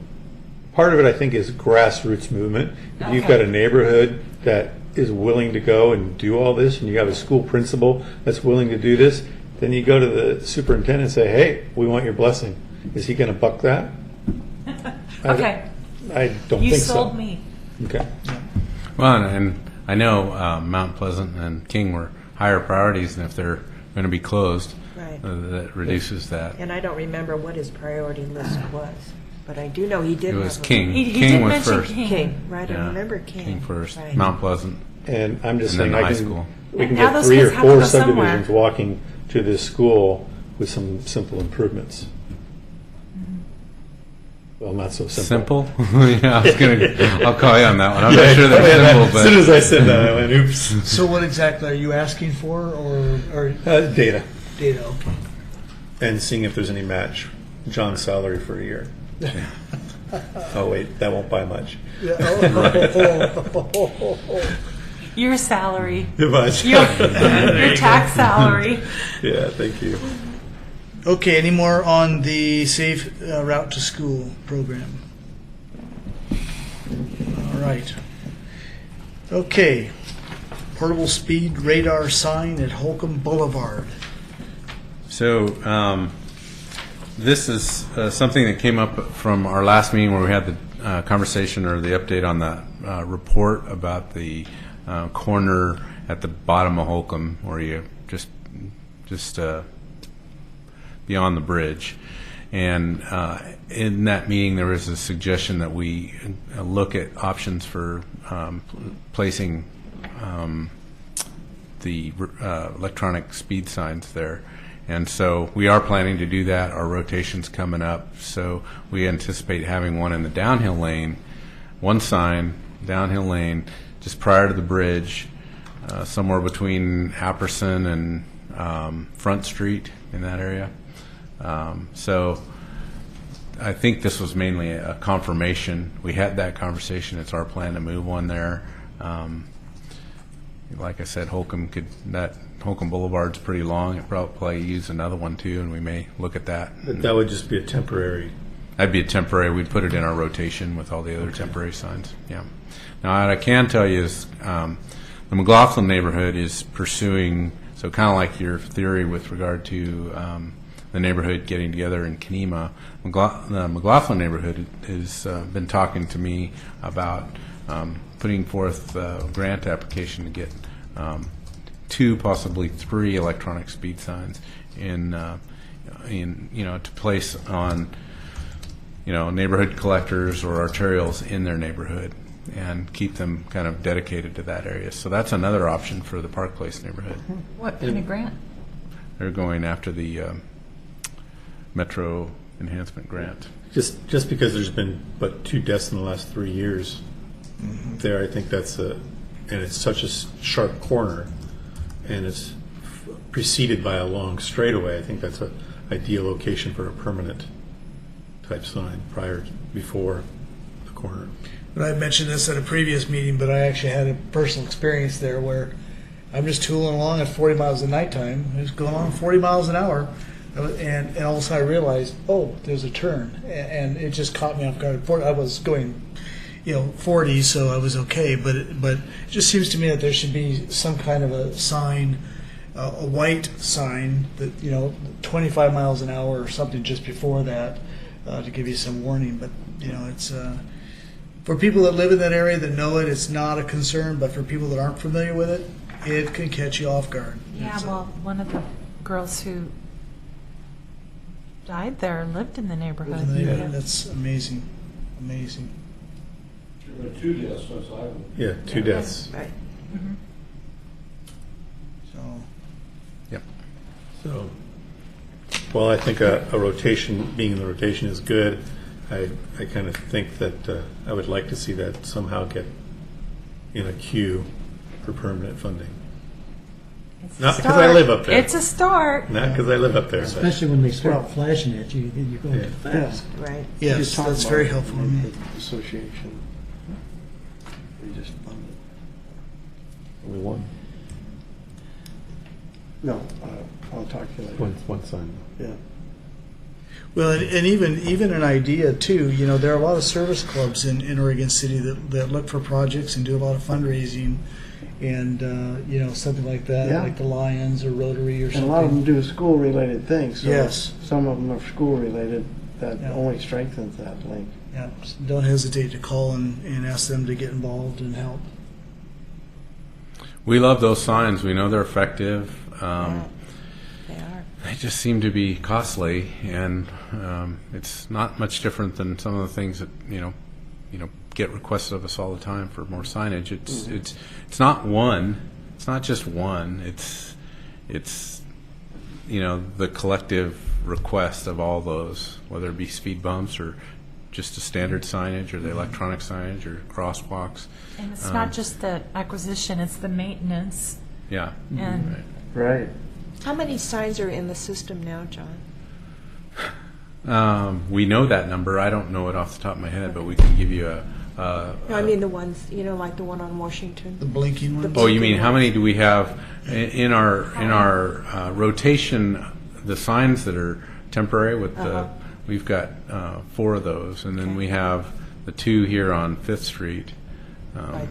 part of it, I think, is grassroots movement. If you've Okay. got a neighborhood that is willing to go and do all this, and you have a school principal that's willing to do this, then you go to the superintendent and say, hey, we want your blessing. Is he going to buck that? Okay. I don't You think so. sold me. Okay. Well, and I know Mount Pleasant and King were higher priorities, and if they're going to be closed, Right. that reduces that. And I don't remember what his priority list was, but I do know he did It was have a- King. He King did was mention first. King, right? Yeah. I remember King. King first, Right. Mount Pleasant. And I'm just And then saying, the high we school. can Now get those 3 or kids have to 4 go somewhere. subdivisions walking to this school with some simple improvements. Well, not so simple. Simple? Yeah, I'll call you on that one. I'm not sure they're simple, but. As soon as I said that, I went, oops. So what exactly are you asking for, or Data. data? Okay. And seeing if there's any match. John's salary for a year. Oh, wait, that won't buy much. Your salary, Much. your tax salary. Yeah, thank you. Okay, any more on the Safe Route to School program? All right. Okay, portable speed radar sign at Holcomb Boulevard. So this is something that came up from our last meeting where we had the conversation or the update on the report about the corner at the bottom of Holcomb where you just beyond the bridge. And in that meeting, there was a suggestion that we look at options for placing the electronic speed signs there. And so we are planning to do that. Our rotation's coming up. So we anticipate having one in the downhill lane, one sign, downhill lane, just prior to the bridge, somewhere between Apperson and Front Street in that area. So I think this was mainly a confirmation. We had that conversation. It's our plan to move one there. Like I said, Holcomb Boulevard's pretty long. It probably use another one too, and we may look at that. But that would just be a temporary. That'd be a temporary. We'd put it in our rotation with all the other temporary signs. Yeah. Now, what I can tell you is the McLaughlin neighborhood is pursuing, so kind of like your theory with regard to the neighborhood getting together in Kenema, the McLaughlin neighborhood has been talking to me about putting forth a grant application to get 2, possibly 3 electronic speed signs in to place on neighborhood collectors or arterials in their neighborhood and keep them kind of dedicated to that area. So that's another option for the Park Place neighborhood. What kind of grant? They're going after the Metro Enhancement Grant. Just because there's been but 2 deaths in the last 3 years there, I think that's and it's such a sharp corner, and it's preceded by a long straightaway. I think that's an ideal location for a permanent type sign before the corner. But I mentioned this at a previous meeting, but I actually had a personal experience there where I'm just tooling along at 40 miles at nighttime. It was going on 40 miles an hour, and all of a sudden I realized, oh, there's a turn, and it just caught me off guard. I was going 40, so I was okay, but it just seems to me that there should be some kind of a sign, a white sign that 25 miles an hour or something just before that to give you some warning. But it's for people that live in that area that know it, it's not a concern. But for people that aren't familiar with it, it can catch you off guard. Yeah, well, one of the girls who died there lived in the neighborhood. That's amazing. There were 2 deaths since I was. Yeah, 2 deaths. Right. So. Yep. So, well, I think a rotation, being in the rotation is good. I kind of think that I would like to see that somehow get in a queue for permanent funding. It's a Not because start. I live up there. It's a start. Not because I live up there. But Especially when they start flashing at you, you're going too fast. Right. Yes, Just talk that's about very it helpful. with the association. We just funded. only one. No, I'll talk to you later. One sign. Yeah. Well, and even an idea too. There are a lot of service clubs in Oregon City that look for projects and do a lot of fundraising, and something like that, Yeah. like the Lions or Rotary or And something. a lot of them do school-related things. So Yes. Some of them are school-related. That Yeah. only strengthens that link. Yeah, so don't hesitate to call and ask them to get involved and help. We love those signs. We know they're effective. They are. They just seem to be costly, and it's not much different than some of the things that get requested of us all the time for more signage. It's not one. It's not just one. It's the collective request of all those, whether it be speed bumps or just a standard signage or the electronic signage or crosswalks. And it's not just the acquisition, it's the maintenance. Yeah. And Right. How many signs are in the system now, John? We know that number. I don't know it off the top of my head, but we can give you No, I mean the ones, like the one on Washington. The blinking ones? Oh, you mean how many do we have in our rotation? The signs that are temporary with the we've got 4 of those, and then we have the 2 here on 5th Street Right,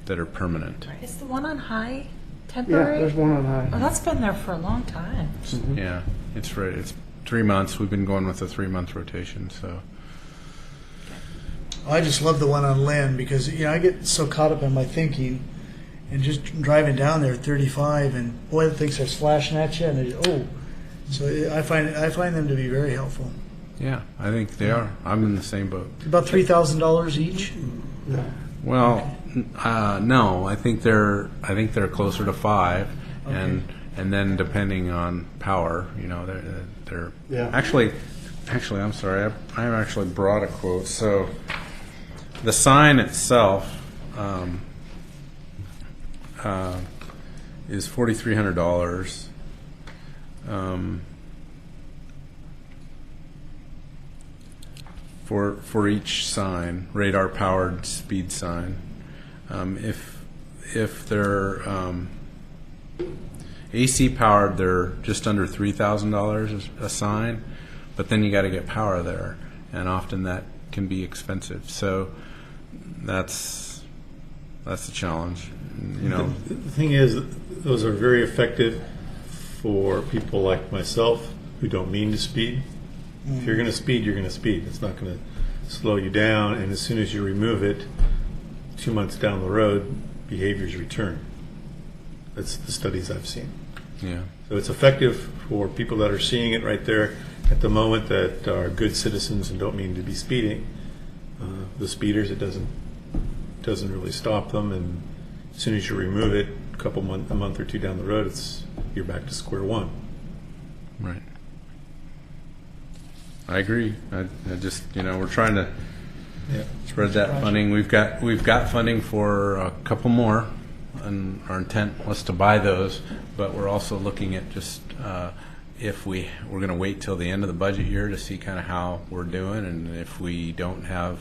that are permanent. Is the one on High Yeah, temporary? there's one on high. Oh, that's been there for a long time. Yeah, it's right. It's 3 months. We've been going with a 3-month rotation. So I just love the one on Lynn because I get so caught up in my thinking, and just driving down there at 35, and boy, the things are flashing at you, and so I find them to be very helpful. yeah, I think they are. I'm in the same boat. About $3,000 each. Well, no, I think they're closer to 5, and then depending on power, they're Yeah. actually I'm sorry, I actually brought a quote. So the sign itself is $4,300. For each sign, radar powered speed sign. If they're AC powered, they're just under $3,000 a sign, but then you got to get power there, and often that can be expensive. So that's the challenge. The thing is, those are very effective for people like myself who don't mean to speed. If you're going to speed, you're going to speed. It's not going to slow you down, and as soon as you remove it, 2 months down the road, behaviors return. That's the studies I've seen. Yeah. So it's effective for people that are seeing it right there at the moment that are good citizens and don't mean to be speeding. The speeders, it doesn't really stop them, and as soon as you remove it, a month or 2 down the road, you're back to square one. Right. I agree. I just we're trying to spread that funding. We've got funding for a couple more, and our intent was to buy those, but we're also looking at just if we're going to wait till the end of the budget year to see kind of how we're doing, and if we don't have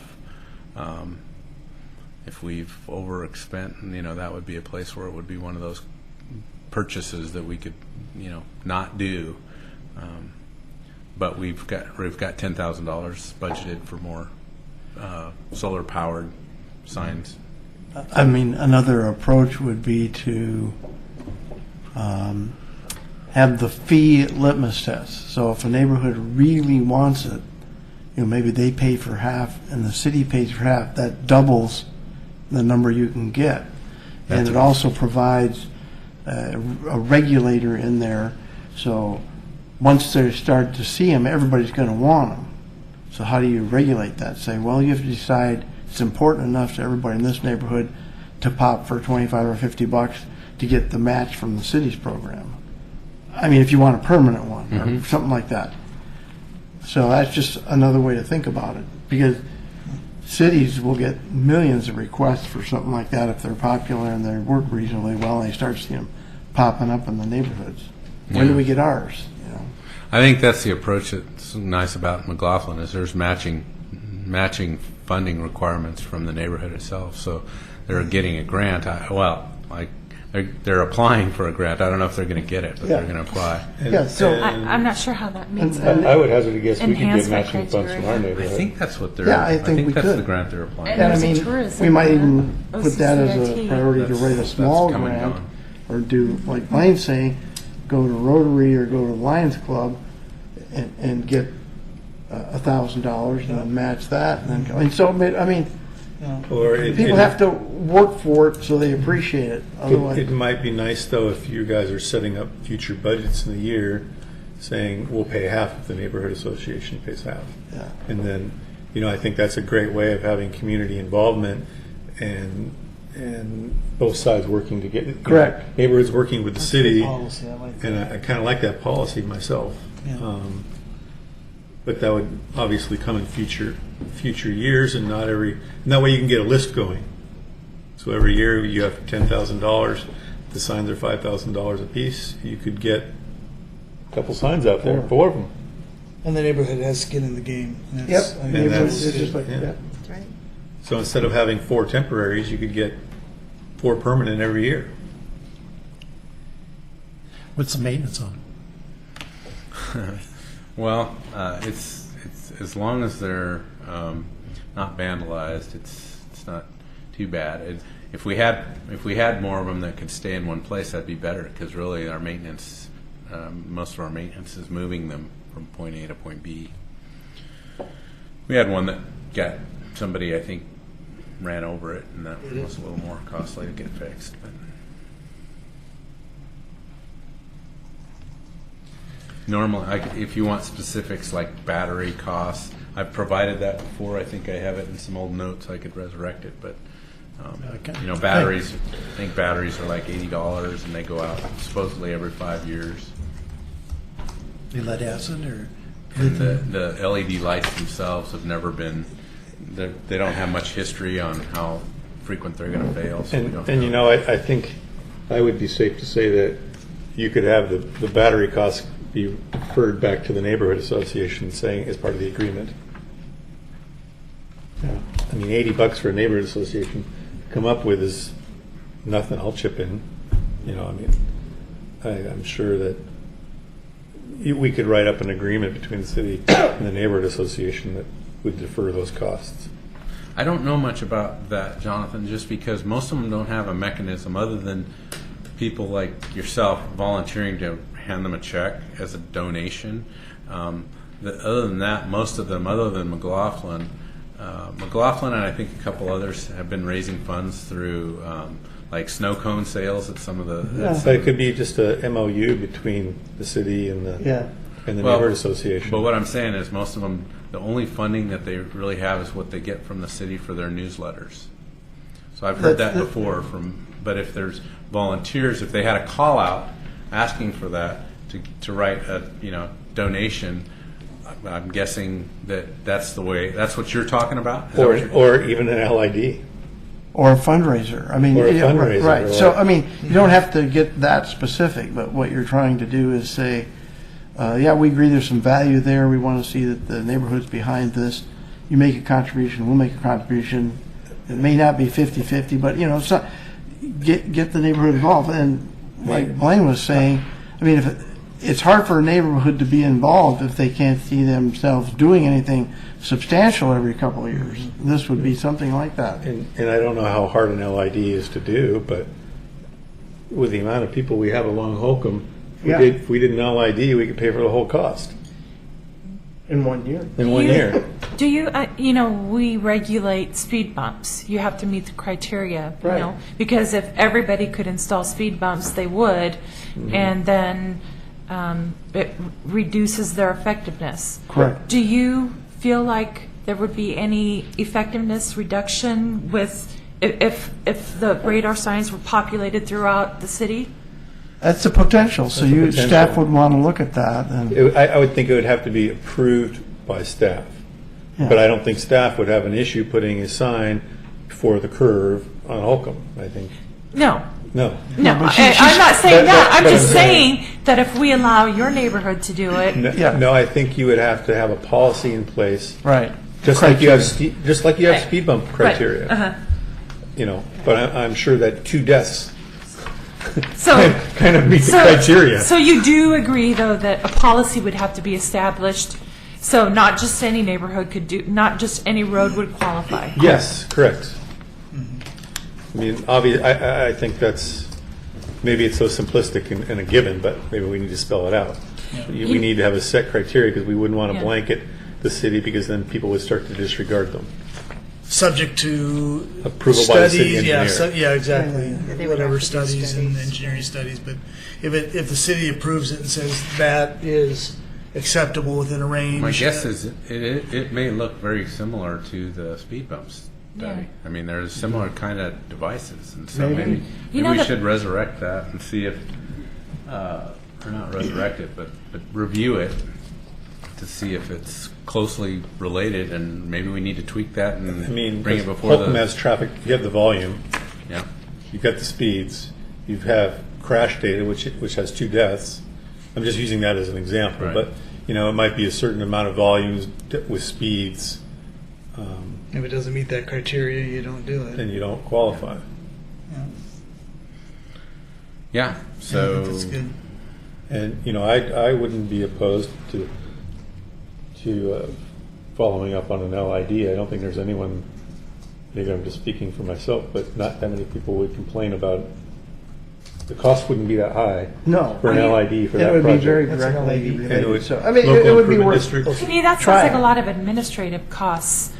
if we've overexpent, that would be a place where it would be one of those purchases that we could not do. But we've got $10,000 budgeted for more solar powered signs. I mean, another approach would be to have the fee litmus test. So if a neighborhood really wants it, maybe they pay for half and the city pays for half. That doubles the number you can get. And it also provides a regulator in there. So once they start to see them, everybody's going to want them. So how do you regulate that? Say, well, you have to decide it's important enough to everybody in this neighborhood to pop for $25 or $50 to get the match from the city's program. I mean, if you want a permanent one or something like that. So that's just another way to think about it, because cities will get millions of requests for something like that if they're popular and they work reasonably well and they start seeing them popping up in the neighborhoods. When do we get ours? I think that's the approach that's nice about McLaughlin is there's matching funding requirements from the neighborhood itself. So they're getting a grant. They're applying for a grant. I don't know if they're going to get it, but they're going to apply. I'm not sure how that means. I would hazard a guess we could get Enhancement matching funds from our criteria. neighborhood. I think that's what they're. Yeah, I think we that's could. the grant they're applying. And And I there's a mean, tourism we might grant, even put that as a OCCIT. priority to write a That's small come and grant, gone. or do, like Blaine's saying, go to Rotary or go to Lions Club and get $1,000 and then match that. And then, Or people have to work for it so they appreciate it. Otherwise, It might be nice, though, if you guys are setting up future budgets in the year, saying we'll pay half if the neighborhood association pays half. Yeah. And then, I think that's a great way of having community involvement and both sides working to get Correct. neighborhoods working with the city. Policy, I like And that. I kind of like that policy myself. Yeah. But that would obviously come in future years, and and that way you can get a list going. So every year you have $10,000. The signs are $5,000 a piece. You could get a couple signs out there, 4 of them. And the neighborhood has skin in the game. And Yep. that's- I think And It's that's- just like, yeah. yeah. That's right. So instead of having 4 temporaries, you could get 4 permanent every year. What's the maintenance on? Well, it's as long as they're not vandalized, it's not too bad. If we had more of them that could stay in one place, that'd be better. Because really, our maintenance, most of our maintenance is moving them from point A to point B. We had one that got somebody, I think, ran over it, and that was a little more costly to get fixed. But normally, if you want specifics like battery costs, I've provided that before. I think I have it in some old notes. I could resurrect it, but batteries. I think batteries are like $80, and they go out supposedly every 5 years. The lead acid or? And the LED lights themselves have never been. They don't have much history on how frequent they're going to fail. So we don't know. I think I would be safe to say that you could have the battery costs be referred back to the neighborhood association, saying as part of the agreement. Yeah. I mean, $80 for a neighborhood association to come up with is nothing. I'll chip in. I'm sure that we could write up an agreement between the city and the neighborhood association that would defer those costs. I don't know much about that, Jonathan, just because most of them don't have a mechanism other than people like yourself volunteering to hand them a check as a donation. Other than that, most of them, other than McLaughlin and I think a couple others have been raising funds through like snow cone sales at some of the. But it could be just a MOU between the city and the neighborhood association. But what I'm saying is most of them, the only funding that they really have is what they get from the city for their newsletters. So I've heard that before but if there's volunteers, if they had a call out asking for that to write a donation, I'm guessing that's what you're talking about? Or even an LID. Or a fundraiser. I mean, Or a fundraiser, right. or- So, I mean, you don't have to get that specific, but what you're trying to do is say, we agree there's some value there. We want to see that the neighborhood's behind this. You make a contribution, we'll make a contribution. It may not be 50-50, but, so get the neighborhood involved. And like Blaine was saying, I mean, it's hard for a neighborhood to be involved if they can't see themselves doing anything substantial every couple of years. This would be something like that. And I don't know how hard an LID is to do, but with the amount of people we have along Holcomb, if we did an LID, we could pay for the whole cost In 1 year. in 1 year. Do you, we regulate speed bumps. You have to meet the criteria, Right. because if everybody could install speed bumps, they would, and then it reduces their effectiveness. Correct. Do you feel like there would be any effectiveness reduction with if the radar signs were populated throughout the city? That's the potential. So That's the potential. staff would want to look at that. And I would think it would have to be approved by staff. Yeah. But I don't think staff would have an issue putting a sign before the curve on Holcomb, I think. No. No. No, but I'm not saying that. I'm but just I'm saying- saying that if we allow your neighborhood to do it, No, I think you would have to have a policy in place, right. just like you have speed bump criteria. Uh-huh. But I'm sure that 2 deaths So, kind of meet the criteria. So you do agree, though, that a policy would have to be established, so not just any neighborhood could do, not just any road would qualify? Yes, correct. I mean, I think maybe it's so simplistic and a given, but maybe we need to spell it out. We need to have a set criteria because we wouldn't want to Yeah. blanket the city because then people would start to disregard them. Subject to Approval by the city studies, engineer. exactly. They would Whatever have to do studies and studies. engineering studies. But if the city approves it and says that is acceptable within a range. My guess is it may look very similar to the speed bumps study. Yeah. I mean, there's similar kind of devices, and so Maybe. maybe You know we that- should resurrect that and see if, or not resurrect it, but review it to see if it's closely related, and maybe we need to tweak that and I mean, bring it before Holcomb the. has traffic, you have the volume, Yeah. you've got the speeds, you have crash data, which has 2 deaths. I'm just using that as an example, Right. but you know, it might be a certain amount of volumes with speeds, If it doesn't meet that criteria, you don't do it. then you don't qualify. Yeah, so. That's good. And, you know, I wouldn't be opposed to following up on an LID. I don't think there's anyone, maybe I'm just speaking for myself, but not that many people would complain about, the cost wouldn't be that high. No. For an LID for It that would be project. very That's an directly LID. related. And it would- So, I mean, local it would be improvement worth. districts. To me, that sounds Try like it. a lot of administrative costs.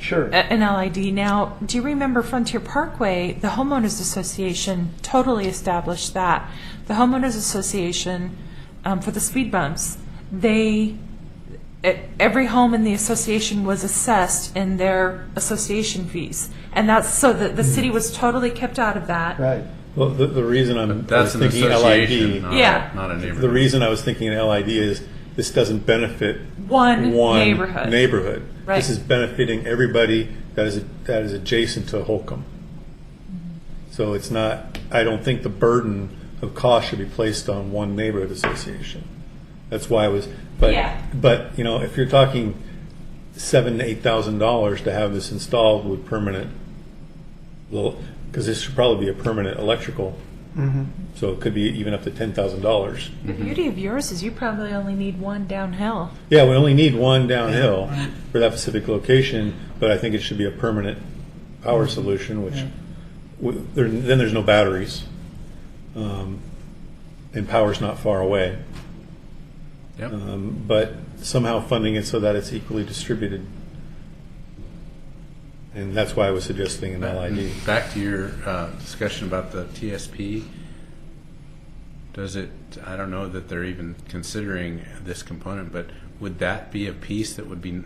Sure. An LID. Now, do you remember Frontier Parkway? The homeowners association totally established that. The homeowners association for the speed bumps, every home in the association was assessed in their association fees, and that's so that the city was totally kept out of that. Right. Well, the reason I That's was an thinking association, LID, not, Yeah. not a neighborhood. the reason I was thinking LID is this doesn't benefit One neighborhood. neighborhood. Right. This is benefiting everybody that is adjacent to Holcomb. So it's not, I don't think the burden of cost should be placed on one neighborhood association. That's why I was, Yeah. but, you know, if you're talking $7,000 to $8,000 to have this installed with permanent, well, because this should probably be a permanent electrical, so it could be even up to $10,000. The beauty of yours is you probably only need one downhill. Yeah, we only need one downhill for that specific location, but I think it should be a permanent power solution, which then there's no batteries, and power's not far away. Yep. But somehow funding it so that it's equally distributed, and that's why I was suggesting an LID. Back to your discussion about the TSP. Does it? I don't know that they're even considering this component, but would that be a piece that would be?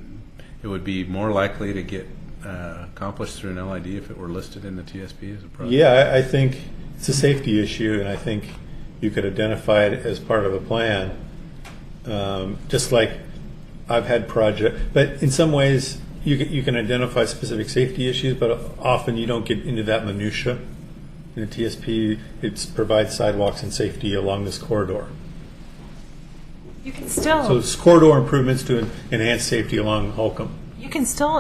It would be more likely to get accomplished through an LID if it were listed in the TSP as a project. Yeah, I think it's a safety issue, and I think you could identify it as part of a plan. Just like I've had project, but in some ways you can identify specific safety issues, but often you don't get into that minutia. In a TSP, it provides sidewalks and safety along this corridor. You can still So it's corridor improvements to enhance safety along Holcomb. you can still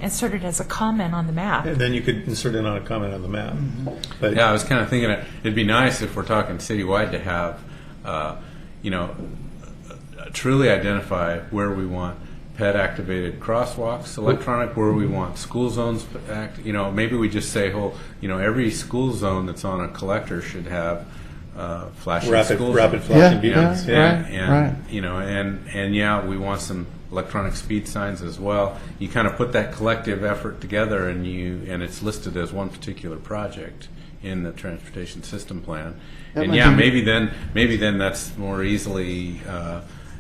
insert it as a comment on the map. And then you could insert it on a comment on the map. But Yeah, I was kind of thinking it'd be nice if we're talking citywide to have, truly identify where we want ped-activated crosswalks, electronic, where we want school zones. Maybe we just say, every school zone that's on a collector should have flashing school rapid zones. flashing Yeah, beacons. right. We want some electronic speed signs as well. You kind of put that collective effort together, and it's listed as one particular project in the transportation system plan. That And might be- maybe then that's more easily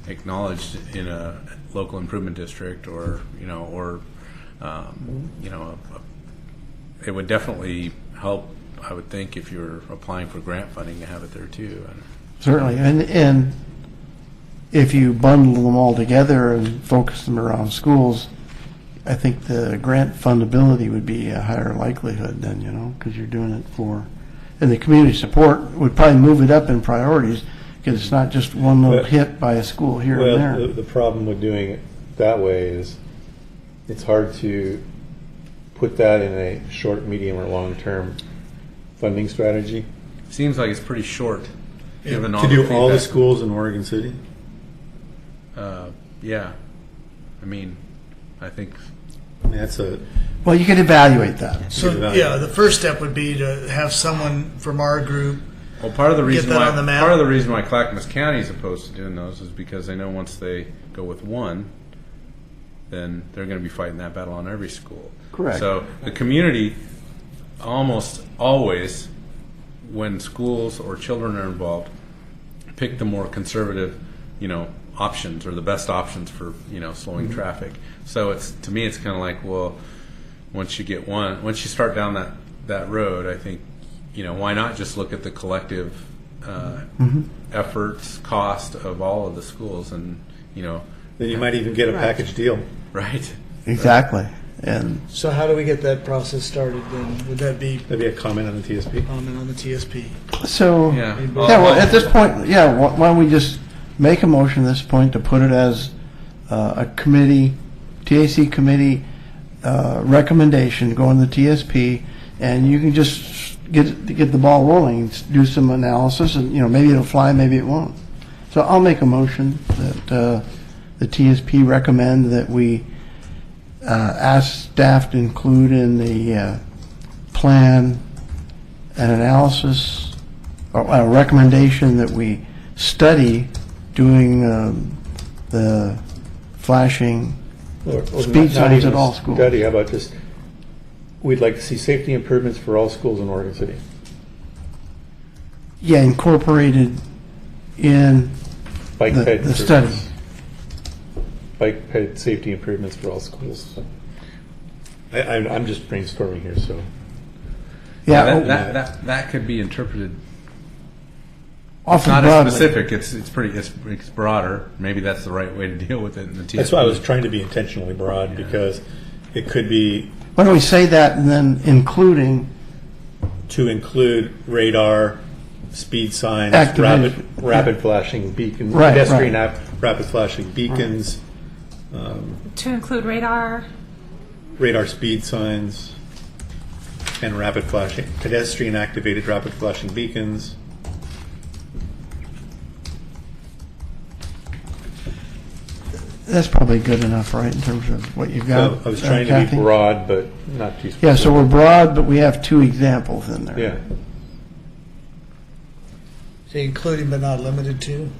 acknowledged in a local improvement district, it would definitely help. I would think if you're applying for grant funding to have it there too. Certainly, and if you bundle them all together and focus them around schools, I think the grant fundability would be a higher likelihood then, because you're doing it for, and the community support would probably move it up in priorities, because it's not just one little hit by a school here and Well, there. the problem with doing it that way is it's hard to put that in a short, medium, or long-term funding strategy. Seems like it's pretty short, given all To the do all the feedback. schools in Oregon City? Yeah, I think That's a, Well, you could evaluate that. So, yeah, the first step would be to have someone from our group. Well, part of the reason that why on the map. part of the reason why Clackamas County is opposed to doing those is because they know once they go with one, then they're going to be fighting that battle on every school. Correct. So the community almost always, when schools or children are involved, pick the more conservative, options or the best options for slowing traffic. So to me it's kind of like, well, once you start down that road, I think why not just look at the collective efforts, cost of all of the schools, and then you might even get a package deal. right. Exactly. And So how do we get that process started then? Would that be That'd be a comment on the TSP. comment on the TSP? so, Yeah. well, at this point, why don't we just make a motion at this point to put it as a committee, TAC committee recommendation, going to the TSP, and you can just get the ball rolling, do some analysis, and maybe it'll fly, maybe it won't. So I'll make a motion that the TSP recommend that we ask staff to include in the plan an analysis or a recommendation that we study doing the flashing Or speed not signs even at all schools. Study, how about just, we'd like to see safety improvements for all schools in Oregon City. Yeah, incorporated in Bike ped the study. improvements. Bike ped safety improvements for all schools. I'm just brainstorming here, so. Yeah, that could be interpreted. often Not broadly. as specific. It's broader. Maybe that's the right way to deal with it in the TSP. That's why I was trying to be intentionally broad, because it could be Why don't we say that and then including to include radar, speed signs, Activated. rapid flashing beacons, Right, pedestrian right. rapid flashing beacons, To include radar, radar speed signs, and rapid flashing, pedestrian activated rapid flashing beacons. that's probably good enough, right, in terms of what you've got. So I was trying to be Kathy? broad, but not too specific. Yeah, so we're broad, but we have two examples in there. Yeah. Say including but not limited to.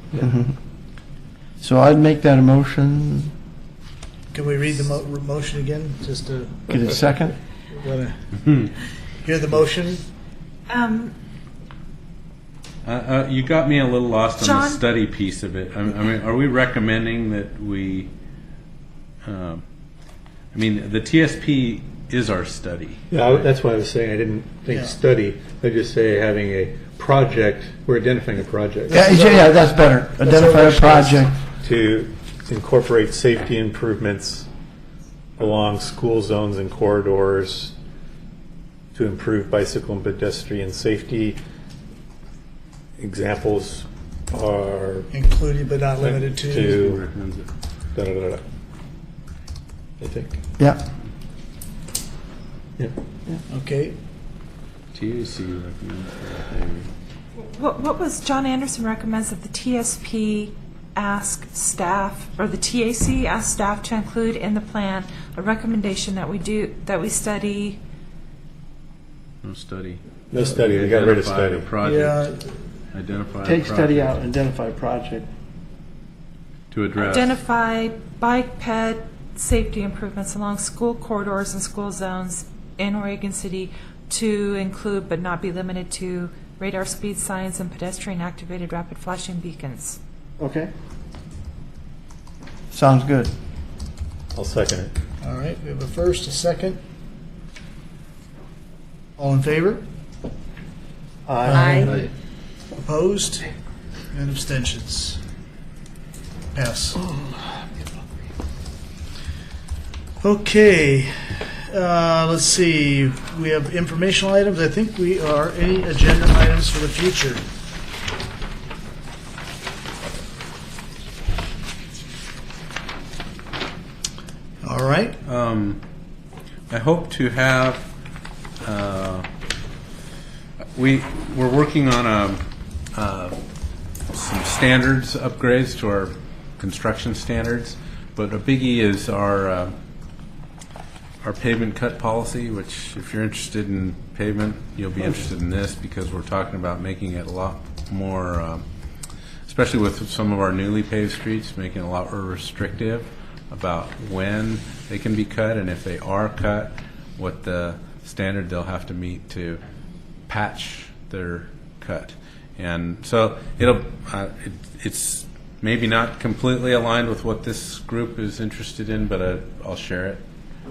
So I'd make that a motion. Can we read the motion again, just to Get a second? wanna hear the motion? You got me a little lost on John? the study piece of it. I mean, are we recommending that we? I mean, the TSP is our study. Yeah, that's why I was saying I didn't think Yeah. study. I just say having a project. We're identifying a project Yeah, that's better. Identify a project. to incorporate safety improvements along school zones and corridors to improve bicycle and pedestrian safety. Examples are Including but not limited to. da, da, da, da. I think. Yeah. Yeah. Okay. TAC recommends. what was John Anderson recommends that the TSP ask staff, or the TAC ask staff to include in the plan a recommendation that we study. No study. No study. They got rid of Identify study. a project. Yeah, Identify. a Take study project out, identify a project. to address. Identify bike ped safety improvements along school corridors and school zones in Oregon City to include but not be limited to radar speed signs and pedestrian activated rapid flashing beacons. Okay. Sounds good. I'll second it. all right, we have a first, a second. All in favor? Aye. Opposed? And abstentions? Pass. Okay, let's see, we have informational items. I think we are, any agenda items for the future? All right, I hope to have. We're working on some standards upgrades to our construction standards, but a biggie is our pavement cut policy. Which, if you're interested in pavement, you'll be interested in this, because we're talking about making it a lot more, especially with some of our newly paved streets, making it a lot more restrictive about when they can be cut, and if they are cut, what the standard they'll have to meet to patch their cut. And so it's maybe not completely aligned with what this group is interested in, but I'll share it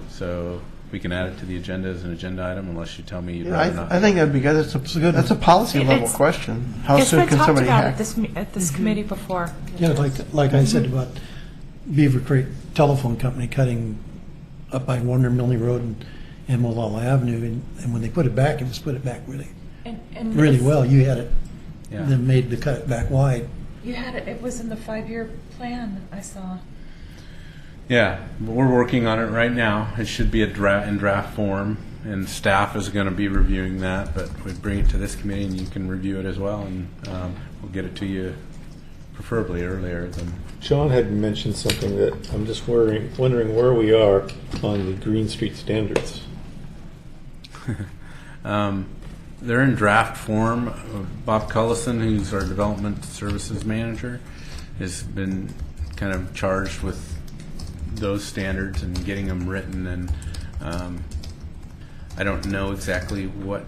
so we can add it to the agenda as an agenda item, unless you tell me you'd rather not. I think that'd be good. That's a policy level It's- question. How It's soon been can talked somebody about hack? at this committee before. Yeah, like I said about Beaver Creek Telephone Company cutting up by Warner Milne Road and Molalla Avenue, and when they put it back, it was put it back really And really it's- well. You had it, Yeah. then made to cut it back wide. You had it was in the 5-year plan I saw. Yeah, we're working on it right now. It should be in draft form, and staff is going to be reviewing that, but we'd bring it to this committee and you can review it as well, and we'll get it to you preferably earlier than. John had mentioned something that I'm just wondering where we are on the Green Street standards. They're in draft form. Bob Cullison, who's our development services manager, has been kind of charged with those standards and getting them written, and I don't know exactly what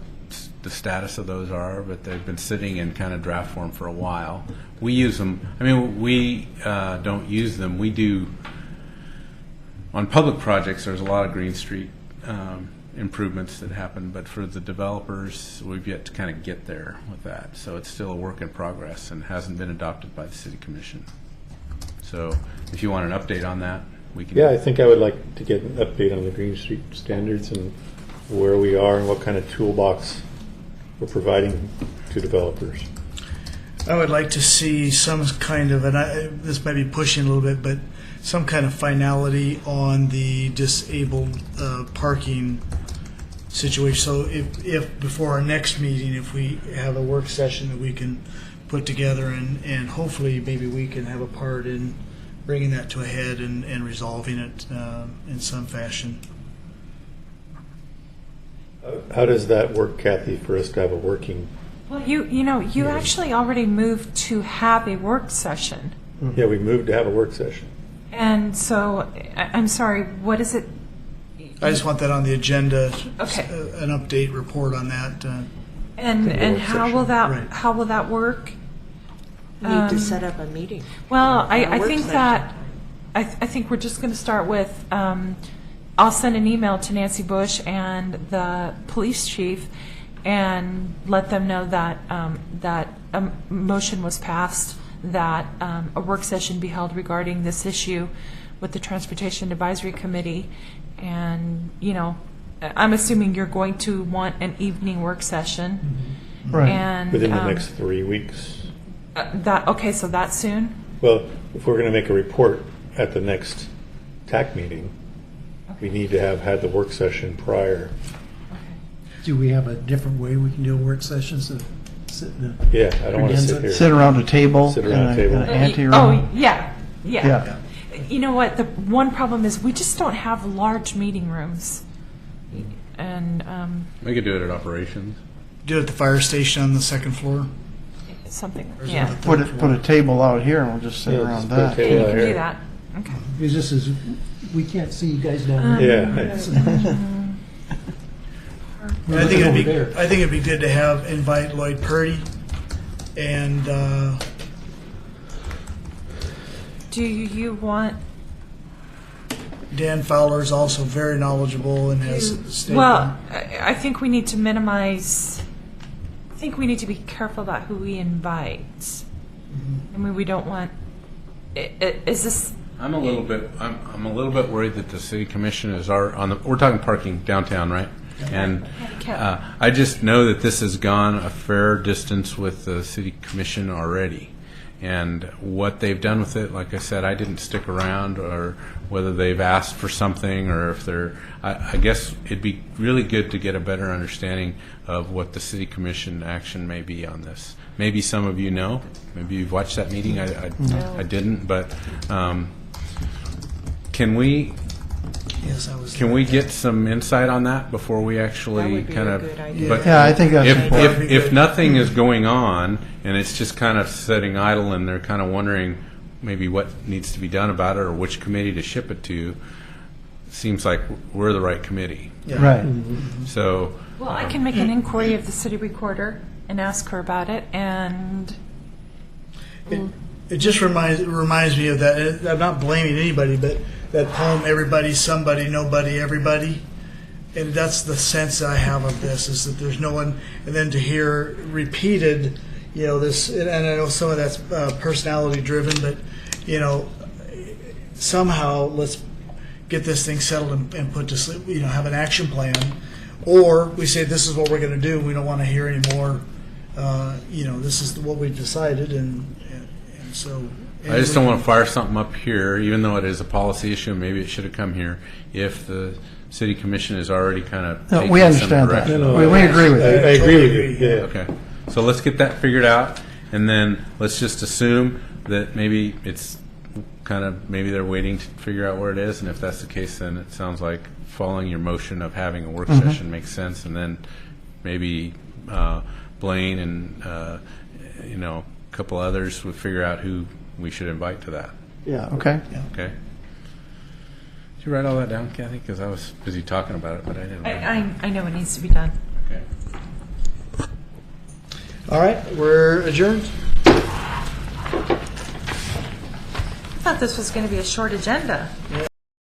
the status of those are, but they've been sitting in kind of draft form for a while. We use them. I mean, we don't use them. We do on public projects. There's a lot of Green Street improvements that happen, but for the developers, we've yet to kind of get there with that. So it's still a work in progress and hasn't been adopted by the City Commission. So if you want an update on that, we can. Yeah, I think I would like to get an update on the Green Street standards and where we are and what kind of toolbox we're providing to developers. I would like to see some kind of, and this might be pushing a little bit, but some kind of finality on the disabled parking situation. So if before our next meeting, if we have a work session that we can put together, and hopefully maybe we can have a part in bringing that to a head and resolving it in some fashion. How does that work, Kathy, for us to have a working? Well, you actually already moved to have a work session. Yeah, we moved to have a work session. And so, I'm sorry, what is it? I just want that on the agenda. Okay. An update report on that. And how will that Right. how will that work? Need to set up a meeting. Well, A I work think session. that I think we're just going to start with. I'll send an email to Nancy Bush and the police chief, and let them know that that a motion was passed that a work session be held regarding this issue with the Transportation Advisory Committee, and I'm assuming you're going to want an evening work session, Right. and Within the next 3 weeks. So that soon. Well, if we're going to make a report at the next TAC meeting, we need to have had the work session prior. Do we have a different way we can do a work session? So sit in a Yeah, I don't want to sit here. Sit around a table. Sit around a table. In an anteroom. Oh, yeah. Yeah. You know what? The one problem is we just don't have large meeting rooms. And We could do it at operations. Do it at the fire station on the second floor. something, Or is it yeah. the Put a table out here and we'll just sit Yeah, around just put a that. table You out can here. do that. Okay. Because this is, we can't see you guys down there. Yeah. And I think it'd be good to invite Lloyd Purdy and Do you want? Dan Fowler is also very knowledgeable and has stated. Well, I think we need to minimize. I think we need to be careful about who we invite. I mean, we don't want. Is this? I'm a little bit worried that the city commission is we're talking parking downtown, right? And I just know that this has gone a fair distance with the city commission already. And what they've done with it, like I said, I didn't stick around, or whether they've asked for something, or if they're, I guess it'd be really good to get a better understanding of what the city commission action may be on this. Maybe some of you know, maybe you've watched that meeting, I didn't, but can we get some insight on that before we actually That would be kind a of? good idea. But Yeah, I think that's important. if nothing is going on and it's just kind of sitting idle and they're kind of wondering maybe what needs to be done about it or which committee to ship it to, seems like we're the right committee. Right. So. Well, I can make an inquiry of the city recorder and ask her about it, and It just reminds me of that. I'm not blaming anybody, but that poem, "Everybody, Somebody, Nobody, Everybody," and that's the sense I have of this: is that there's no one, and then to hear repeated, this, and I know some of that's personality driven, but somehow let's get this thing settled and put to sleep. Have an action plan, or we say this is what we're going to do. We don't want to hear any more. This is what we've decided, and So I just don't want to fire something up here, even though it is a policy issue, maybe it should have come here, if the city commission is already kind of No, taking we some understand that. direction. We agree with I you. agree with you, yeah. Okay, so let's get that figured out, and then let's just assume that maybe it's kind of, maybe they're waiting to figure out where it is, and if that's the case, then it sounds like following your motion of having a work session makes sense, and then maybe Blaine and, a couple others would figure out who we should invite to that. Yeah, okay. Okay? Did you write all that down, Kathy? Because I was busy talking about it, but I didn't. I know it needs to be done. Okay. All right, we're adjourned. I thought this was going to be a short agenda.